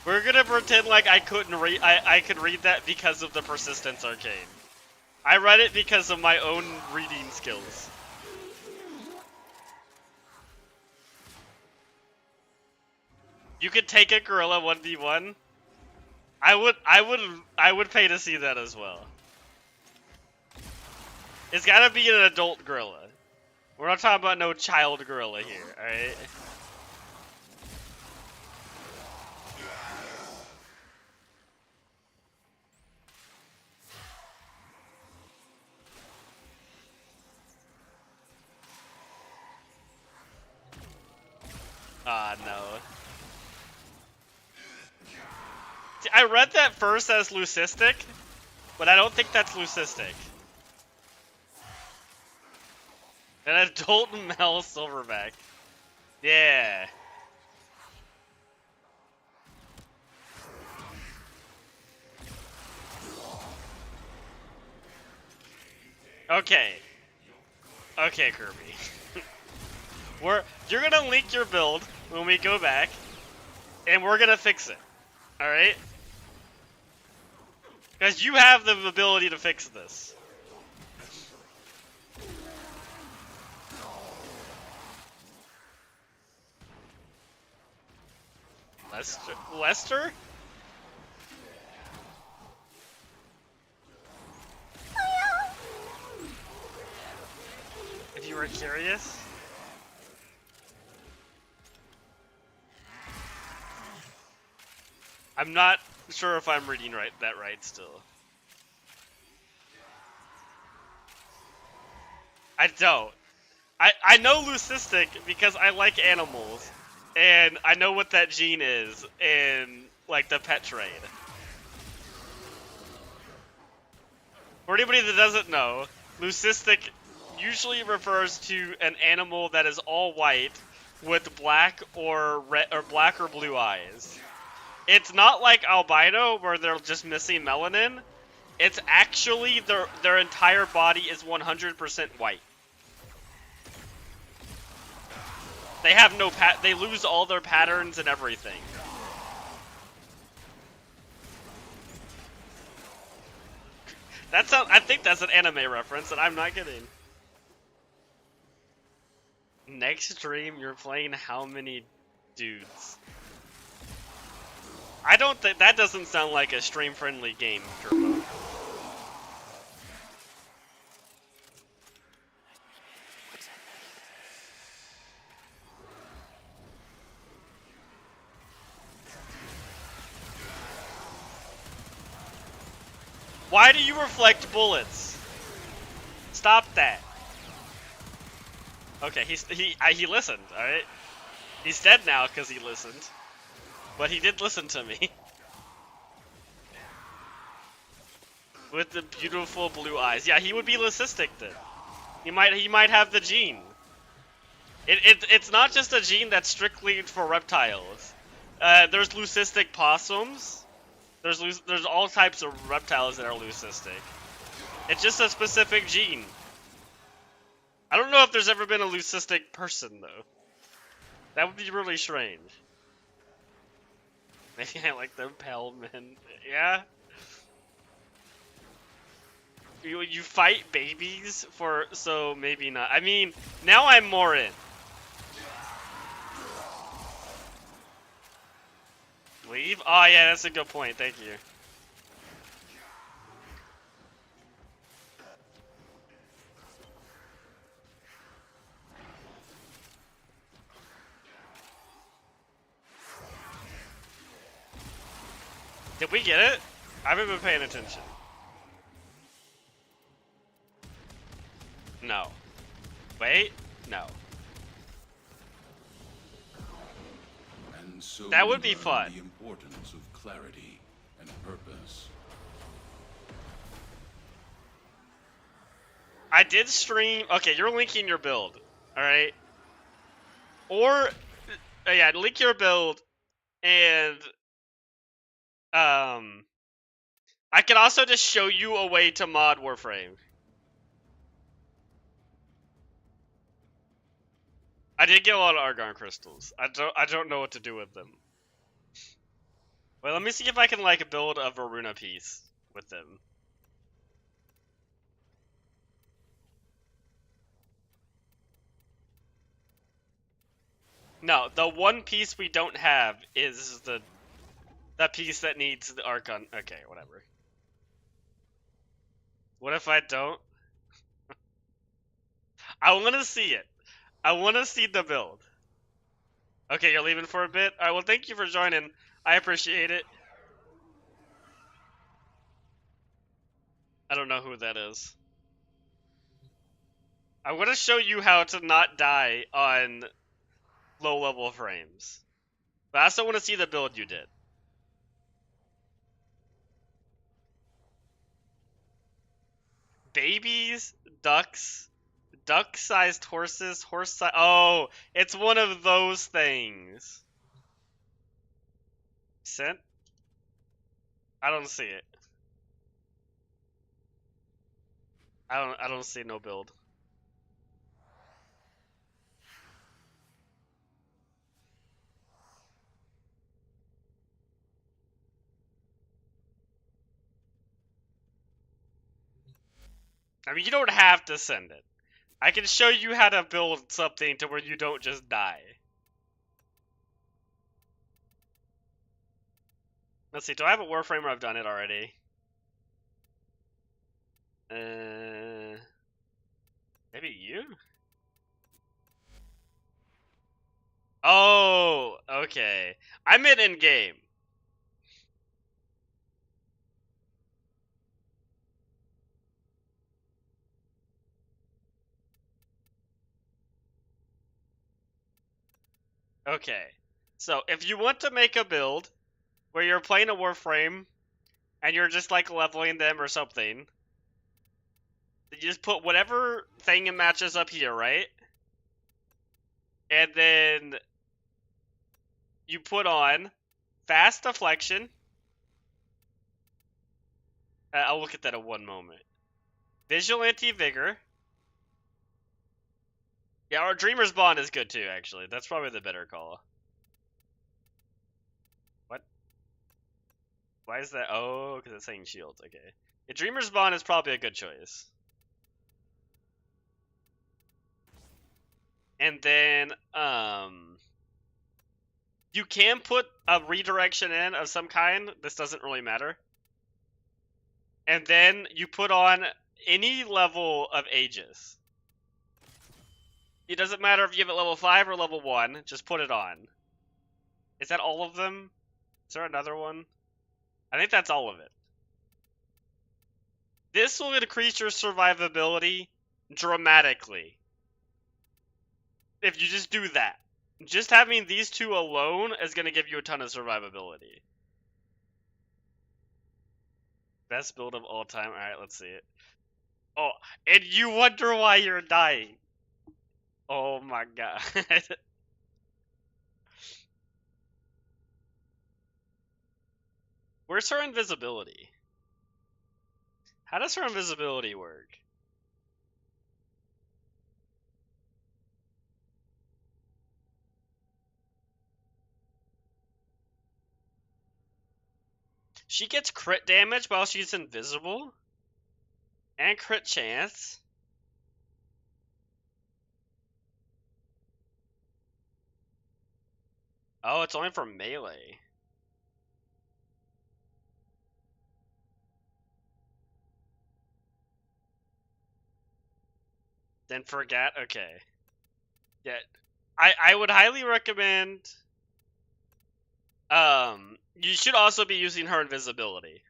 We're gonna pretend like I couldn't read. I could read that because of the Persistence arcade. I read it because of my own reading skills. You could take a gorilla 1v1. I would pay to see that as well. It's gotta be an adult gorilla. We're not talking about no child gorilla here, alright? Ah, no. See, I read that first as leucistic, but I don't think that's leucistic. An adult male silverback. Yeah. Okay. Okay, Kirby. You're gonna link your build when we go back, and we're gonna fix it. Alright? Because you have the ability to fix this. Lester? If you were curious? I'm not sure if I'm reading that right still. I don't. I know leucistic because I like animals, and I know what that gene is in like the pet trade. For anybody that doesn't know, leucistic usually refers to an animal that is all white with black or red or black or blue eyes. It's not like albino where they're just missing melanin. It's actually their entire body is 100% white. They have no they lose all their patterns and everything. I think that's an anime reference, and I'm not kidding. Next stream, you're playing how many dudes? I don't think that doesn't sound like a stream-friendly game, Turbo. Why do you reflect bullets? Stop that. Okay, he listened, alright? He's dead now because he listened. But he did listen to me. With the beautiful blue eyes. Yeah, he would be leucistic then. He might have the gene. It's not just a gene that's strictly for reptiles. There's leucistic possums. There's all types of reptiles that are leucistic. It's just a specific gene. I don't know if there's ever been a leucistic person though. That would be really strange. Maybe I like the pale men. Yeah. You fight babies for so maybe not. I mean, now I'm more in. Leave? Oh yeah, that's a good point. Thank you. Did we get it? I haven't been paying attention. No. Wait? No. And so that would we be learn fun. The importance of clarity and purpose. I did stream. Okay, you're linking your build. Alright? Or, yeah, link your build and I can also just show you a way to mod Warframe. I did get a lot of Argon crystals. I don't know what to do with them. Wait, let me see if I can like build a Varuna piece with them. No, the one piece we don't have is that piece that needs the Argon. Okay, whatever. What if I don't? I want to see it. I want to see the build. Okay, you're leaving for a bit? Alright, well thank you for joining. I appreciate it. I don't know who that is. I want to show you how to not die on low level frames. But I also want to see the build you did. Babies, ducks, duck-sized horses, horse-sized... Oh, it's one of those things. Sent? I don't see it. I don't see no build. I mean, you don't have to send it. I can show you how to build something to where you don't just die. Let's see, do I have a Warframe where I've done it already? Maybe you? Oh, okay. I meant in-game. Okay. So, if you want to make a build where you're playing a Warframe and you're just like leveling them or something, you just put whatever thing it matches up here, right? And then you put on fast deflection. I'll look at that in one moment. Vigilante Vigor. Yeah, our Dreamer's Bond is good too, actually. That's probably the better call. What? Why is that? Oh, because it's saying shield. Okay. Yeah, Dreamer's Bond is probably a good choice. And then, you can put a redirection in of some kind. This doesn't really matter. And then you put on any level of Aegis. It doesn't matter if you have it level 5 or level 1, just put it on. Is that all of them? Is there another one? I think that's all of it. This will increase your survivability dramatically. If you just do that. Just having these two alone is going to give you a ton of survivability. Best build of all time. Alright, let's see it. Oh, and you wonder why you're dying. Oh my god. Where's her invisibility? How does her invisibility work? She gets crit damage while she's invisible? And crit chance? Oh, it's only for melee. Then forget. Okay. Yeah, I would highly recommend. You should also be using her invisibility,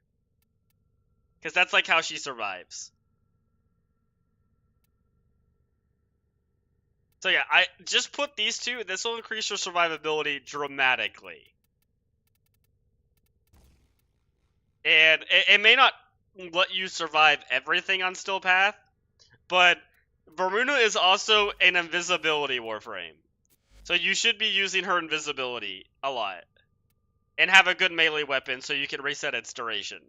because that's like how she survives. So yeah, I just put these two. This will increase your survivability dramatically. And it may not let you survive everything on Still Path, but Varuna is also an invisibility Warframe. So you should be using her invisibility a lot. And have a good melee weapon so you can reset its duration.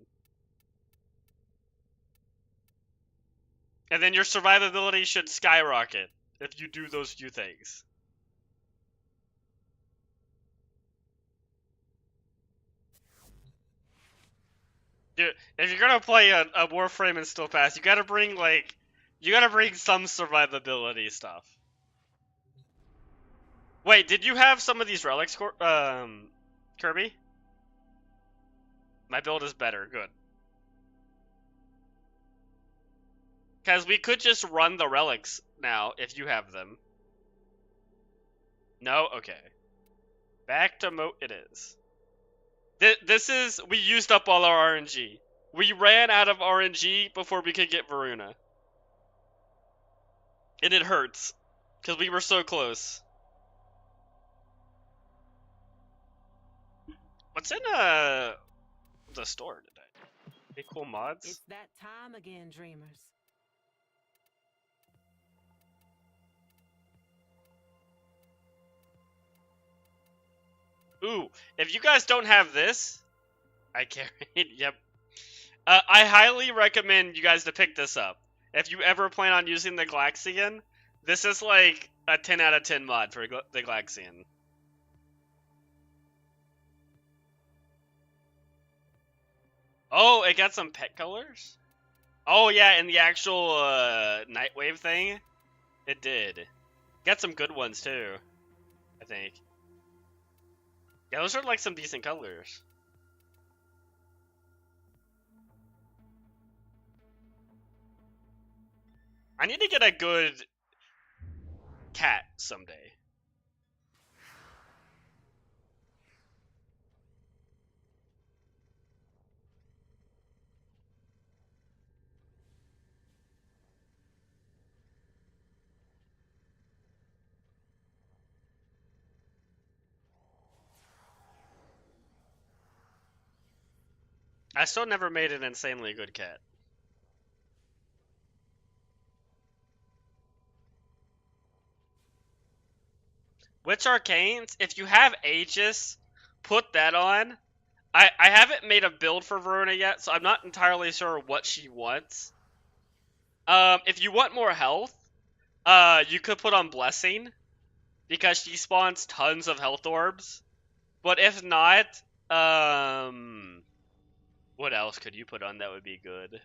And then your survivability should skyrocket if you do those few things. Dude, if you're gonna play a Warframe in Still Pass, you gotta bring, like, you gotta bring some survivability stuff. Wait, did you have some of these relics, Kirby? My build is better, good. Because we could just run the relics now, if you have them. No? Okay. Back to Moat it is. This is... We used up all our RNG. We ran out of RNG before we could get Varuna. And it hurts. Because we were so close. What's in, the store today? Any cool mods? It's that time again, dreamers. Ooh, if you guys don't have this, I carried, yep. I highly recommend you guys to pick this up. If you ever plan on using the Galaxian, this is like a 10 out of 10 mod for the Galaxian. Oh, it got some pet colors? Oh yeah, and the actual Nightwave thing, it did. Got some good ones too, I think. Yeah, those are like some decent colors. I need to get a good cat someday. I still never made an insanely good cat. Witch Arcanes, if you have Aegis, put that on. I haven't made a build for Verona yet, so I'm not entirely sure what she wants. If you want more health, you could put on Blessing, because she spawns tons of health orbs. But if not, what else could you put on that would be good?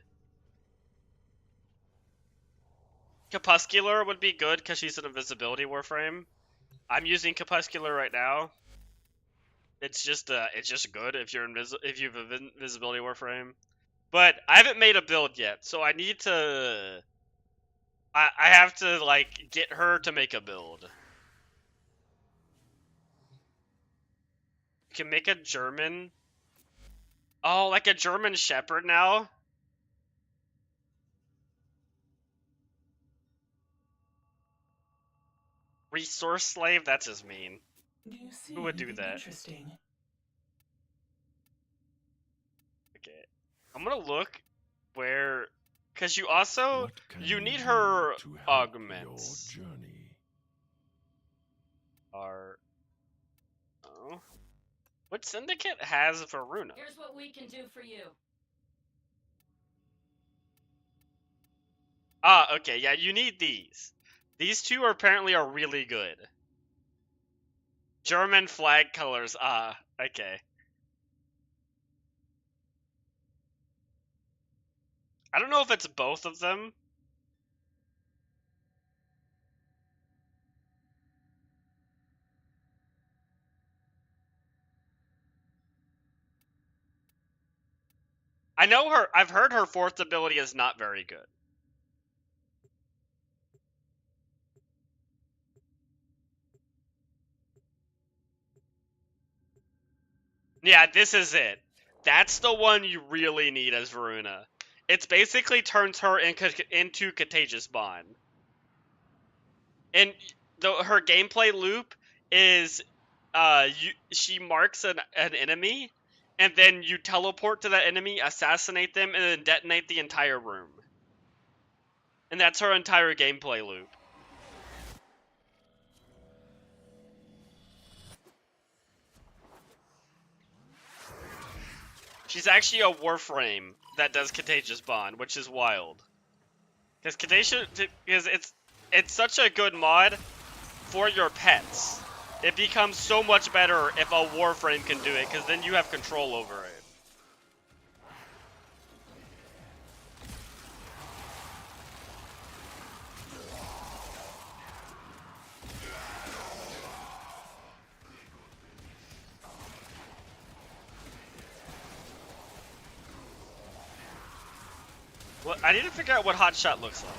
Crepuscular would be good because she's an invisibility warframe. I'm using Crepuscular right now. It's just good if you're if you have an invisibility warframe. But I haven't made a build yet, so I need to. I have to like get her to make a build. You can make a German. Oh, like a German Shepherd now? Resource slave? That's just mean. Do you see Who would do anything that? Interesting? Okay. I'm gonna look where... Because you also... What can You need do her to help augments. Your journey? Are... Oh. What syndicate has Varuna? Here's what we can do for you. Ah, okay, yeah, you need these. These two are apparently are really good. German flag colors, ah, okay. I don't know if it's both of them. I know her, I've heard her fourth ability is not very good. Yeah, this is it. That's the one you really need as Varuna. It's basically turns her into Contagious Bond. And her gameplay loop is she marks an enemy, and then you teleport to that enemy, assassinate them, and then detonate the entire room. And that's her entire gameplay loop. She's actually a Warframe that does Contagious Bond, which is wild. Because it's such a good mod for your pets. It becomes so much better if a Warframe can do it, because then you have control over it. Well, I need to figure out what Hotshot looks like.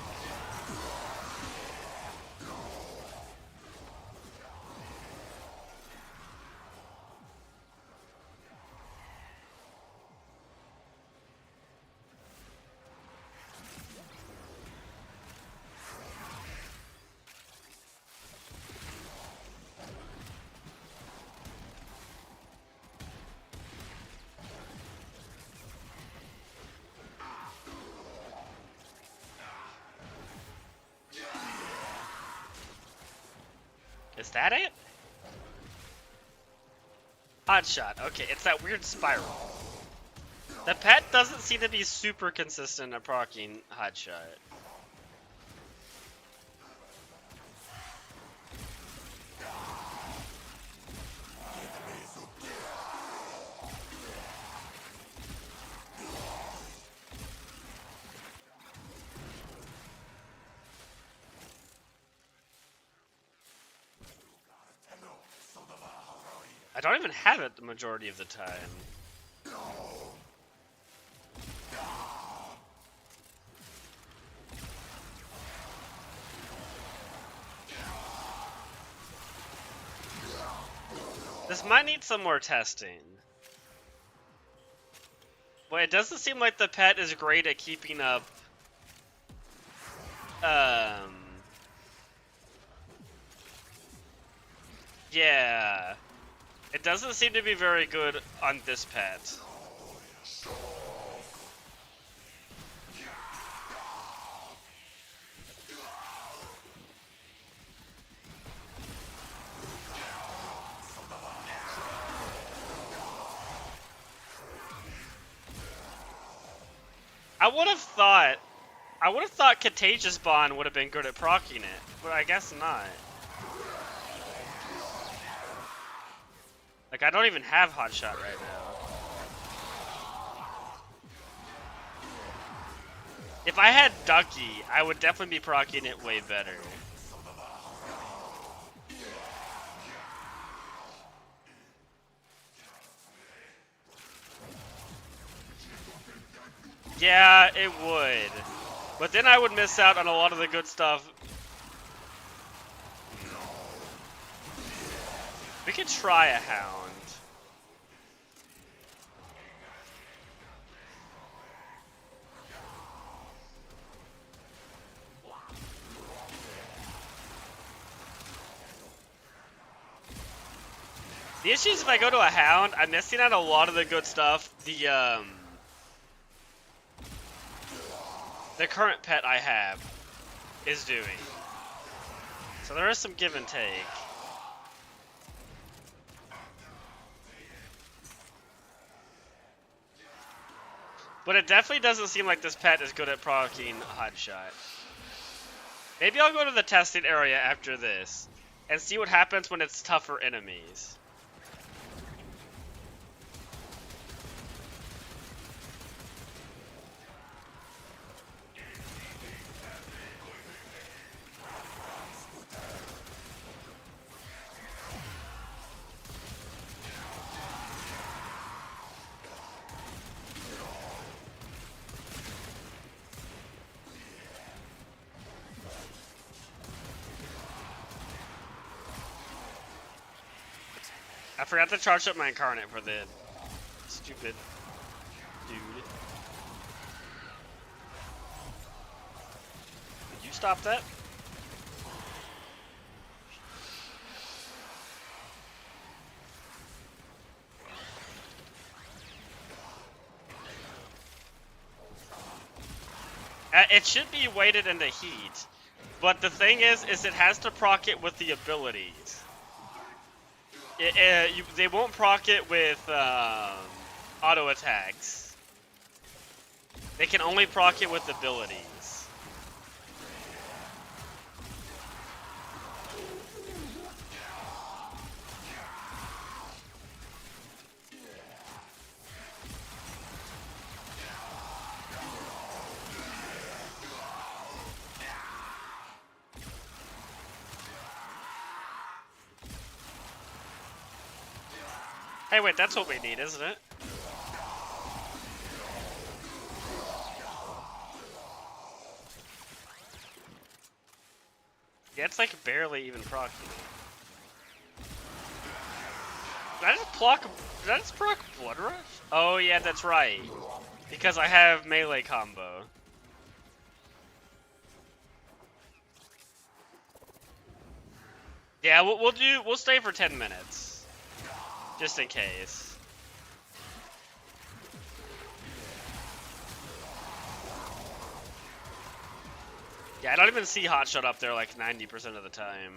Is that it? Hotshot. Okay, it's that weird spiral. The pet doesn't seem to be super consistent at proccing Hotshot. I don't even have it the majority of the time. This might need some more testing. But it doesn't seem like the pet is great at keeping up. Yeah. It doesn't seem to be very good on this pet. I would have thought Contagious Bond would have been good at proccing it, but I guess not. Like, I don't even have Hot Shot right now. If I had Ducky, I would definitely be proccing it way better. Yeah, it would. But then I would miss out on a lot of the good stuff. We could try a Hound. The issue is if I go to a Hound, I'm missing out a lot of the good stuff. The current pet I have is doing. So there is some give and take. But it definitely doesn't seem like this pet is good at proccing Hot Shot. Maybe I'll go to the testing area after this and see what happens when it's tougher enemies. I forgot to charge up my incarnate for the stupid dude. Did you stop that? It should be weighted into heat, but the thing is it has to proc it with the abilities. They won't proc it with auto attacks. They can only proc it with abilities. Hey, wait, that's what we need, isn't it? Yeah, it's like barely even proccing. Did I just proc Blood Rush? Oh yeah, that's right. Because I have melee combo. Yeah, we'll stay for 10 minutes. Just in case. Yeah, I don't even see Hotshot up there like 90% of the time.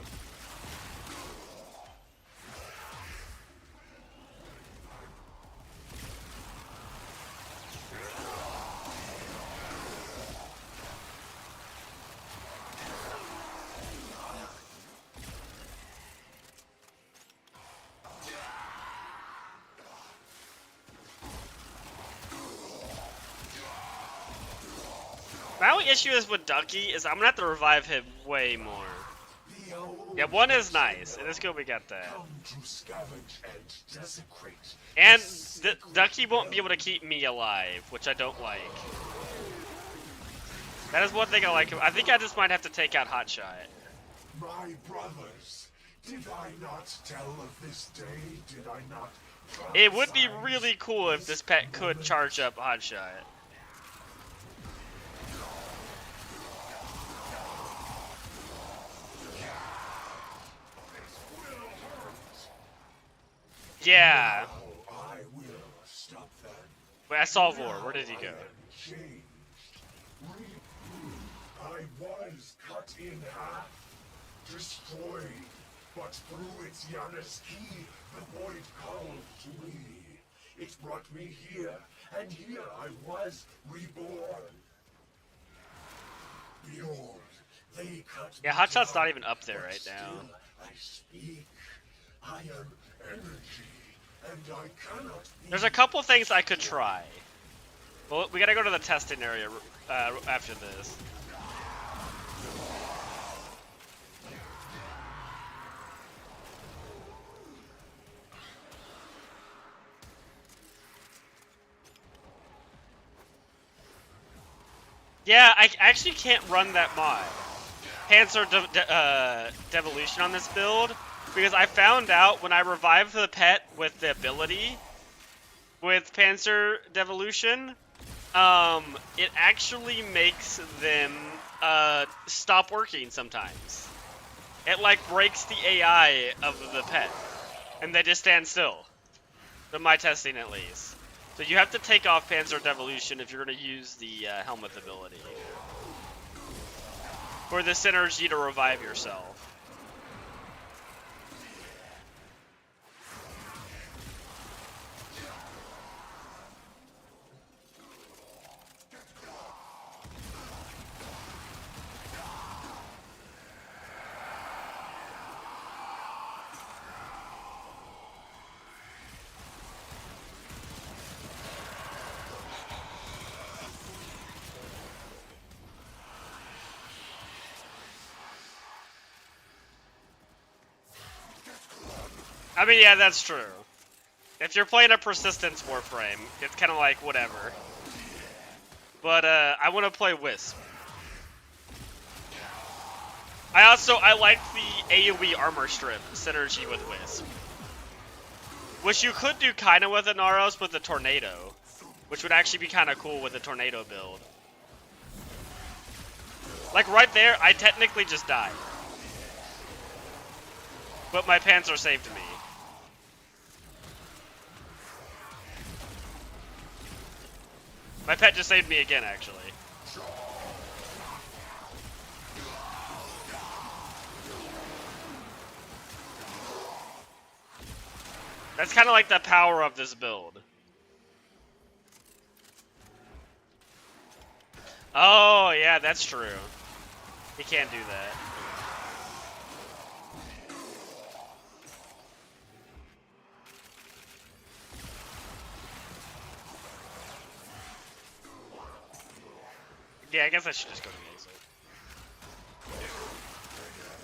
My only issue is with Ducky is I'm gonna have to revive him way more. Yeah, one is nice. It is good we got that. And Ducky won't be able to keep me alive, which I don't like. That is one thing I like. I think I just might have to take out Hotshot. My brothers, did I not tell of this day? Did I not? It would be really cool if this pet could charge up Hotshot. Yeah. I will stop them. Wait, I saw Vor. Where did he go? Changed. I was cut in half, destroyed, but through its Yanis key, the void called to me. It brought me here, and here I was reborn. Behold, they cut Yeah, me Hotshot's down, not even up there but right now. still I speak. I am energy, and I cannot be. There's a couple things I could try. Well, we gotta go to the testing area after this. Yeah, I actually can't run that mod, Panzer Devolution, on this build, because I found out when I revived the pet with the ability with Panzer Devolution, it actually makes them stop working sometimes. It like breaks the AI of the pet, and they just stand still. From my testing, at least. So you have to take off Panzer Devolution if you're going to use the helmet ability. For the synergy to revive yourself. I mean, yeah, that's true. If you're playing a Persistence Warframe, it's kind of like, whatever. But, I want to play Wisp. I like the AoE armor strip synergy with Wisp. Which you could do kind of with a Naros with the Tornado. Which would actually be kind of cool with the Tornado build. Like, right there, I technically just died. But my Panzer saved me. My pet just saved me again, actually. That's kind of like the power of this build. Oh, yeah, that's true. He can't do that. Yeah, I guess I should just go to the exit.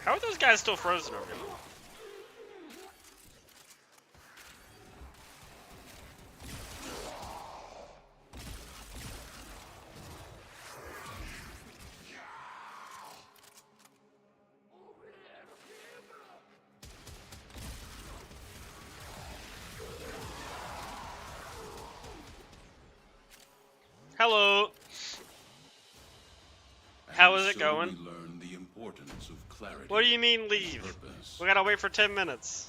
How are those guys still frozen over here? Hello. How is it going? We learn the importance of clarity. What do you mean leave? Purpose. We gotta wait for 10 minutes.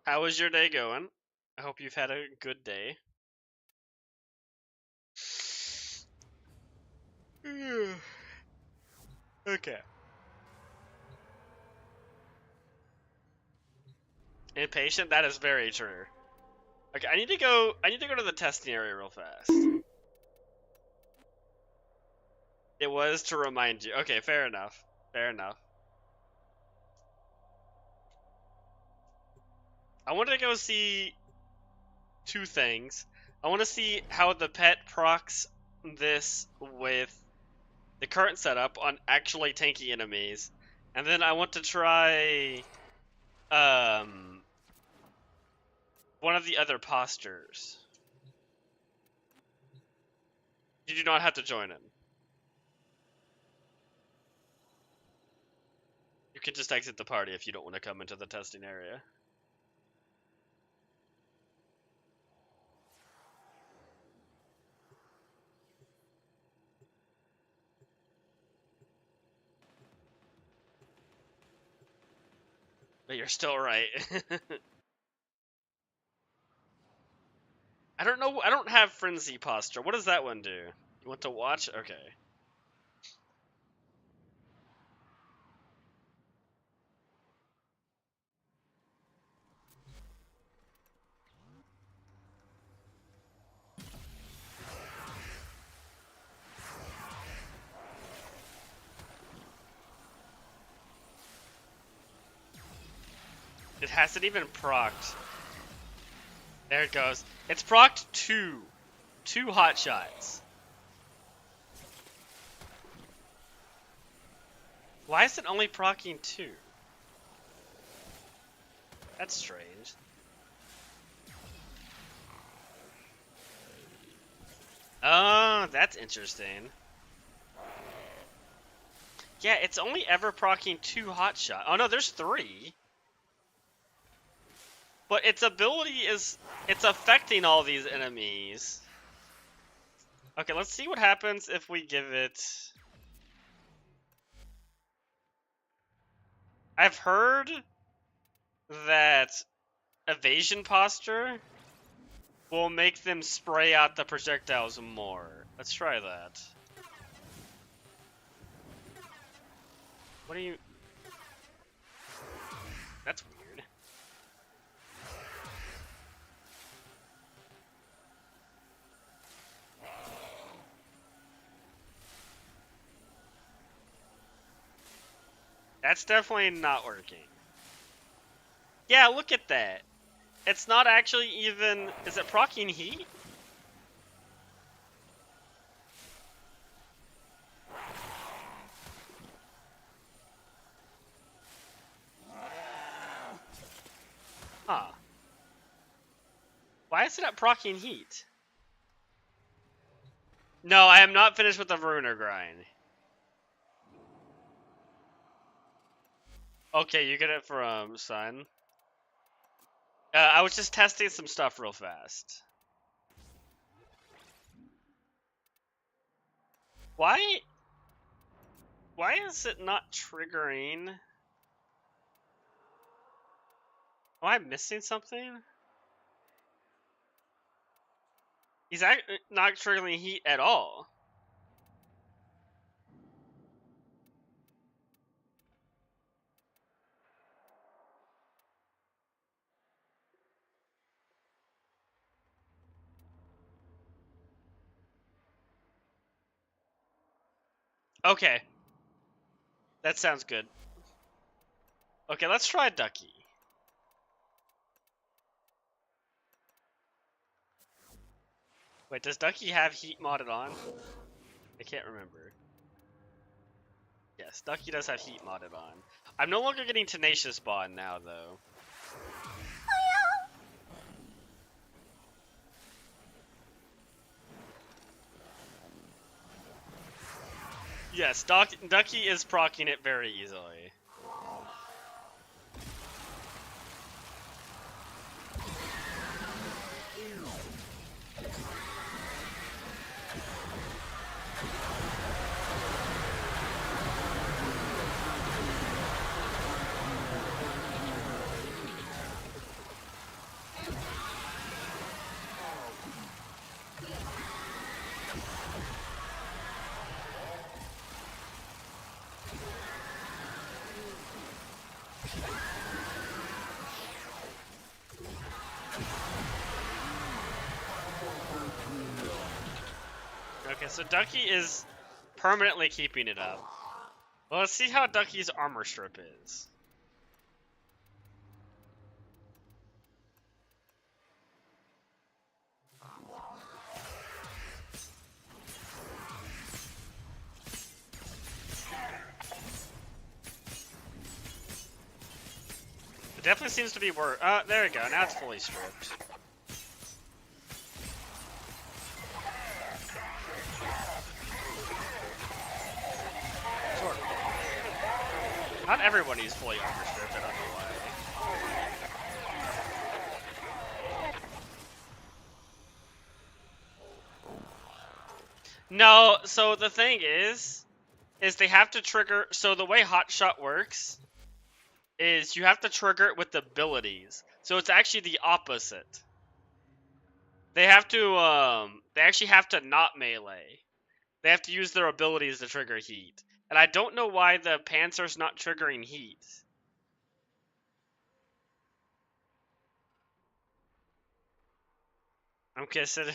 How is your day going? I hope you've had a good day. Okay. Impatient? That is very true. Okay, I need to go to the testing area real fast. It was to remind you. Okay, fair enough. Fair enough. I wanted to go see two things. I want to see how the pet procs this with the current setup on actually tanky enemies. And then I want to try one of the other postures. You do not have to join in. You can just exit the party if you don't want to come into the testing area. But you're still right. I don't know. I don't have Frenzy Posture. What does that one do? You want to watch? Okay. It hasn't even procced. There it goes. It's procced 2. 2 hot shots. Why is it only proccing 2? That's strange. Oh, that's interesting. Yeah, it's only ever proccing 2 hot shots. Oh no, there's 3. But its ability is, it's affecting all these enemies. Okay, let's see what happens if we give it... I've heard that evasion posture will make them spray out the projectiles more. Let's try that. What do you... That's weird. That's definitely not working. Yeah, look at that. It's not actually even... Is it proccing heat? Huh. Why is it not proccing heat? No, I am not finished with the Ruiner grind. Okay, you get it from Sun. I was just testing some stuff real fast. Why is it not triggering? Am I missing something? He's not triggering heat at all. Okay. That sounds good. Okay, let's try Ducky. Wait, does Ducky have heat modded on? I can't remember. Yes, Ducky does have heat modded on. I'm no longer getting Tenacious Bond now, though. Yes, Ducky is proccing it very easily. Okay, so Ducky is permanently keeping it up. Well, let's see how Ducky's armor strip is. It definitely seems to be worse. There we go. Now it's fully stripped. Sort of. Not everybody's fully armor stripped, I don't know why. No, so the thing is they have to trigger, so the way Hotshot works is you have to trigger it with abilities. So it's actually the opposite. They actually have to not melee. They have to use their abilities to trigger heat. And I don't know why the Panzer's not triggering heat. I'm guessing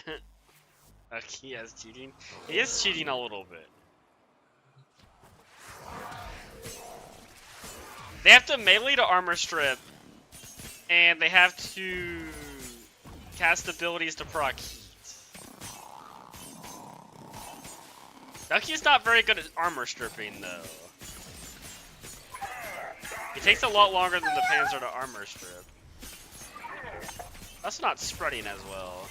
he is cheating. He is cheating a little bit. They have to melee to armor strip, and they have to cast abilities to proc heat. Ducky's not very good at armor stripping, though. It takes a lot longer than the Panzer to armor strip. That's not spreading as well.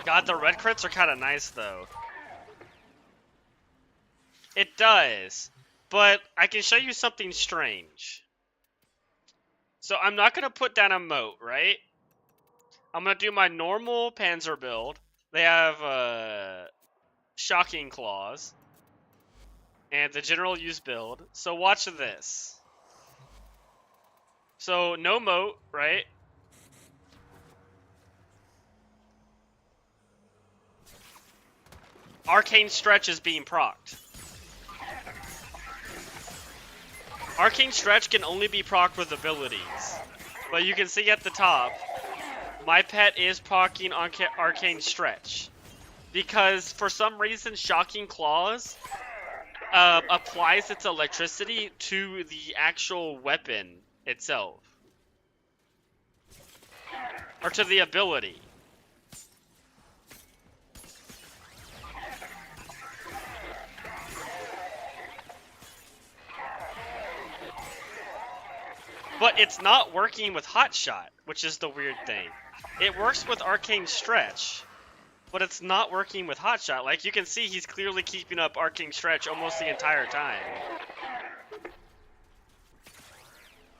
God, the red crits are kind of nice, though. It does, but I can show you something strange. So I'm not going to put down a moat, right? I'm going to do my normal Panzer build. They have Shocking Claws. And the general use build. So watch this. So no moat, right? Arcane Stretch is being procced. Arcane Stretch can only be procced with abilities. But you can see at the top, my pet is proccing Arcane Stretch. Because for some reason, Shocking Claws applies its electricity to the actual weapon itself. Or to the ability. But it's not working with Hot Shot, which is the weird thing. It works with Arcane Stretch, but it's not working with Hot Shot. Like, you can see he's clearly keeping up Arcane Stretch almost the entire time.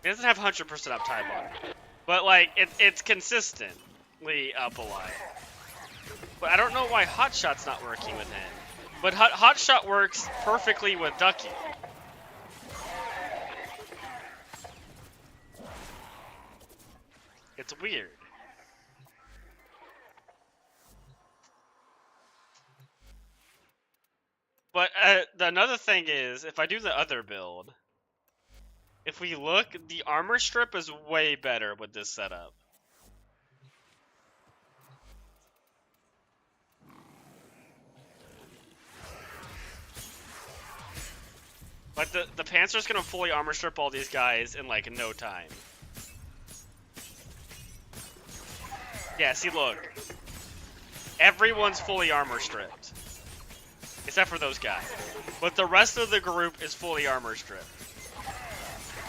He doesn't have 100% uptime on it. But, like, it's consistently up a lot. But I don't know why Hot Shot's not working with him. But Hot Shot works perfectly with Ducky. It's weird. But another thing is, if I do the other build, if we look, the armor strip is way better with this setup. Like, the Panzer's gonna fully armor strip all these guys in, like, no time. Yeah, see, look. Everyone's fully armor stripped. Except for those guys. But the rest of the group is fully armor stripped.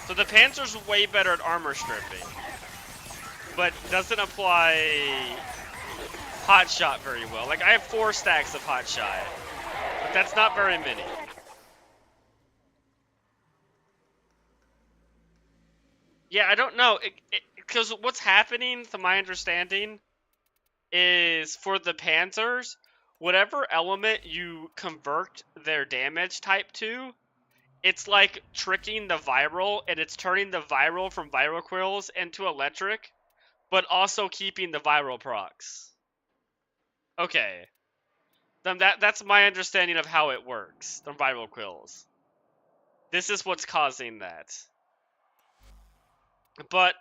So the Panzer's way better at armor stripping. But doesn't apply Hot Shot very well. Like, I have 4 stacks of Hot Shot. But that's not very many. Yeah, I don't know. Because what's happening, to my understanding, is for the Panzers, whatever element you convert their damage type to, it's like tricking the viral, and it's turning the viral from viral quills into electric, but also keeping the viral procs. Okay. Then that's my understanding of how it works, the viral quills. This is what's causing that. But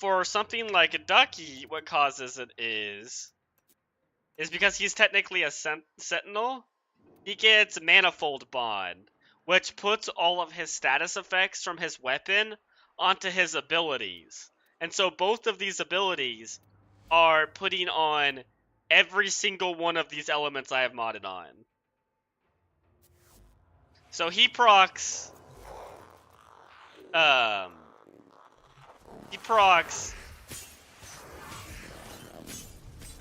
for something like a Ducky, what causes it is because he's technically a Sentinel. He gets Manifold Bond, which puts all of his status effects from his weapon onto his abilities. And so both of these abilities are putting on every single one of these elements I have modded on. So he procs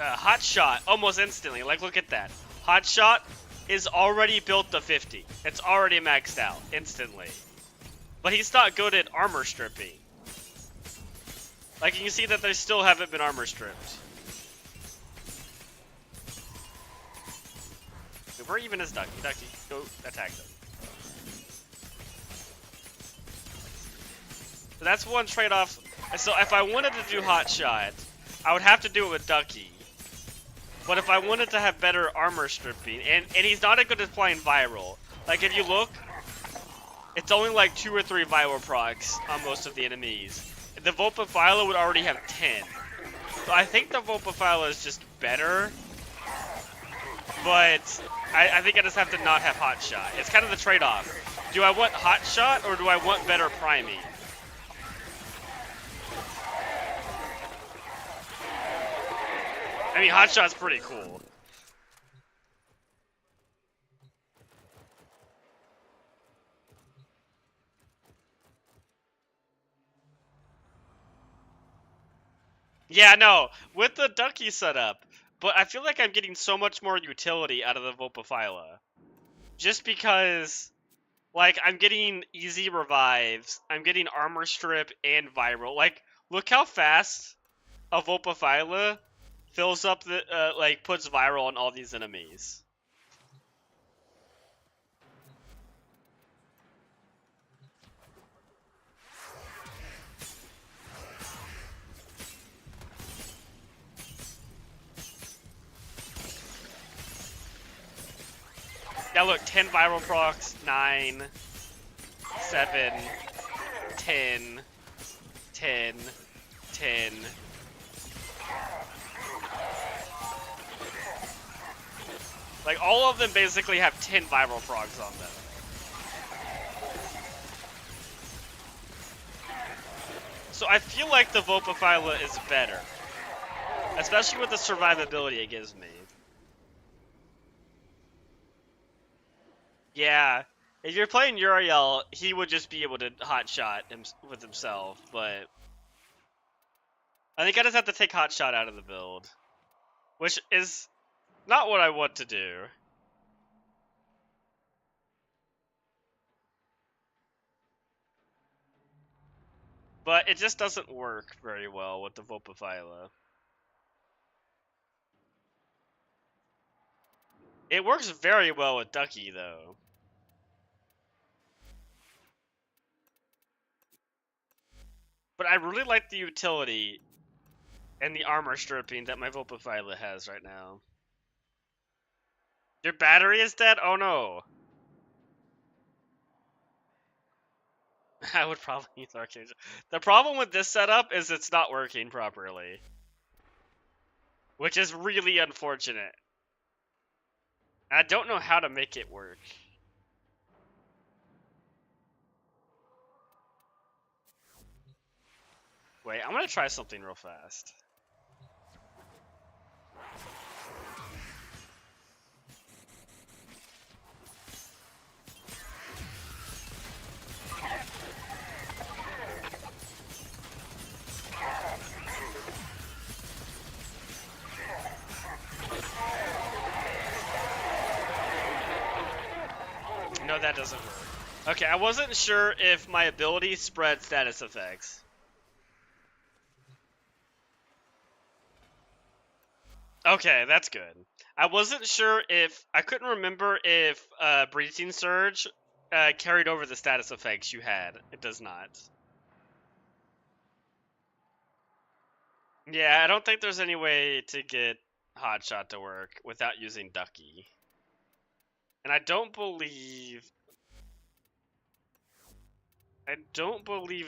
Hot Shot almost instantly. Like, look at that. Hot Shot is already built to 50. It's already maxed out instantly. But he's not good at armor stripping. Like, you can see that they still haven't been armor stripped. Where even is Ducky? Ducky, go attack them. So that's one trade-off. So if I wanted to do Hot Shot, I would have to do it with Ducky. But if I wanted to have better armor stripping, and he's not as good at applying viral. Like, if you look, it's only like 2 or 3 viral procs on most of the enemies. The Vulpaphyla would already have 10. So I think the Vulpaphyla is just better. But I think I just have to not have Hot Shot. It's kind of the trade-off. Do I want Hot Shot or do I want better priming? I mean, Hot Shot's pretty cool. Yeah, no, with the Ducky setup, but I feel like I'm getting so much more utility out of the Vulpaphyla. Just because, like, I'm getting easy revives, I'm getting armor strip and viral. Like, look how fast a Vulpaphyla fills up the, like, puts viral on all these enemies. Yeah, look, 10 viral procs, 9, 7, 10, 10, 10. Like, all of them basically have 10 viral procs on them. So I feel like the Vulpaphyla is better. Especially with the survivability it gives me. Yeah, if you're playing Uriel, he would just be able to hot shot with himself, but I think I just have to take hot shot out of the build, which is not what I want to do. But it just doesn't work very well with the Vulpaphyla. It works very well with Ducky, though. But I really like the utility and the armor stripping that my Vulpaphyla has right now. Your battery is dead? Oh no. I would probably use Arcane. The problem with this setup is it's not working properly. Which is really unfortunate. I don't know how to make it work. Wait, I'm gonna try something real fast. No, that doesn't work. Okay, I wasn't sure if my ability spread status effects. Okay, that's good. I wasn't sure if... I couldn't remember if Breaching Surge carried over the status effects you had. It does not. Yeah, I don't think there's any way to get Hotshot to work without using Ducky. And I don't believe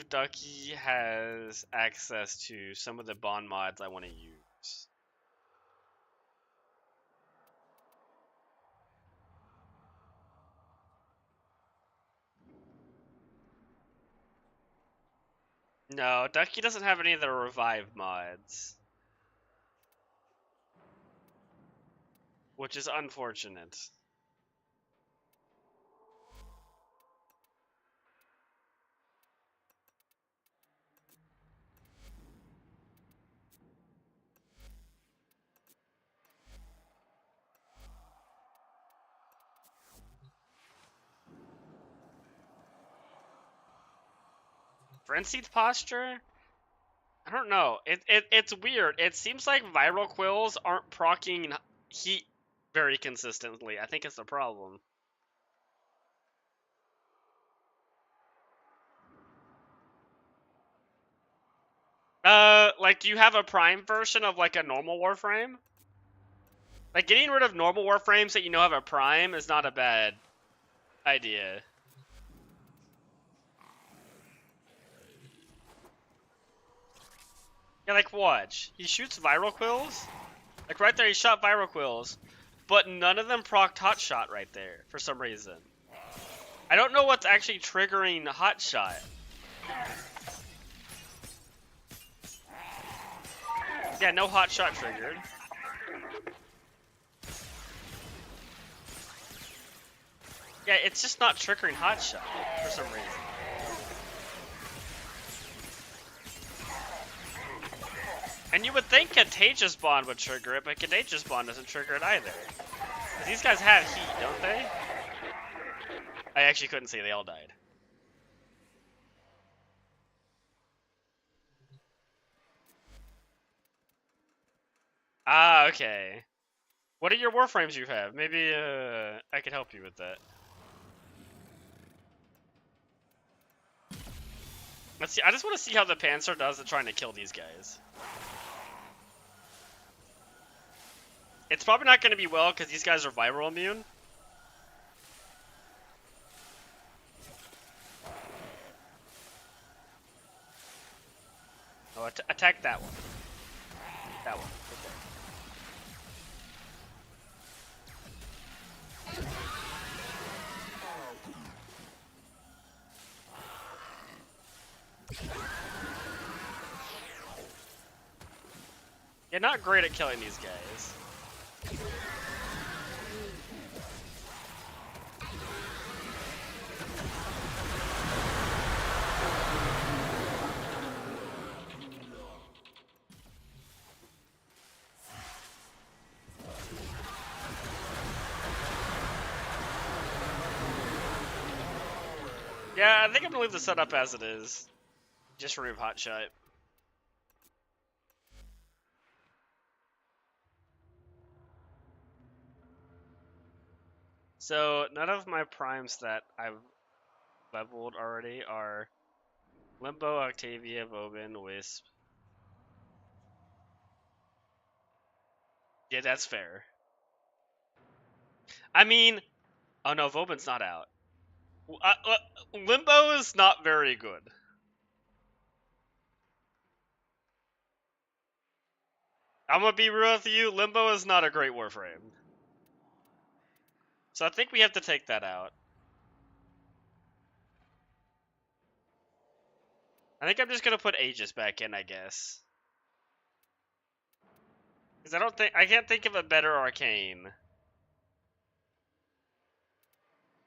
Ducky has access to some of the bond mods I want to use. No, Ducky doesn't have any of the revive mods. Which is unfortunate. Frenzied posture? I don't know. It's weird. It seems like viral quills aren't proccing heat very consistently. I think it's the problem. Like, do you have a prime version of like a normal Warframe? Like, getting rid of normal Warframes that you know have a prime is not a bad idea. Yeah, like, watch. He shoots viral quills. Like, right there, he shot viral quills. But none of them procced Hot Shot right there, for some reason. I don't know what's actually triggering Hot Shot. Yeah, no Hot Shot triggered. Yeah, it's just not triggering Hot Shot for some reason. And you would think Contagious Bond would trigger it, but Contagious Bond doesn't trigger it either. These guys have heat, don't they? I actually couldn't see, they all died. Ah, okay. What are your Warframes you have? Maybe, I could help you with that. Let's see, I just want to see how the Panzer does at trying to kill these guys. It's probably not going to be well, because these guys are viral immune. Oh, attack that one. That one. Yeah, not great at killing these guys. Yeah, I think I'm gonna leave the setup as it is. Just remove Hot Shot. So, none of my primes that I've leveled already are Limbo, Octavia, Vobin, Wisp. Yeah, that's fair. I mean, oh no, Vobin's not out. Limbo is not very good. I'm gonna be real with you, Limbo is not a great Warframe. So I think we have to take that out. I think I'm just gonna put Aegis back in, I guess. Because I can't think of a better Arcane.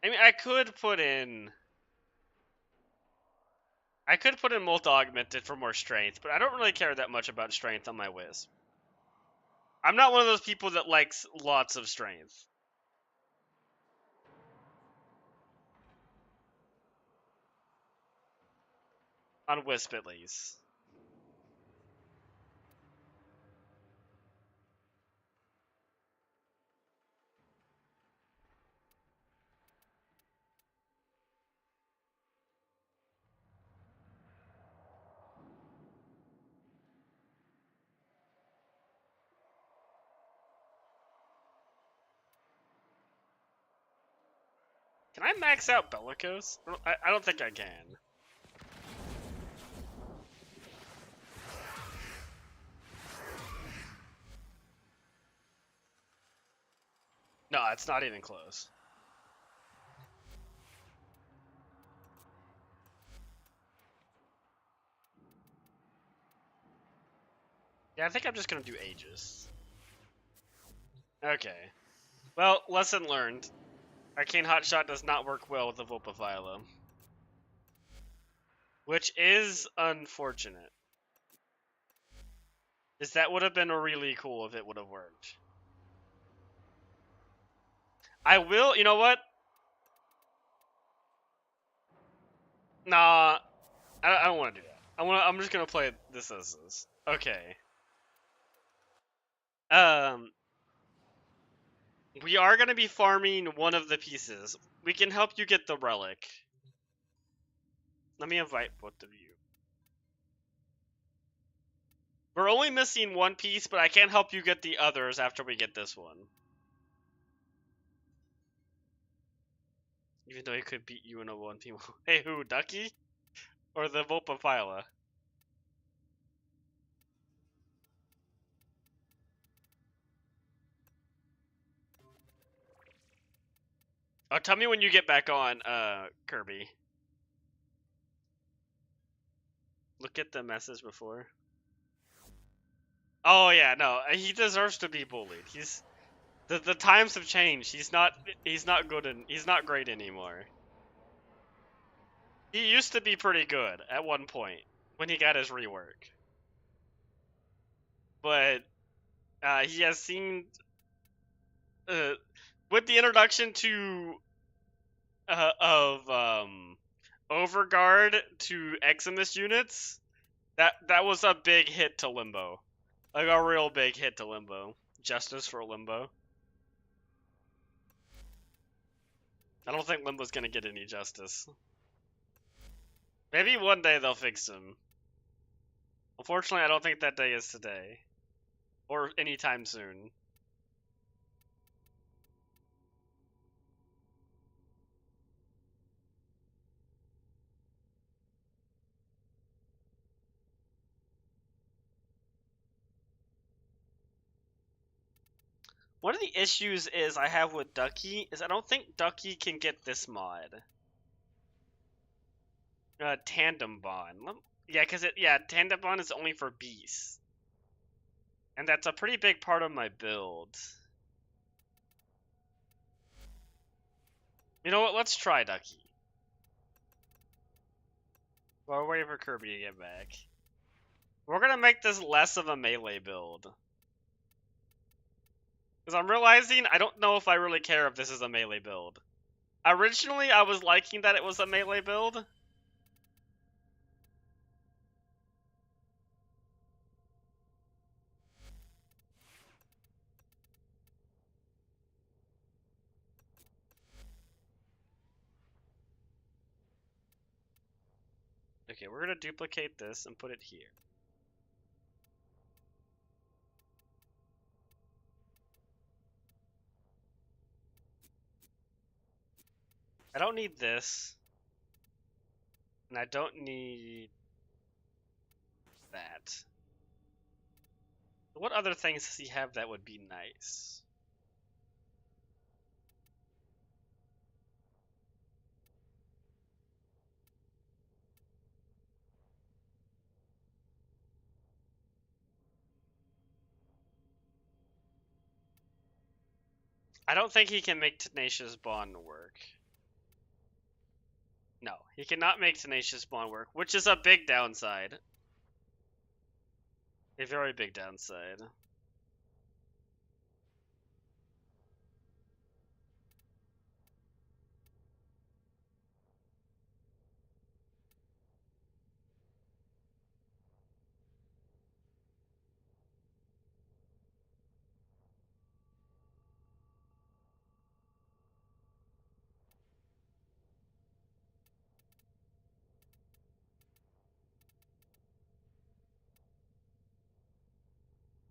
I mean, I could put in Multi Augmented for more strength, but I don't really care that much about strength on my Wisp. I'm not one of those people that likes lots of strength. On Wisp, at least. Can I max out Bellicose? I don't think I can. No, it's not even close. Yeah, I think I'm just gonna do Aegis. Okay. Well, lesson learned. Arcane Hotshot does not work well with the Vulpaphyla. Which is unfortunate. That would have been really cool if it would have worked. I will, you know what? Nah. I don't want to do that. I'm just gonna play this as is. Okay. We are gonna be farming one of the pieces. We can help you get the relic. Let me invite both of you. We're only missing one piece, but I can help you get the others after we get this one. Even though he could beat you in a 1v1. Hey, who, Ducky? Or the Vulpaphyla? Oh, tell me when you get back on, Kirby. Look at the message before. Oh yeah, no, he deserves to be bullied. The times have changed. He's not good and he's not great anymore. He used to be pretty good at one point when he got his rework. But he has seen with the introduction to Overguard to Eximus units, that was a big hit to Limbo. Like a real big hit to Limbo. Justice for Limbo. I don't think Limbo's gonna get any justice. Maybe one day they'll fix him. Unfortunately, I don't think that day is today. Or anytime soon. One of the issues I have with Ducky is I don't think Ducky can get this mod. Tandem Bond. Yeah, Tandem Bond is only for beasts. And that's a pretty big part of my build. You know what? Let's try Ducky. While we're waiting for Kirby to get back. We're gonna make this less of a melee build. Because I'm realizing I don't know if I really care if this is a melee build. Originally, I was liking that it was a melee build. Okay, we're gonna duplicate this and put it here. I don't need this. And I don't need that. What other things does he have that would be nice? I don't think he can make Tenacious Bond work. No, he cannot make Tenacious Bond work, which is a big downside. A very big downside.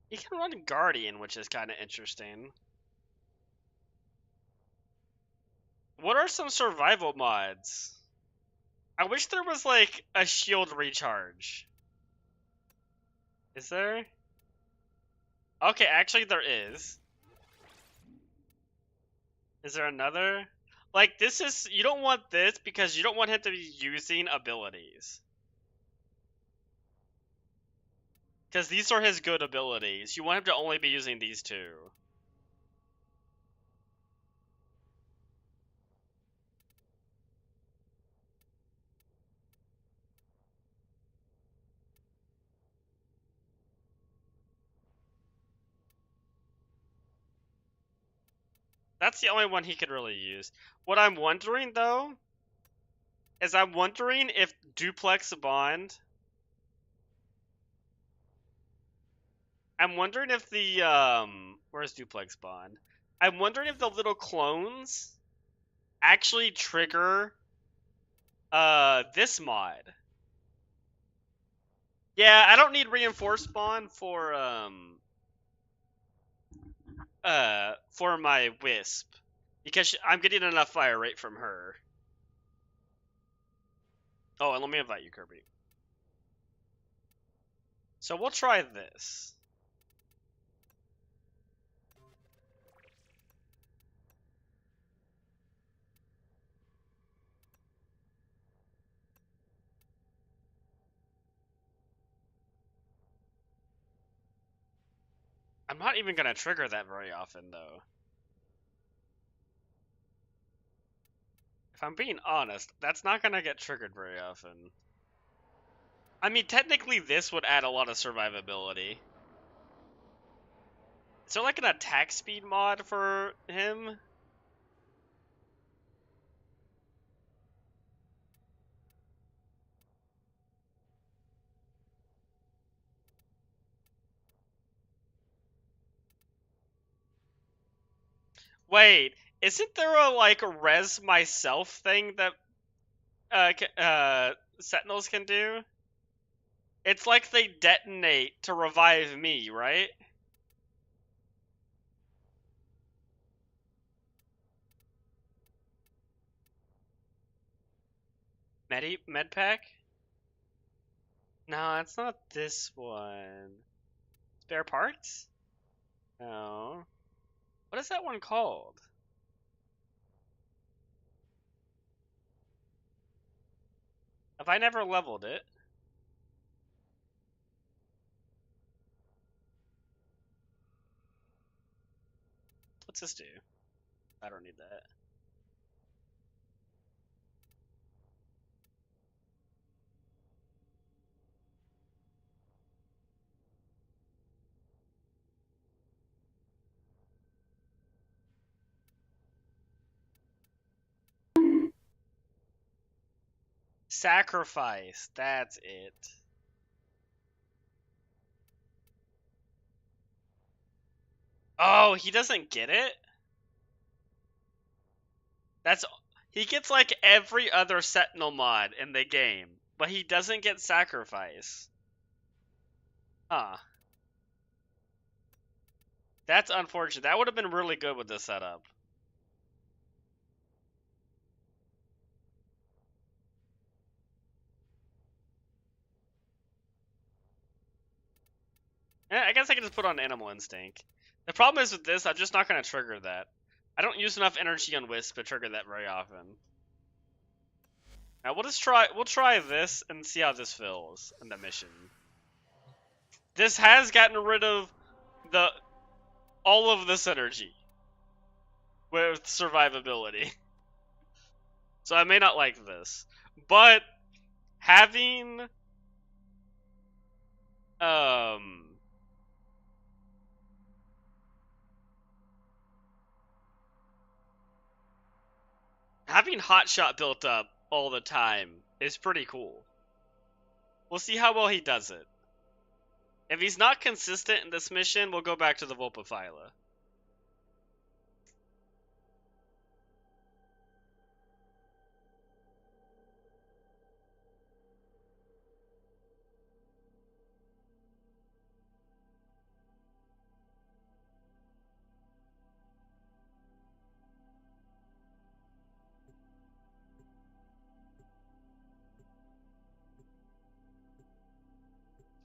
He can run Guardian, which is kind of interesting. What are some survival mods? I wish there was like a shield recharge. Is there? Okay, actually there is. Is there another? Like this is, you don't want this because you don't want him to be using abilities. Because these are his good abilities. You want him to only be using these two. That's the only one he could really use. What I'm wondering though is I'm wondering if Duplex Bond... I'm wondering if the, where's Duplex Bond? I'm wondering if the little clones actually trigger, this mod. Yeah, I don't need Reinforced Bond for my Wisp. Because I'm getting enough fire rate from her. Oh, and let me invite you, Kirby. So we'll try this. I'm not even gonna trigger that very often, though. If I'm being honest, that's not gonna get triggered very often. I mean, technically this would add a lot of survivability. Is there like an attack speed mod for him? Wait, isn't there a like res myself thing that Sentinels can do? It's like they detonate to revive me, right? Medpack? No, it's not this one. Spare parts? No. What is that one called? Have I never leveled it? What's this do? I don't need that. Sacrifice, that's it. Oh, he doesn't get it? He gets like every other Sentinel mod in the game, but he doesn't get Sacrifice. Huh. That's unfortunate. That would have been really good with this setup. I guess I can just put on Animal Instinct. The problem is with this, I'm just not going to trigger that. I don't use enough energy on Wisp to trigger that very often. Now we'll try this and see how this feels in the mission. This has gotten rid of all of this energy with survivability. So I may not like this. But having having Hotshot built up all the time is pretty cool. We'll see how well he does it. If he's not consistent in this mission, we'll go back to the Vulpaphyla.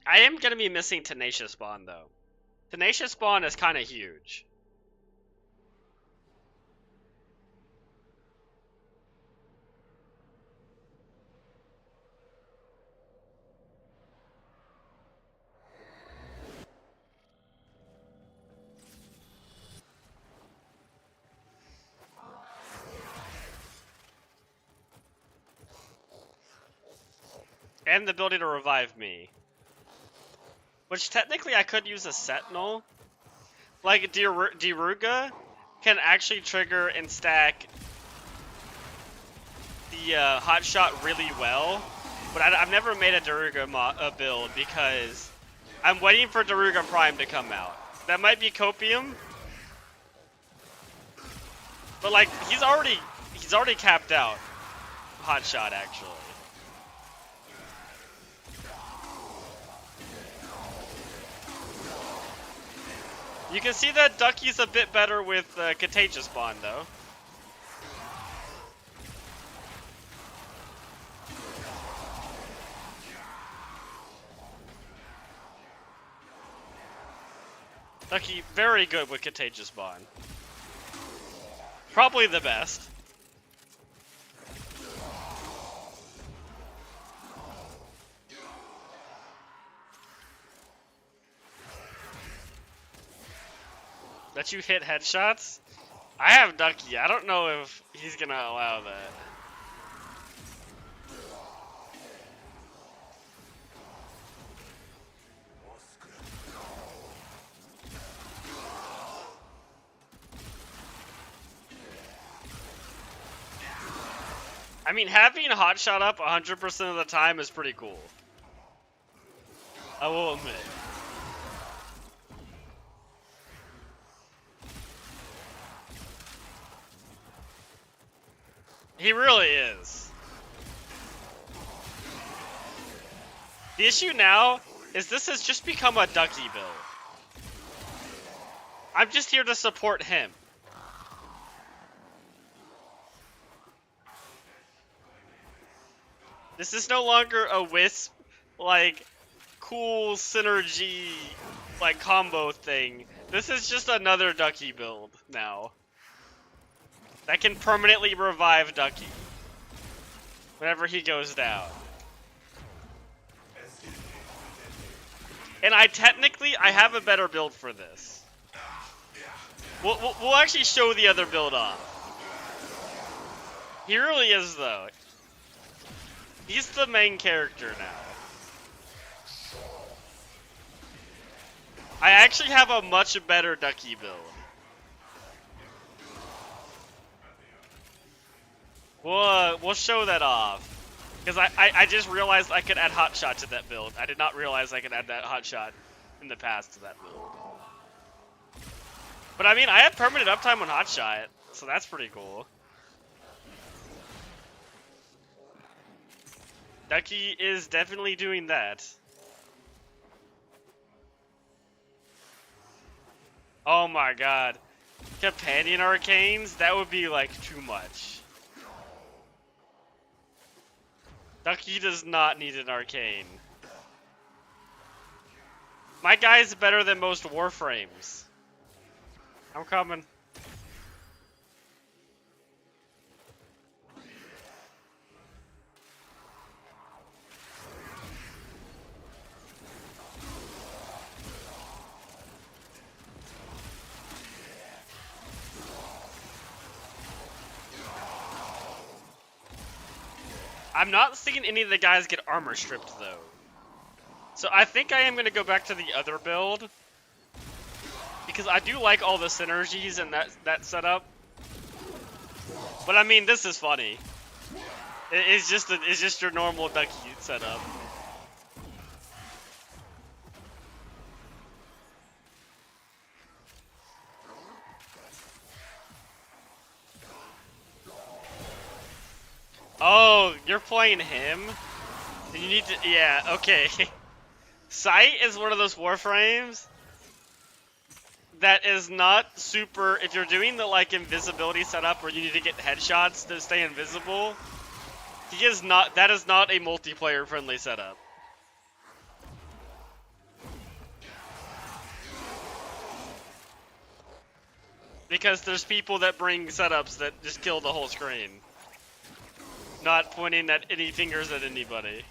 I am going to be missing Tenacious Spawn, though. Tenacious Spawn is kind of huge. And the ability to revive me. Which technically I could use a Sentinel. Like Diruga can actually trigger and stack the hot shot really well, but I've never made a Daruga build because I'm waiting for Daruga Prime to come out. That might be Copium, but like he's already capped out hot shot actually. You can see that Ducky's a bit better with Contagious Bond though. Ducky, very good with Contagious Bond. Probably the best. That you hit headshots? I have Ducky. I don't know if he's gonna allow that. I mean, having Hotshot up 100% of the time is pretty cool. I will admit. He really is. The issue now is this has just become a Ducky build. I'm just here to support him. This is no longer a Wisp, like, cool synergy, like, combo thing. This is just another Ducky build now. That can permanently revive Ducky whenever he goes down. And I have a better build for this. We'll actually show the other build off. He really is, though. He's the main character now. I actually have a much better Ducky build. We'll show that off. Because I just realized I could add Hotshot to that build. I did not realize I could add that Hotshot in the past to that build. But I mean, I have permanent uptime on Hotshot, so that's pretty cool. Ducky is definitely doing that. Oh my god. Companion Arcanes? That would be like too much. Ducky does not need an Arcane. My guy's better than most Warframes. I'm coming. I'm not seeing any of the guys get armor stripped though. So I think I am going to go back to the other build. Because I do like all the synergies in that setup. But I mean, this is funny. It's just your normal Ducky setup. Oh, you're playing him? You need to, yeah, okay. Sight is one of those Warframes that is not super, if you're doing the like invisibility setup where you need to get headshots to stay invisible, that is not a multiplayer friendly setup. Because there's people that bring setups that just kill the whole screen. Not pointing at any fingers at anybody.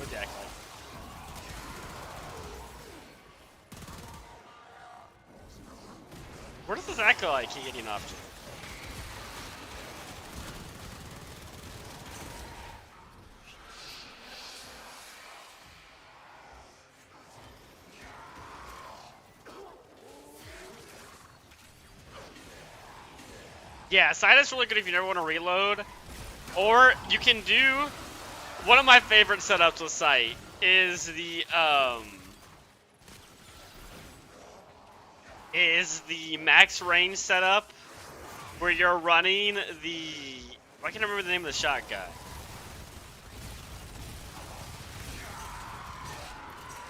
Exactly. Where does this acolyte keep getting off to? Yeah, side is really good if you never want to reload. Or you can do one of my favorite setups with sight is the max range setup where you're running the I can't remember the name of the shot guy.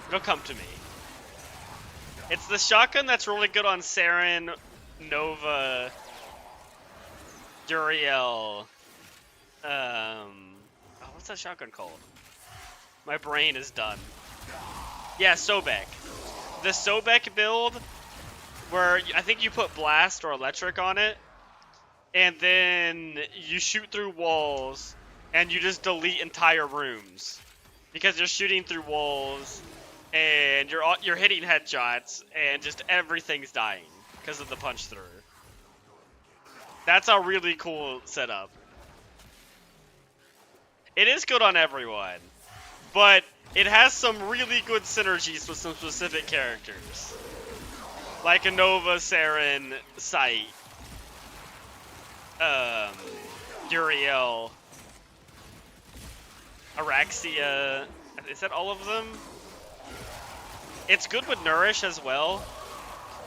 It'll come to me. It's the shotgun that's really good on Saren, Nova, Duriel. What's that shotgun called? My brain is done. Yeah, Sobek. The Sobek build, where I think you put blast or electric on it, and then you shoot through walls, and you just delete entire rooms because you're shooting through walls, and you're hitting headshots, and just everything's dying because of the punch through. That's a really cool setup. It is good on everyone, but it has some really good synergies with some specific characters. Like a Nova, Saren, Sight, Duriel, Araxia. Is that all of them? It's good with Nourish as well,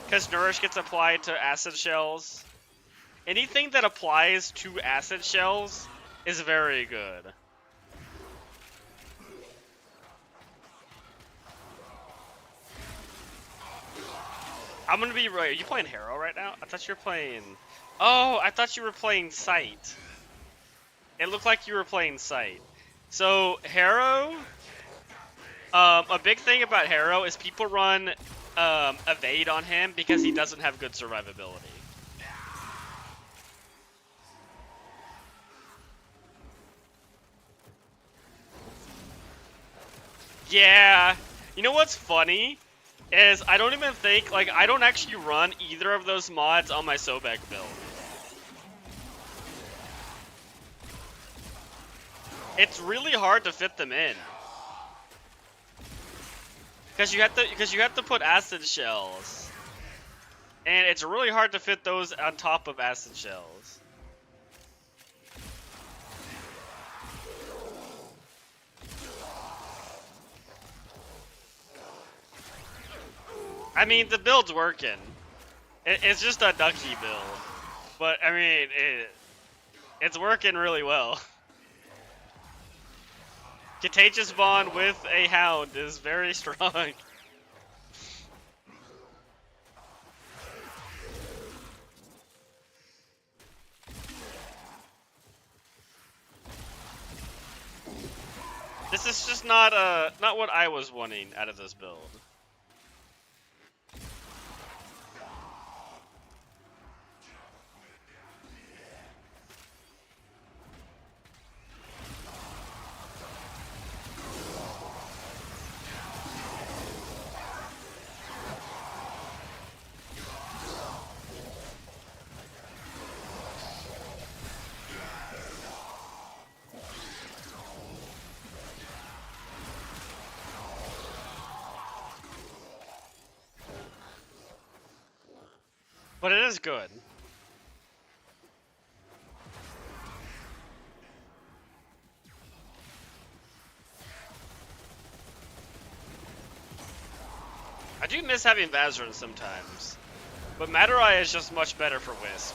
because Nourish gets applied to acid shells. Anything that applies to acid shells is very good. I'm gonna be right. Are you playing Harrow right now? I thought you were playing. Oh, I thought you were playing Sight. It looked like you were playing Sight. So Harrow. A big thing about Harrow is people run evade on him because he doesn't have good survivability. Yeah. You know what's funny? Is I don't even think, like, I don't actually run either of those mods on my Sobek build. It's really hard to fit them in. Because you have to put acid shells. And it's really hard to fit those on top of acid shells. I mean, the build's working. It's just a ducky build. But, I mean, it's working really well. Contagious Bond with a Hound is very strong. This is just not what I was wanting out of this build. But it is good. I do miss having Vazarin sometimes, but Madurai is just much better for Wisp.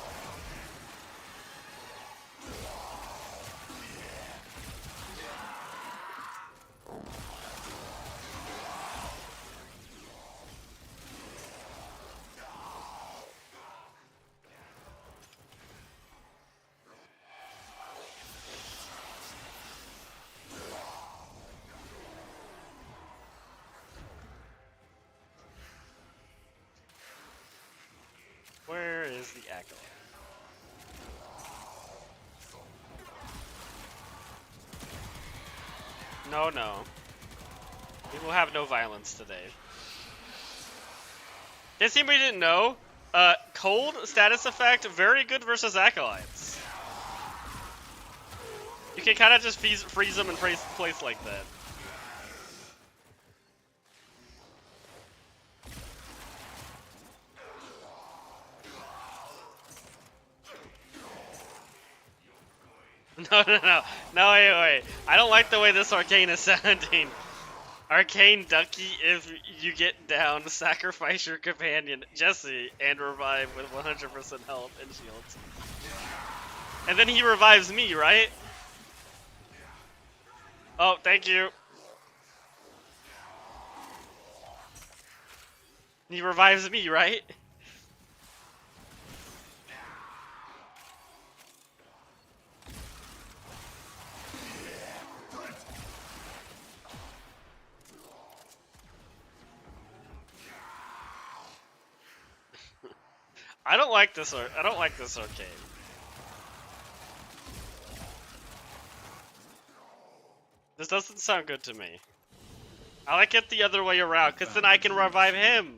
Where is the acolyte? No. We will have no violence today. In case anybody didn't know, cold status effect, very good versus acolytes. You can kind of just freeze them in place like that. No, wait. I don't like the way this arcane is sounding. Arcane Ducky, if you get down, sacrifice your companion, Jesse, and revive with 100% health and shields. And then he revives me, right? Oh, thank you. He revives me, right? I don't like this arcade. This doesn't sound good to me. I like it the other way around, because then I can revive him.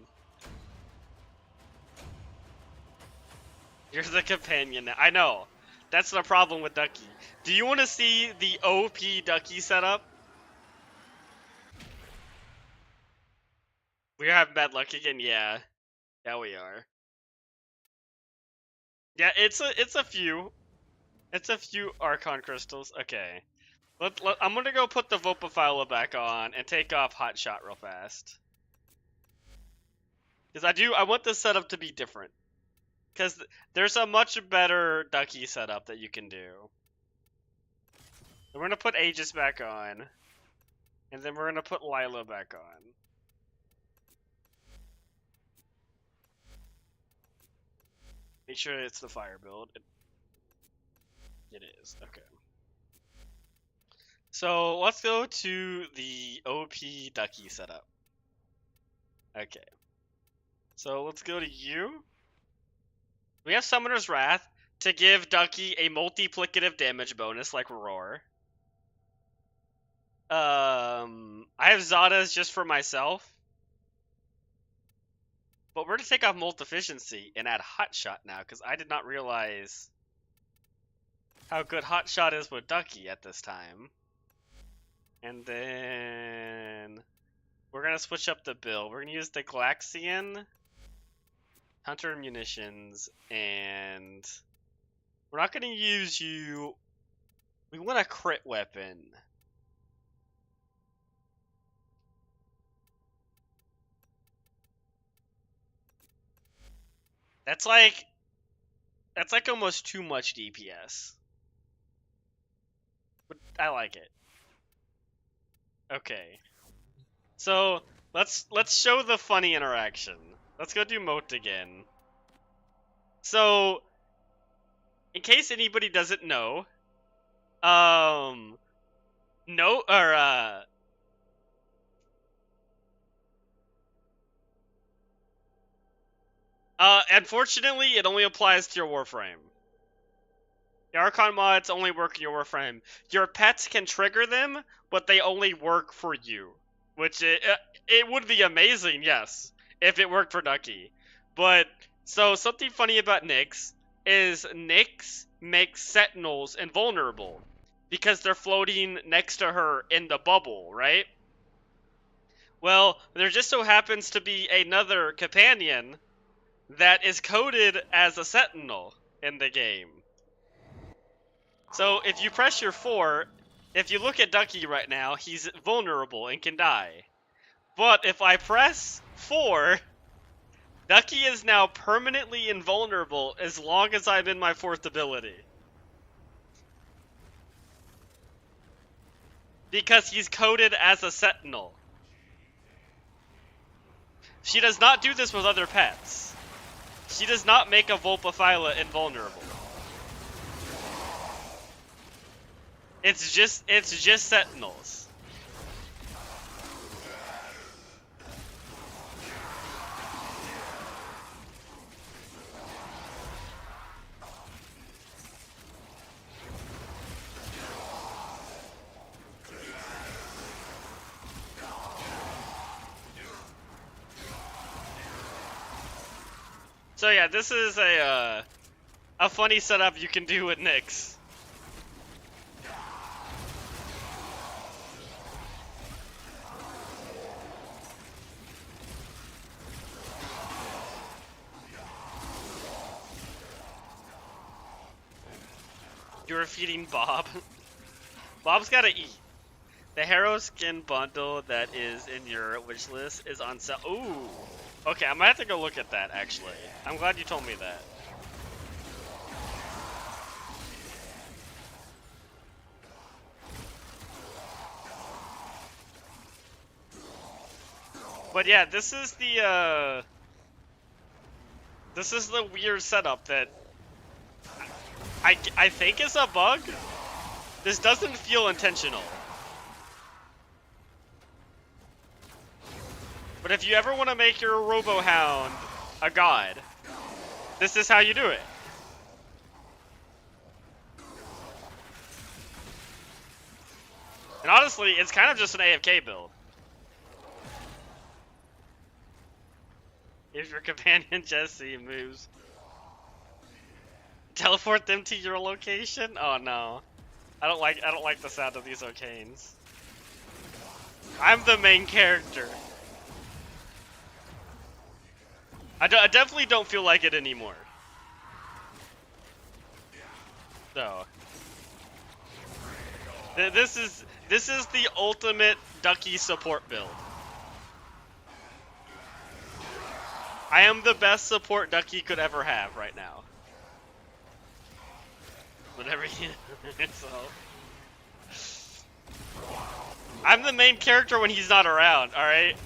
You're the companion now. I know. That's the problem with Ducky. Do you want to see the OP Ducky setup? We have bad luck again, yeah. Yeah, we are. Yeah, it's a few. It's a few Archon crystals. Okay. I'm gonna go put the Vopifila back on and take off Hot Shot real fast. Because I want this setup to be different. Because there's a much better Ducky setup that you can do. We're gonna put Aegis back on. And then we're gonna put Lila back on. Make sure it's the fire build. It is, okay. So let's go to the OP Ducky setup. Okay. So let's go to you. We have Summoner's Wrath to give Ducky a multiplicative damage bonus like Roar. I have Zada's just for myself. But we're going to take off Molt Efficiency and add Hot Shot now, because I did not realize how good Hot Shot is with Ducky at this time. And then we're going to switch up the build. We're going to use the Galaxian, Hunter Munitions, and we're not going to use you. We want a crit weapon. That's like almost too much DPS. But I like it. Okay. So let's show the funny interaction. Let's go do Moat again. So in case anybody doesn't know, unfortunately, it only applies to your Warframe. The Archon mods only work in your Warframe. Your pets can trigger them, but they only work for you. Which, it would be amazing, yes, if it worked for Ducky. But, so something funny about Nyx is Nyx makes Sentinels invulnerable. Because they're floating next to her in the bubble, right? Well, there just so happens to be another companion that is coded as a Sentinel in the game. So if you press your 4, if you look at Ducky right now, he's vulnerable and can die. But if I press 4, Ducky is now permanently invulnerable as long as I'm in my 4th ability. Because he's coded as a Sentinel. She does not do this with other pets. She does not make a Vopifila invulnerable. It's just Sentinels. So yeah, this is a funny setup you can do with Nyx. You're feeding Bob. Bob's gotta eat. The Harrow skin bundle that is in your wish list is on sale. Ooh. Okay, I might have to go look at that, actually. I'm glad you told me that. But yeah, this is the weird setup that I think is a bug. This doesn't feel intentional. But if you ever want to make your Robohound a god, this is how you do it. And honestly, it's kind of just an AFK build. If your companion Jesse moves, teleport them to your location? Oh no. I don't like the sound of these Arcanes. I'm the main character. I definitely don't feel like it anymore. So this is the ultimate Ducky support build. I am the best support Ducky could ever have right now. Whatever you so. I'm the main character when he's not around, alright?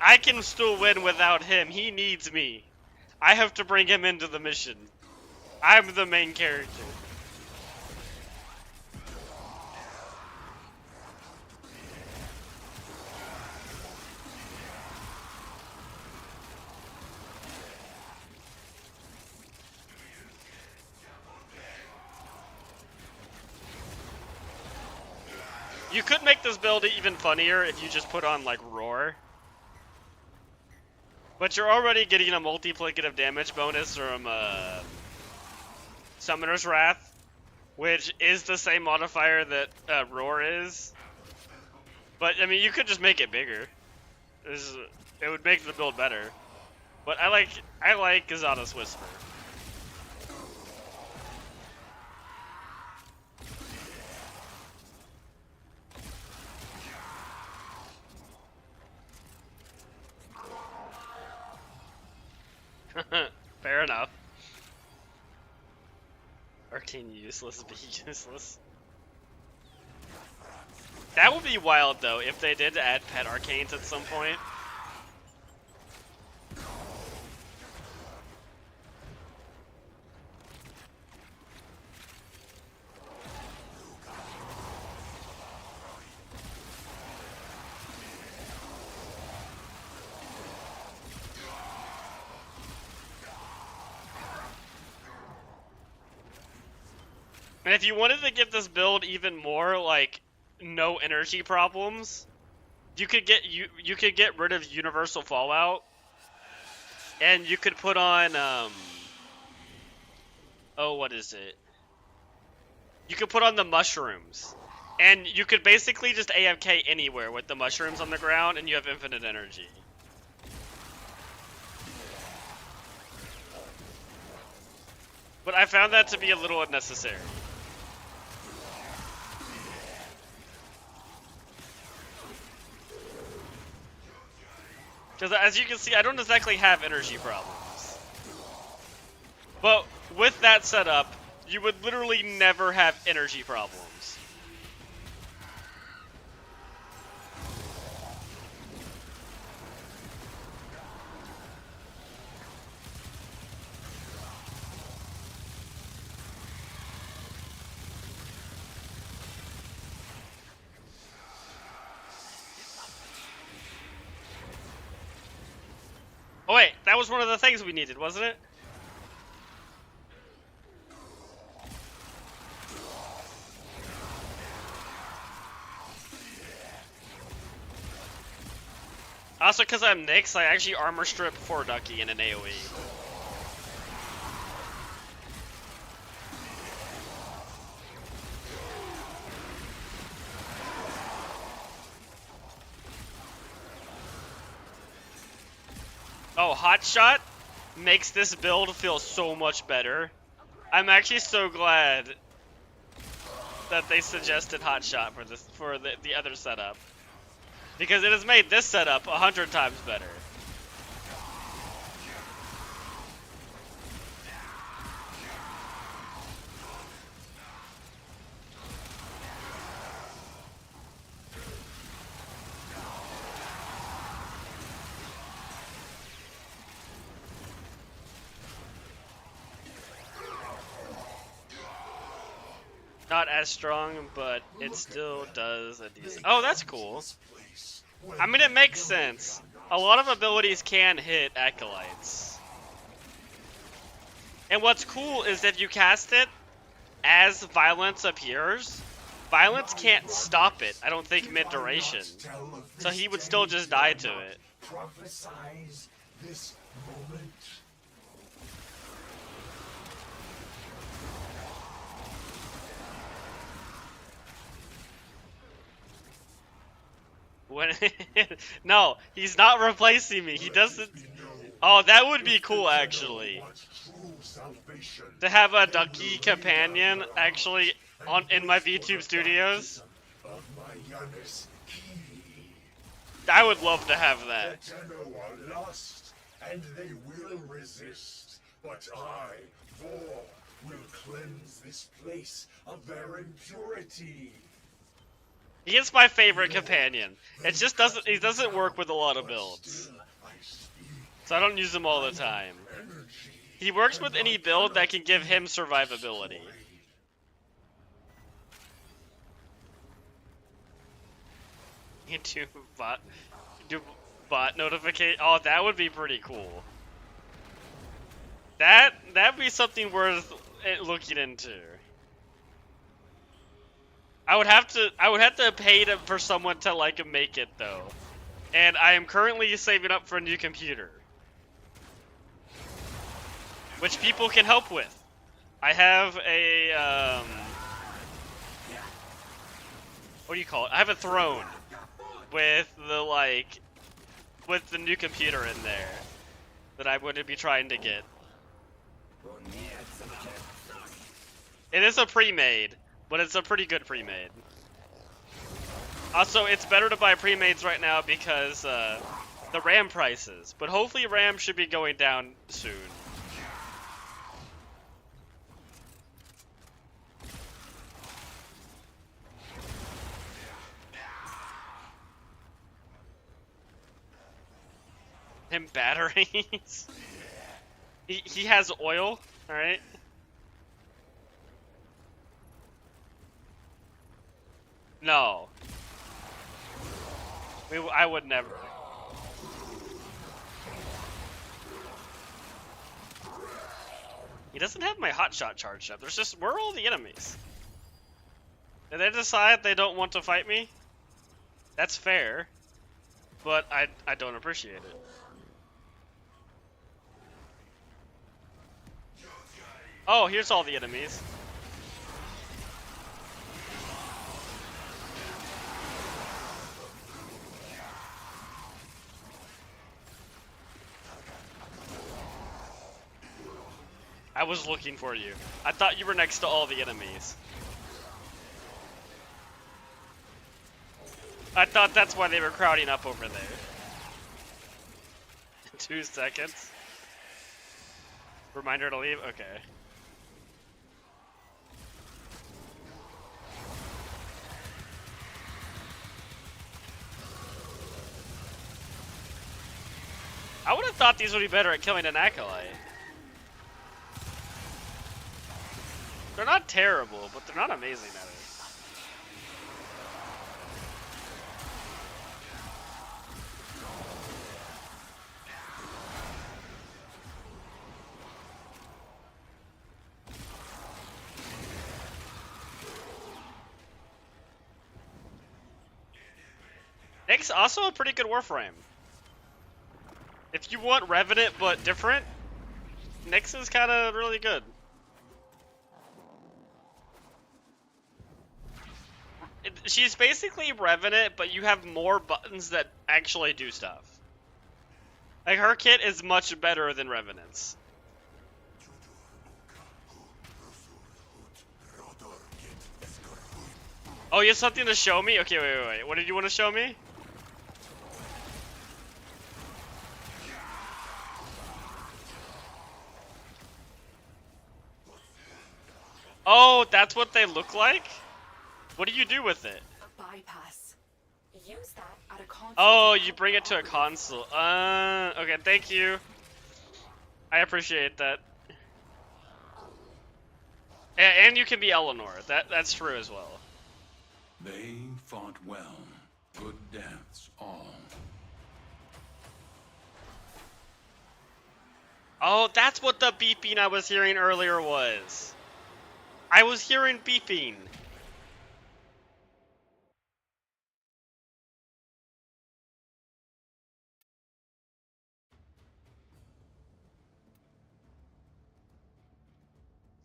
I can still win without him. He needs me. I have to bring him into the mission. I'm the main character. You could make this build even funnier if you just put on, like, Roar. But you're already getting a multiplicative damage bonus from, Summoner's Wrath, which is the same modifier that, Roar is. But, I mean, you could just make it bigger. It would make the build better. But I like Azada's Whisper. Fair enough. Arcane useless, be useless. That would be wild though if they did add pet arcanes at some point. And if you wanted to give this build even more, like, no energy problems, you could get rid of Universal Fallout, and you could put on, oh, what is it? You could put on the mushrooms, and you could basically just AFK anywhere with the mushrooms on the ground, and you have infinite energy. But I found that to be a little unnecessary. Because as you can see, I don't exactly have energy problems. But with that setup, you would literally never have energy problems. Oh wait, that was one of the things we needed, wasn't it? Also, because I'm Nyx, I actually armor strip for Ducky in an AoE. Oh, Hotshot makes this build feel so much better. I'm actually so glad that they suggested Hotshot for the other setup. Because it has made this setup 100 times better. Not as strong, but it still does a decent. Oh, that's cool. I mean, it makes sense. A lot of abilities can hit Acolytes. And what's cool is if you cast it as Violence appears, Violence can't stop it, I don't think, mid-duration. So he would still just die to it. Prophesize this moment. When no, he's not replacing me. He doesn't. Oh, that would be cool, actually. To have a Ducky companion actually in my VTube studios. I would love to have that. The Tenno are lost, and they will resist. But I, Vor, will cleanse this place of their impurity. He is my favorite companion. It just doesn't. He doesn't work with a lot of builds, so I don't use him all the time. He works with any build that can give him survivability. You do bot notification. Oh, that would be pretty cool. That'd be something worth looking into. I would have to pay for someone to like make it though, and I am currently saving up for a new computer, which people can help with. I have a what do you call it? I have a throne with the new computer in there that I would be trying to get. It is a pre-made. But it's a pretty good pre-made. Also, it's better to buy pre-mades right now because the RAM prices. But hopefully RAM should be going down soon. And batteries. He has oil, alright? No. I would never. He doesn't have my hotshot charged up. Where are all the enemies? Did they decide they don't want to fight me? That's fair. But I don't appreciate it. Oh, here's all the enemies. I was looking for you. I thought you were next to all the enemies. I thought that's why they were crowding up over there. 2 seconds. Reminder to leave? Okay. I would have thought these would be better at killing an Acolyte. They're not terrible, but they're not amazing at it. Nyx also a pretty good Warframe. If you want Revenant but different, Nyx is kind of really good. She's basically Revenant, but you have more buttons that actually do stuff. Like, her kit is much better than Revenant's. Oh, you have something to show me? Okay, wait. What did you want to show me? Oh, that's what they look like? What do you do with it? A bypass. Use that at a console. Oh, you bring it to a console. Okay, thank you. I appreciate that. And you can be Eleanor. That's true as well. They fought well. Good deaths, all. Oh, that's what the beeping I was hearing earlier was. I was hearing beeping.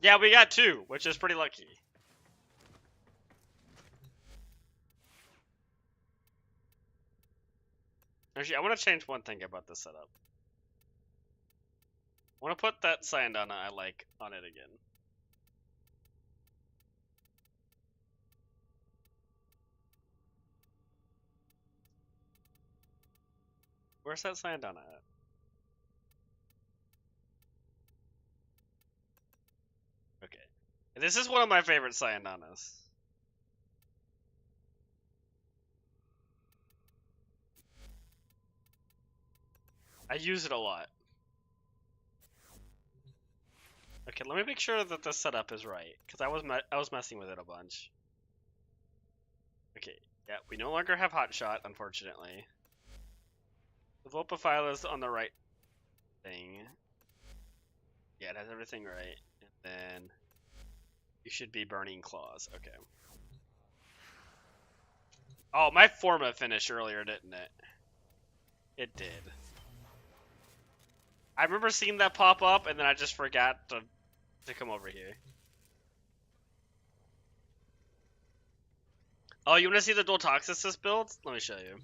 Yeah, we got 2, which is pretty lucky. Actually, I want to change one thing about this setup. I want to put that Syandana I like on it again. Where's that Syandana at? Okay. This is one of my favorite Syandanas. I use it a lot. Okay, let me make sure that the setup is right, because I was messing with it a bunch. Okay, yeah, we no longer have Hotshot, unfortunately. The Vulpafile is on the right thing. Yeah, it has everything right. And then you should be Burning Claws. Okay. Oh, my Forma finished earlier, didn't it? It did. I remember seeing that pop up, and then I just forgot to come over here. Oh, you want to see the Dual Toxicist build? Let me show you.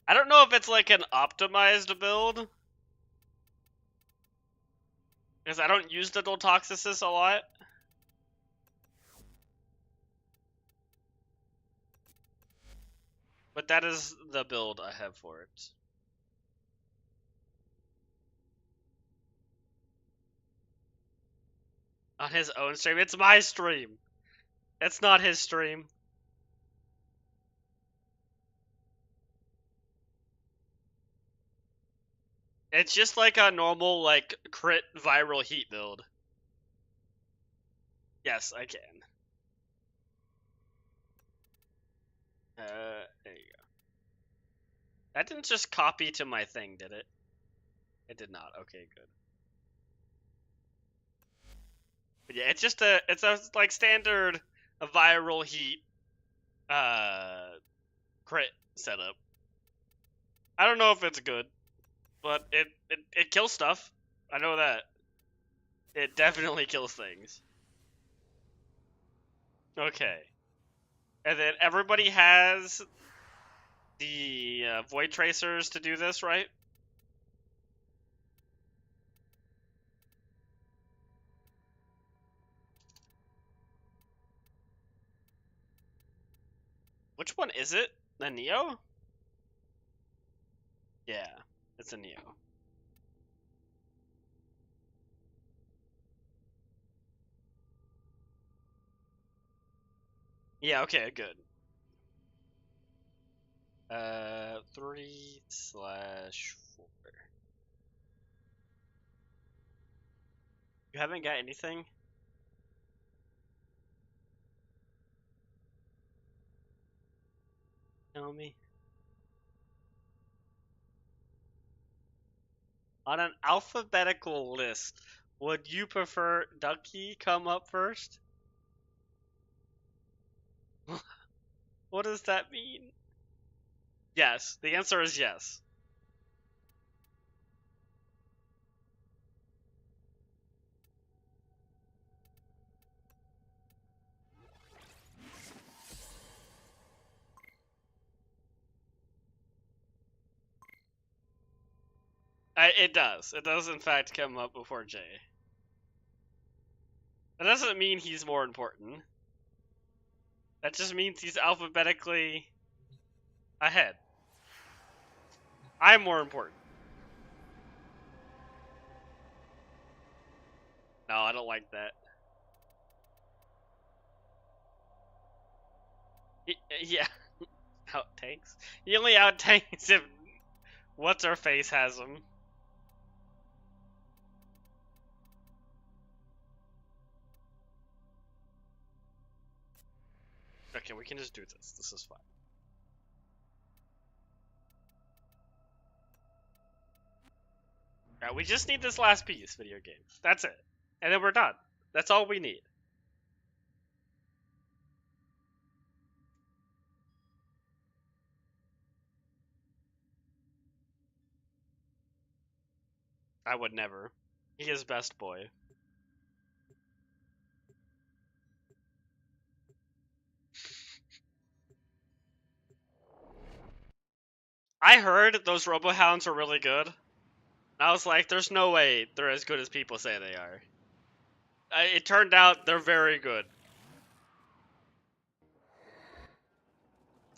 I don't know if it's like an optimized build, because I don't use the Dual Toxicist a lot. But that is the build I have for it. On his own stream? It's my stream! It's not his stream. It's just like a normal, like, crit viral heat build. Yes, I can. There you go. That didn't just copy to my thing, did it? It did not. Okay, good. But yeah, it's a like standard viral heat crit setup. I don't know if it's good, but it kills stuff. I know that. It definitely kills things. Okay. And then everybody has the Void Tracers to do this, right? Which one is it? The Neo? Yeah, it's a Neo. Yeah, okay, good. 3/4. You haven't got anything? Tell me. On an alphabetical list, would you prefer Ducky come up first? What does that mean? Yes, the answer is yes. It does. It does, in fact, come up before J. That doesn't mean he's more important. That just means he's alphabetically ahead. I'm more important. No, I don't like that. Yeah. Outtanks? He only outtanks if what's-her-face has him. Okay, we can just do this. This is fine. Alright, we just need this last piece, video game. That's it. And then we're done. That's all we need. I would never. He is best boy. I heard those RoboHounds are really good. I was like, there's no way they're as good as people say they are. It turned out they're very good.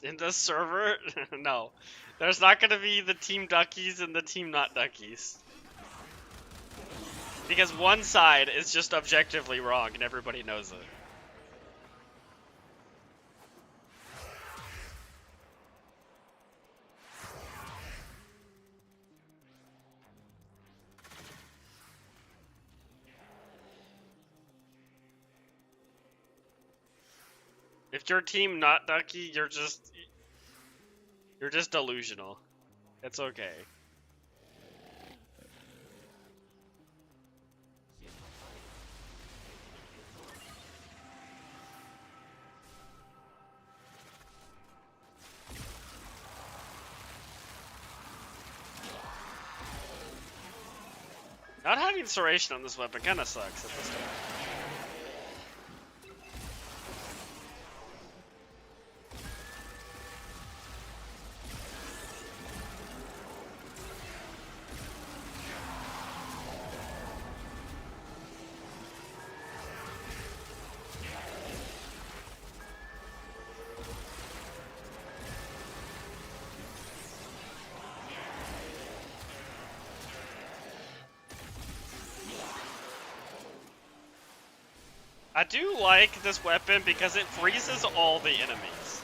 In this server? No. There's not gonna be the Team Duckies and the Team Not Duckies. Because one side is just objectively wrong and everybody knows it. If you're Team Not Ducky, you're just delusional. It's okay. Not having Serration on this weapon kinda sucks at this time. I do like this weapon because it freezes all the enemies.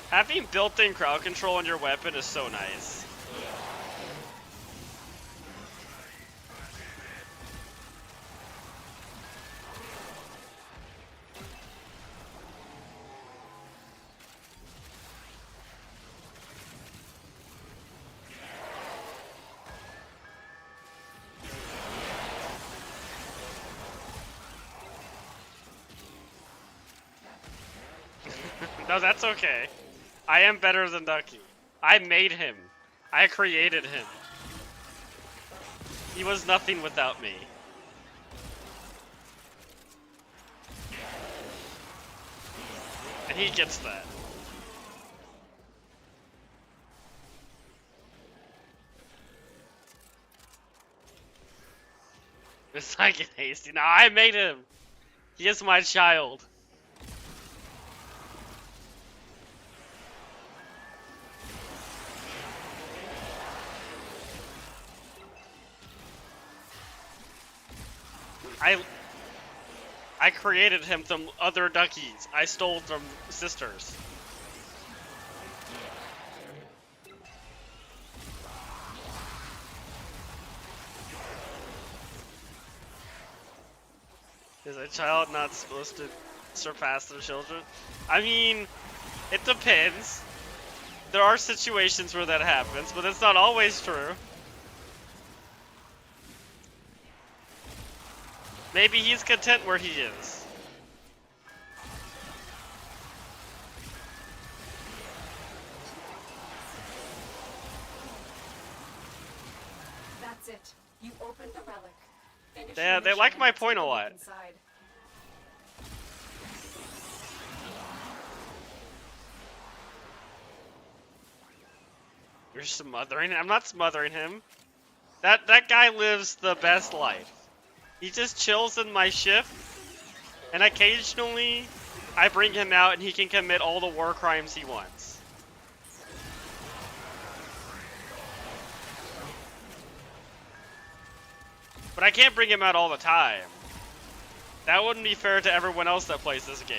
Having built-in crowd control on your weapon is so nice. No, that's okay. I am better than Ducky. I made him. I created him. He was nothing without me. And he gets that. It's like it hasty. No, I made him. He is my child. I created him from other duckies. I stole from sisters. Is a child not supposed to surpass their children? I mean, it depends. There are situations where that happens, but it's not always true. Maybe he's content where he is. That's it. You opened the relic. Finish Yeah, your they mission like my and point a take look lot. inside. You're smothering him? I'm not smothering him. That guy lives the best life. He just chills in my ship, and occasionally I bring him out and he can commit all the war crimes he wants. But I can't bring him out all the time. That wouldn't be fair to everyone else that plays this game.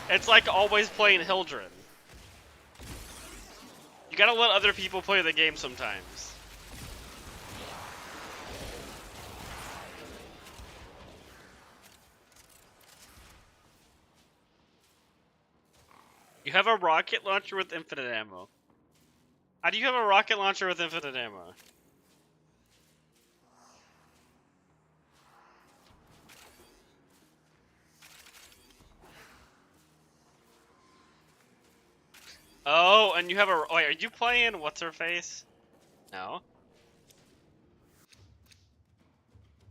It's like always playing Hildren. You gotta let other people play the game sometimes. You have a rocket launcher with infinite ammo. How do you have a rocket launcher with infinite ammo? Oh, and you have a... Wait, are you playing What's-Her-Face? No.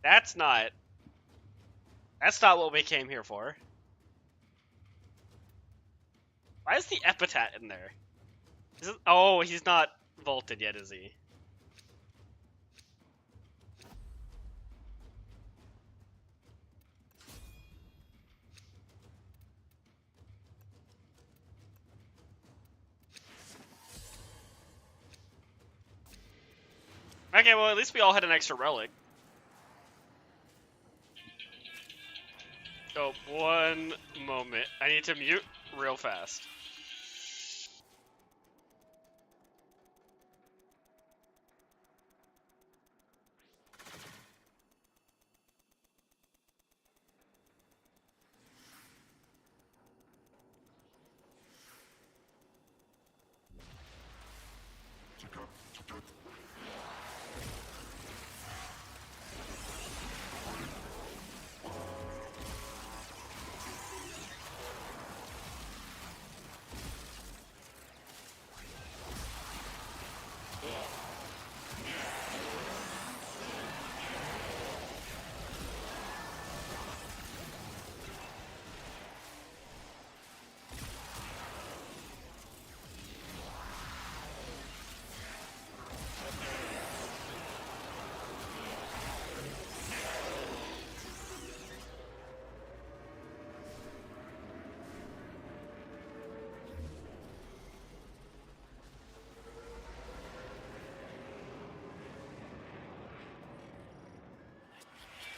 That's not what we came here for. Why is the epithet in there? Oh, he's not vaulted yet, is he? Okay, well, at least we all had an extra relic. Oh, one moment. I need to mute real fast.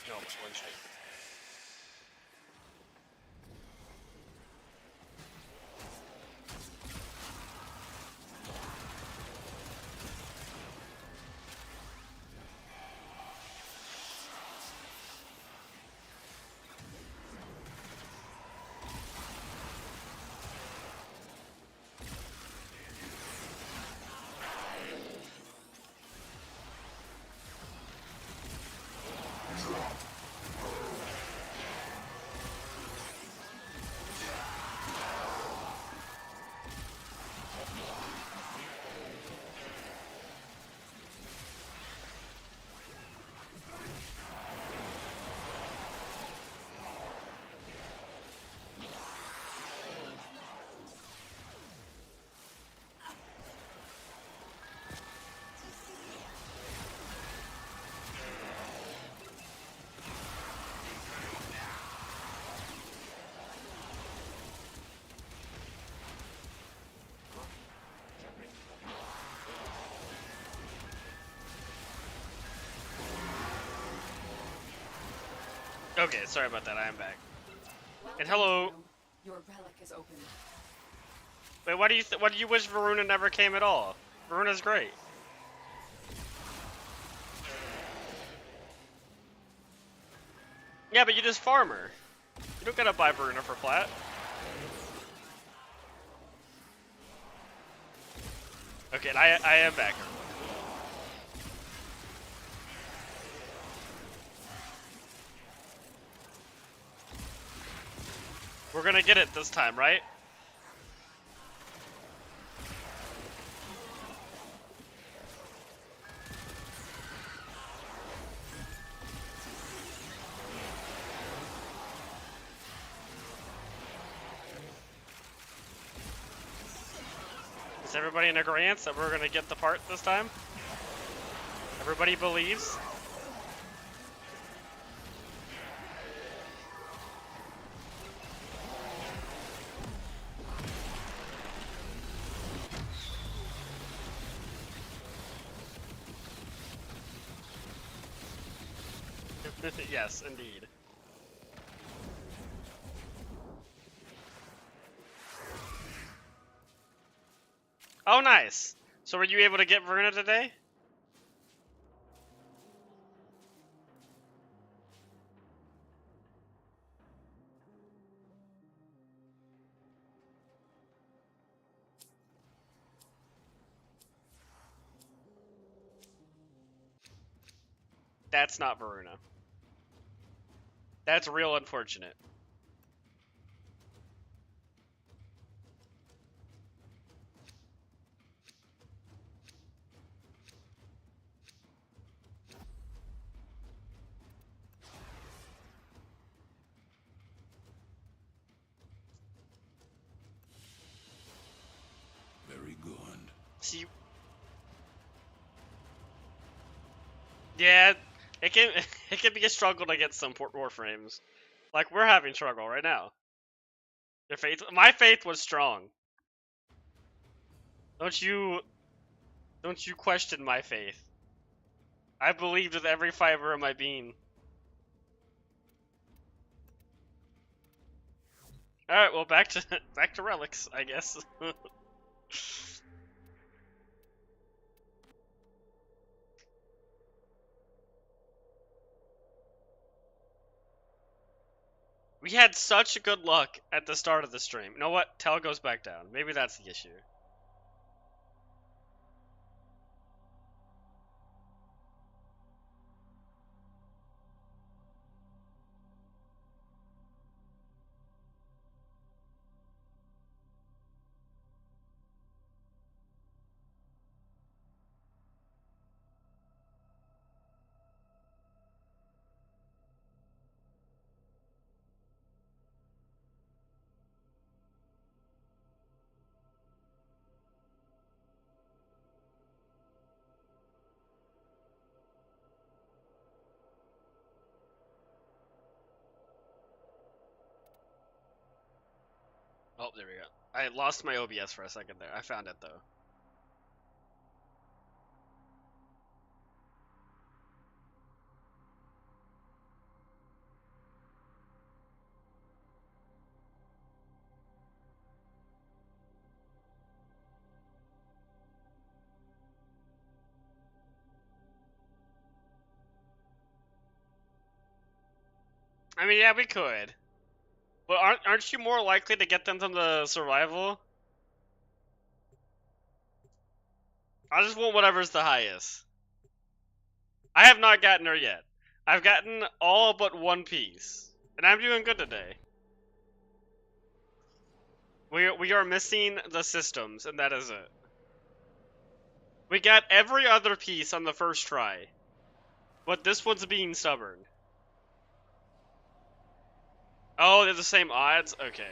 No, it's one shot. Okay, sorry about that. I am back. And hello. Your relic is open. Wait, why do you wish Varuna never came at all? Varuna's great. Yeah, but you just farm her. You don't gotta buy Varuna for plat. Okay, I am back. We're gonna get it this time, right? Is everybody in agreement that we're gonna get the part this time? Everybody believes? Yes, indeed. Oh, nice. So were you able to get Verna today? That's not Varuna. That's real unfortunate. Very good. See, yeah, it can it can be a struggle to get some Warframes. Like we're having struggle right now. Your faith, my faith was strong. Don't you question my faith? I believed with every fiber of my being. All right, well back to relics, I guess. We had such good luck at the start of the stream. You know what? Tel goes back down. Maybe that's the issue. Oh, there we go. I lost my OBS for a second there. I found it though. I mean, yeah, we could. But aren't you more likely to get them from the survival? I just want whatever's the highest. I have not gotten her yet. I've gotten all but one piece. And I'm doing good today. We are missing the systems, and that is it. We got every other piece on the first try. But this one's being stubborn. Oh, they're the same odds? Okay.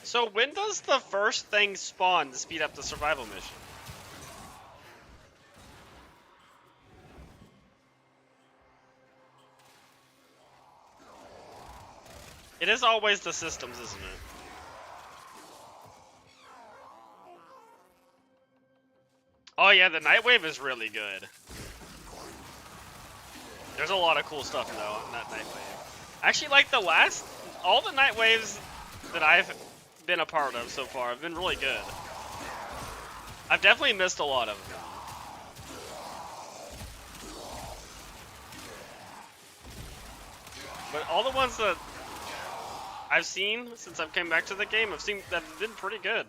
So when does the first thing spawn to speed up the survival mission? It is always the systems, isn't it? Oh yeah, the Nightwave is really good. There's a lot of cool stuff though on that Nightwave. I actually like all the Nightwaves that I've been a part of so far have been really good. I've definitely missed a lot of them. But all the ones that I've seen since I've came back to the game. I've seen that it did pretty good.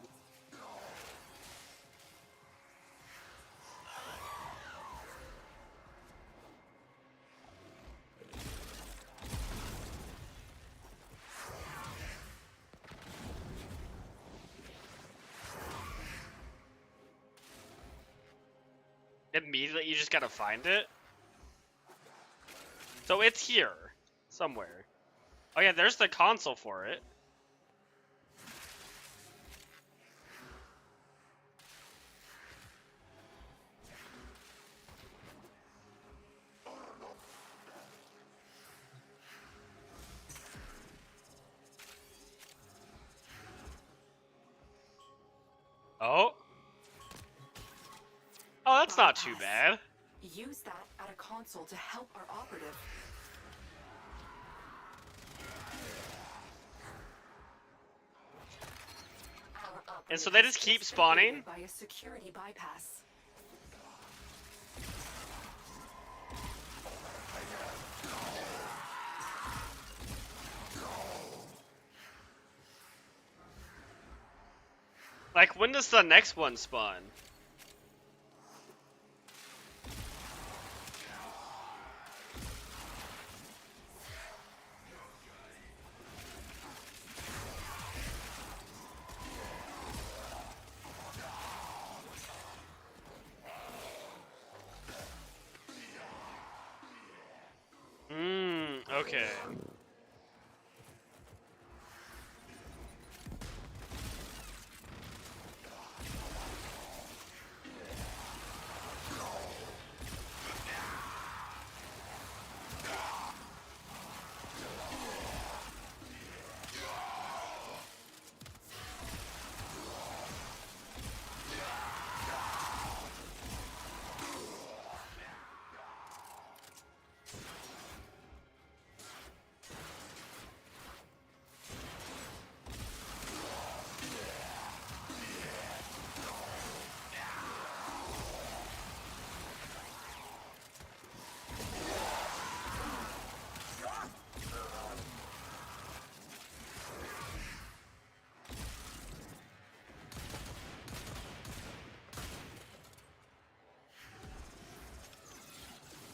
Immediately, you just gotta find it. So it's here somewhere. Oh yeah, there's the console for it. Oh. Oh, that's not too bad. Use that at a console to help our operative. And so they just keep spawning? By a security bypass. Like, when does the next one spawn? Okay.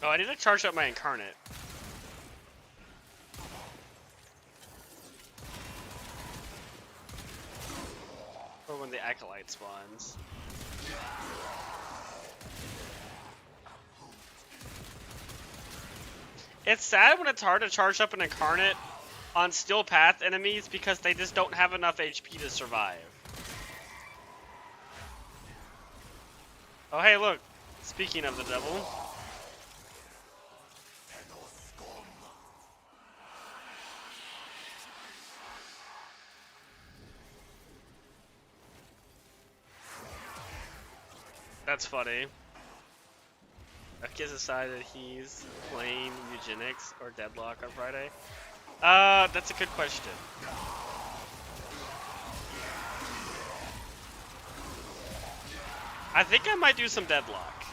Oh, I need to charge up my incarnate. Or when the acolyte spawns. It's sad when it's hard to charge up an incarnate on Steel Path enemies because they just don't have enough HP to survive. Oh hey, look. Speaking of the devil. That's funny. Akis decided he's playing Eugenics or Deadlock on Friday. That's a good question. I think I might do some Deadlock.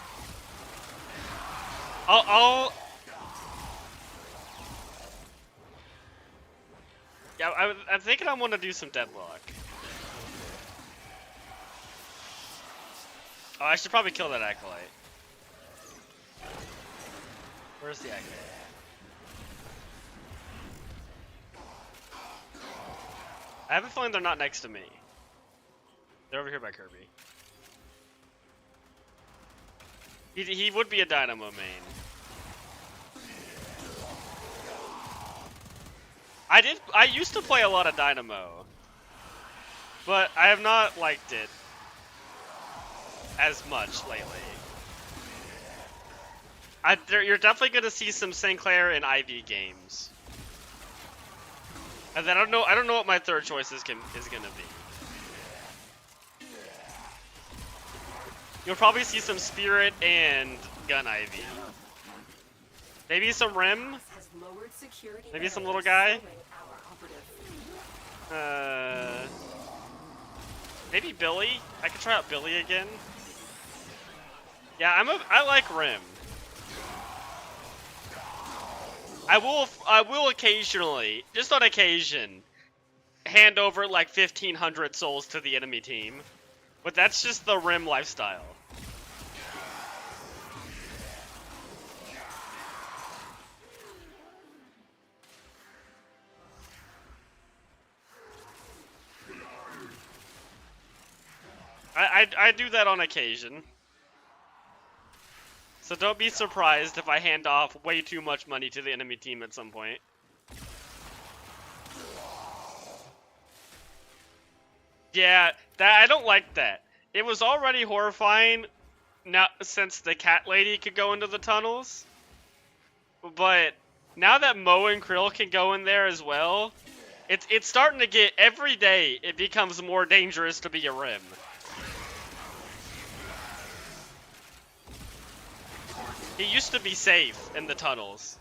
Yeah, I'm thinking I want to do some Deadlock. Oh, I should probably kill that acolyte. Where's the acolyte? I have a feeling they're not next to me. They're over here by Kirby. He would be a Dynamo main. I used to play a lot of Dynamo, but I have not liked it as much lately. You're definitely gonna see some Sinclair and Ivy games, and then I don't know what my third choice is gonna be. You'll probably see some Spirit and Gun Ivy. Maybe some Rim. Maybe some little guy. Maybe Billy. I could try out Billy again. Yeah, I like Rim. I will occasionally, just on occasion, hand over like 1,500 souls to the enemy team. But that's just the Rim lifestyle. I do that on occasion. So don't be surprised if I hand off way too much money to the enemy team at some point. Yeah, I don't like that. It was already horrifying now since the cat lady could go into the tunnels. But now that Mo and Krill can go in there as well, it's starting to get, every day it becomes more dangerous to be a Rim. He used to be safe in the tunnels.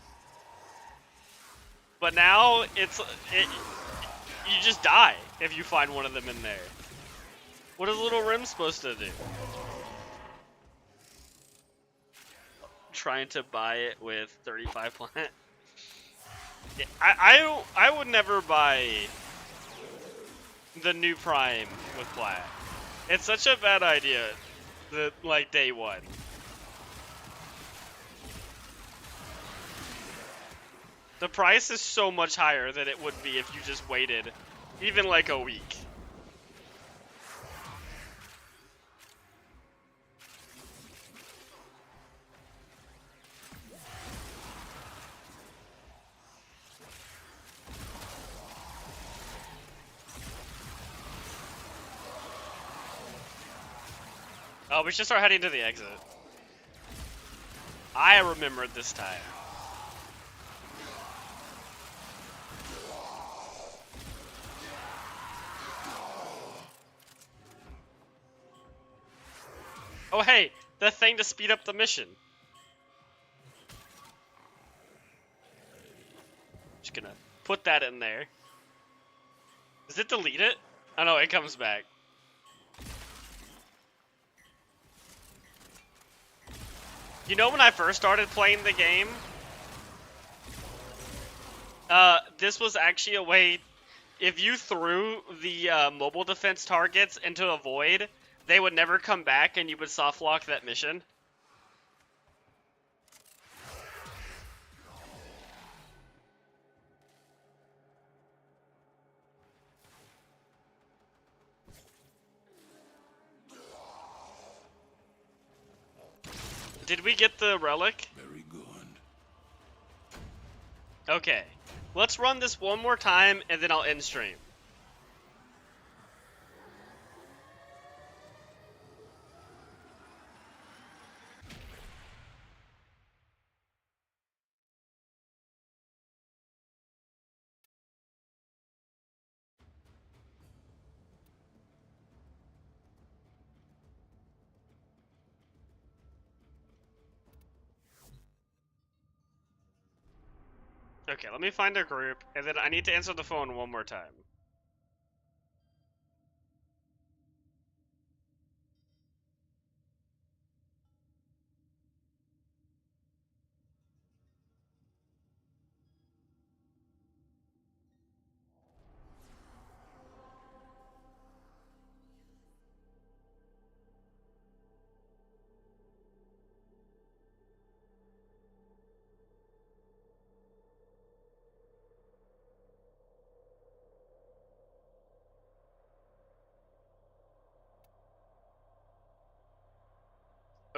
But now you just die if you find one of them in there. What is Little Rim supposed to do? Trying to buy it with 35 plant. I would never buy the new Prime with plat. It's such a bad idea. Like day one. The price is so much higher than it would be if you just waited even like a week. Oh, we should start heading to the exit. I remembered this time. Oh hey, the thing to speed up the mission. Just gonna put that in there. Does it delete it? Oh no, it comes back. You know when I first started playing the game? This was actually a way, if you threw the mobile defense targets into a void, they would never come back and you would soft lock that mission. Did we get the relic? Very good. Okay. Let's run this one more time and then I'll end stream. Okay, let me find a group, and then I need to answer the phone one more time.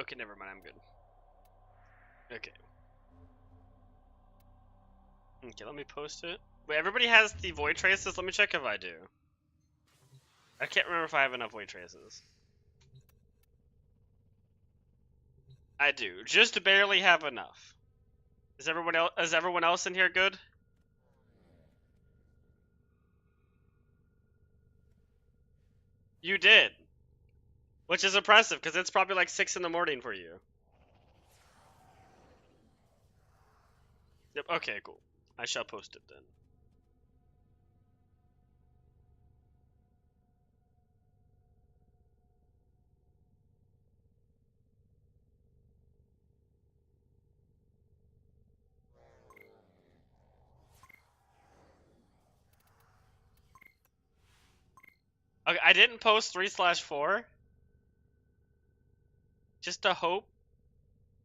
Okay, never mind, I'm good. Okay. Okay, let me post it. Wait, everybody has the void traces? Let me check if I do. I can't remember if I have enough void traces. I do. Just barely have enough. Is everyone else in here good? You did. Which is impressive, because it's probably like 6 in the morning for you. Yep, okay, cool. I shall post it then. Okay, I didn't post 3/4. Just to hope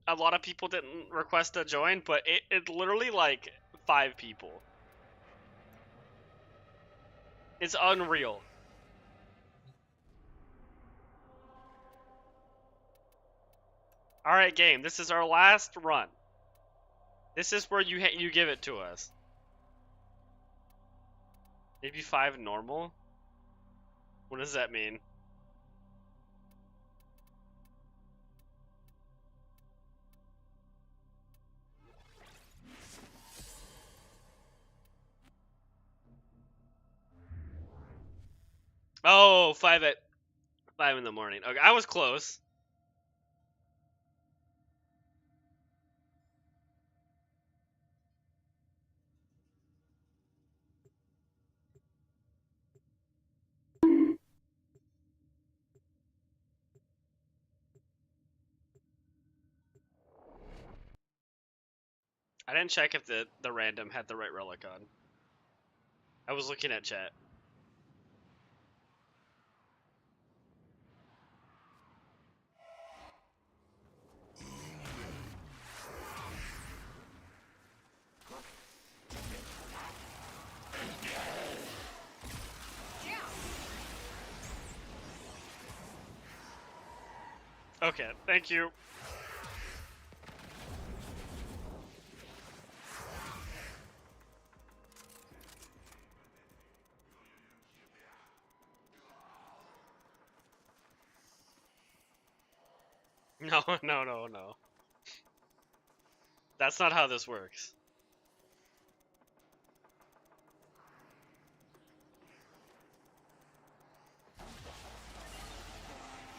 a lot of people didn't request to join, but it literally like 5 people. It's unreal. All right, game. This is our last run. This is where you give it to us. Maybe 5 normal. What does that mean? Oh, 5 in the morning. Okay, I was close. I didn't check if the random had the right relic on. I was looking at chat. Okay, thank you. No, no, no, no. That's not how this works.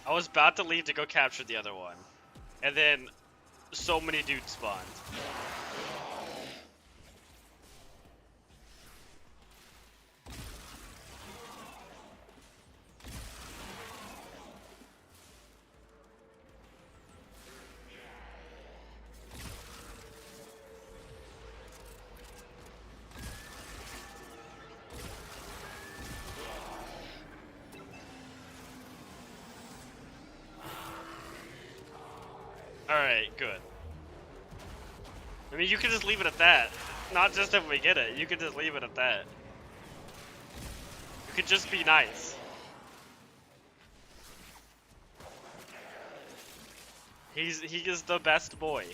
I was about to leave to go capture the other one. And then so many dudes spawned. Alright, good. I mean, you could just leave it at that. Not just if we get it, you could just leave it at that. You could just be nice. He is the best boy.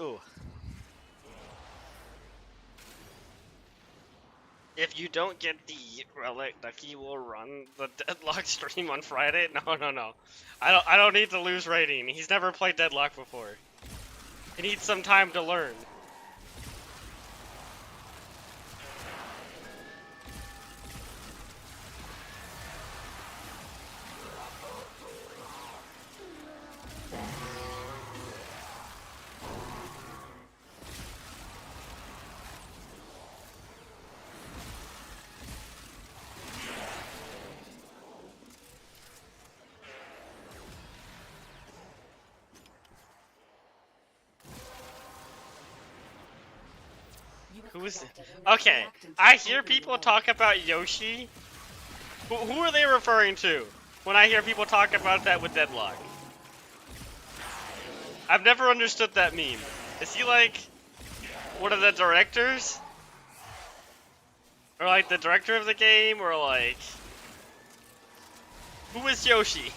Ooh. If you don't get the relic, Ducky will run the Deadlock stream on Friday. No, no, no. I don't need to lose rating. He's never played Deadlock before. He needs some time to learn. Who is it? Okay, I hear people talk about Yoshi. Who are they referring to when I hear people talk about that with Deadlock? I've never understood that meme. Is he like one of the directors? Or like the director of the game? Or like... Who is Yoshi?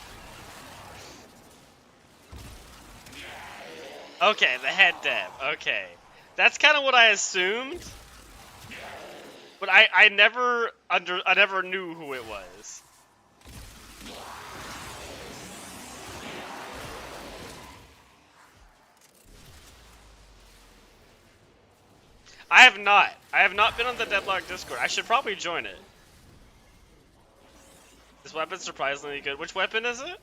Okay, the head dev. Okay. That's kind of what I assumed. But I never knew who it was. I have not. I have not been on the Deadlock Discord. I should probably join it. This weapon's surprisingly good. Which weapon is it?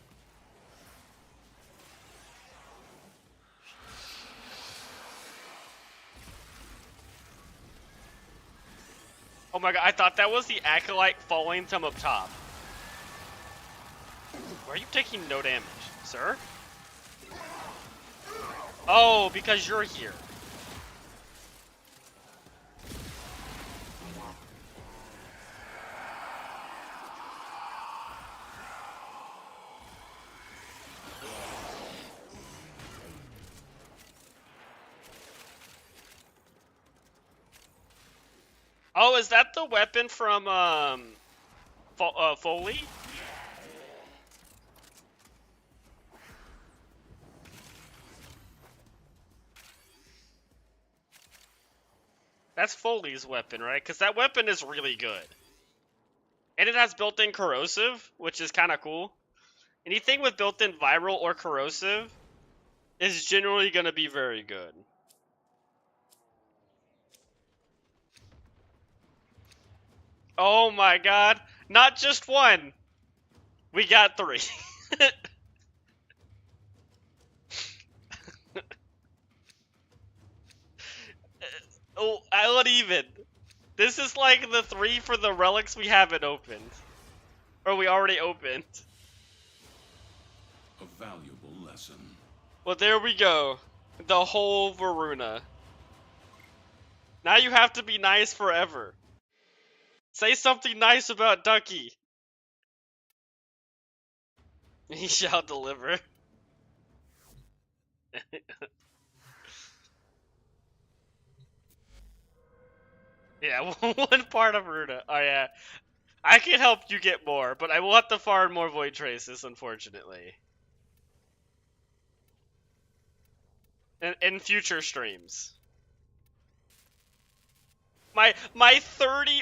Oh my god, I thought that was the Acolyte falling from up top. Why are you taking no damage, sir? Oh, because you're here. Oh, is that the weapon from, Foley? That's Foley's weapon, right? Because that weapon is really good. And it has built-in corrosive, which is kind of cool. Anything with built-in viral or corrosive is generally going to be very good. Oh my god. Not just one. We got 3. Oh, I would even. This is like the 3 for the relics we haven't opened. Or we already opened. A valuable lesson. Well, there we go. The whole Varuna. Now you have to be nice forever. Say something nice about Ducky. He shall deliver. Yeah, one part of Varuna. Oh yeah. I can help you get more, but I will have to farm more Void Traces, unfortunately. In future streams. My 30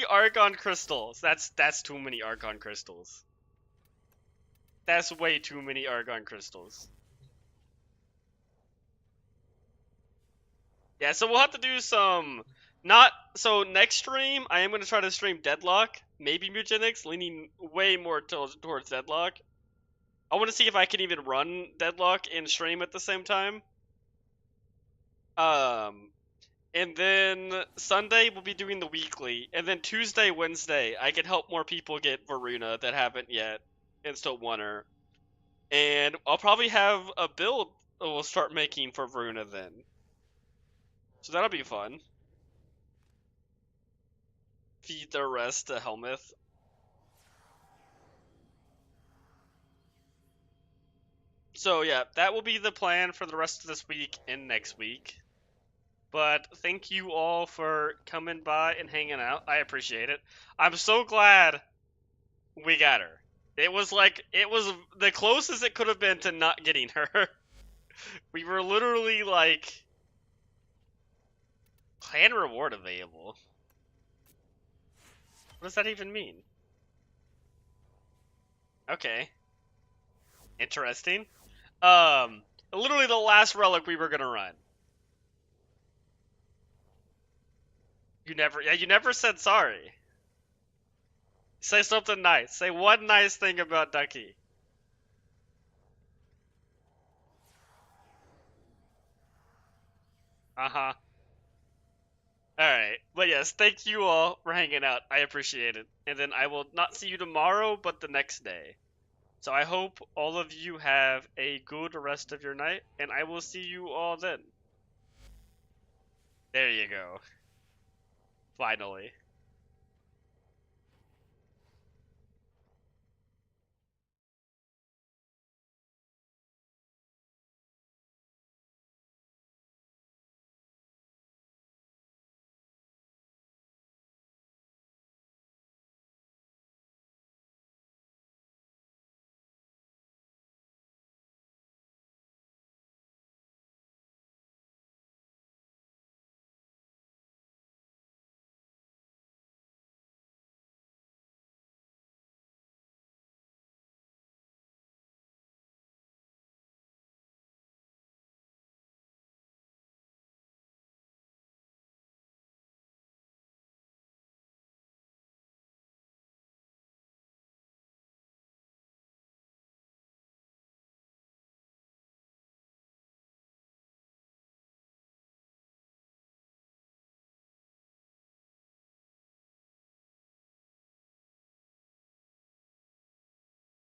Archon crystals. That's too many Archon crystals. That's way too many Archon crystals. Yeah, so we'll have to do some next stream I am going to try to stream Deadlock, maybe Mutagenics, leaning way more towards Deadlock. I want to see if I can even run Deadlock and stream at the same time. And then Sunday we'll be doing the weekly, and then Tuesday, Wednesday I can help more people get Varuna that haven't yet and still want her. And I'll probably have a build we'll start making for Varuna then. So that'll be fun. Feed the rest to Helmuth. So yeah, that will be the plan for the rest of this week and next week. But thank you all for coming by and hanging out. I appreciate it. I'm so glad we got her. It was the closest it could have been to not getting her. We were literally like, clan reward available. What does that even mean? Okay. Interesting. Literally the last relic we were gonna run. You never said sorry. Say something nice. Say one nice thing about Ducky. Uh-huh. Alright. But yes, thank you all for hanging out. I appreciate it. And then I will not see you tomorrow, but the next day. So I hope all of you have a good rest of your night, and I will see you all then. There you go. Finally.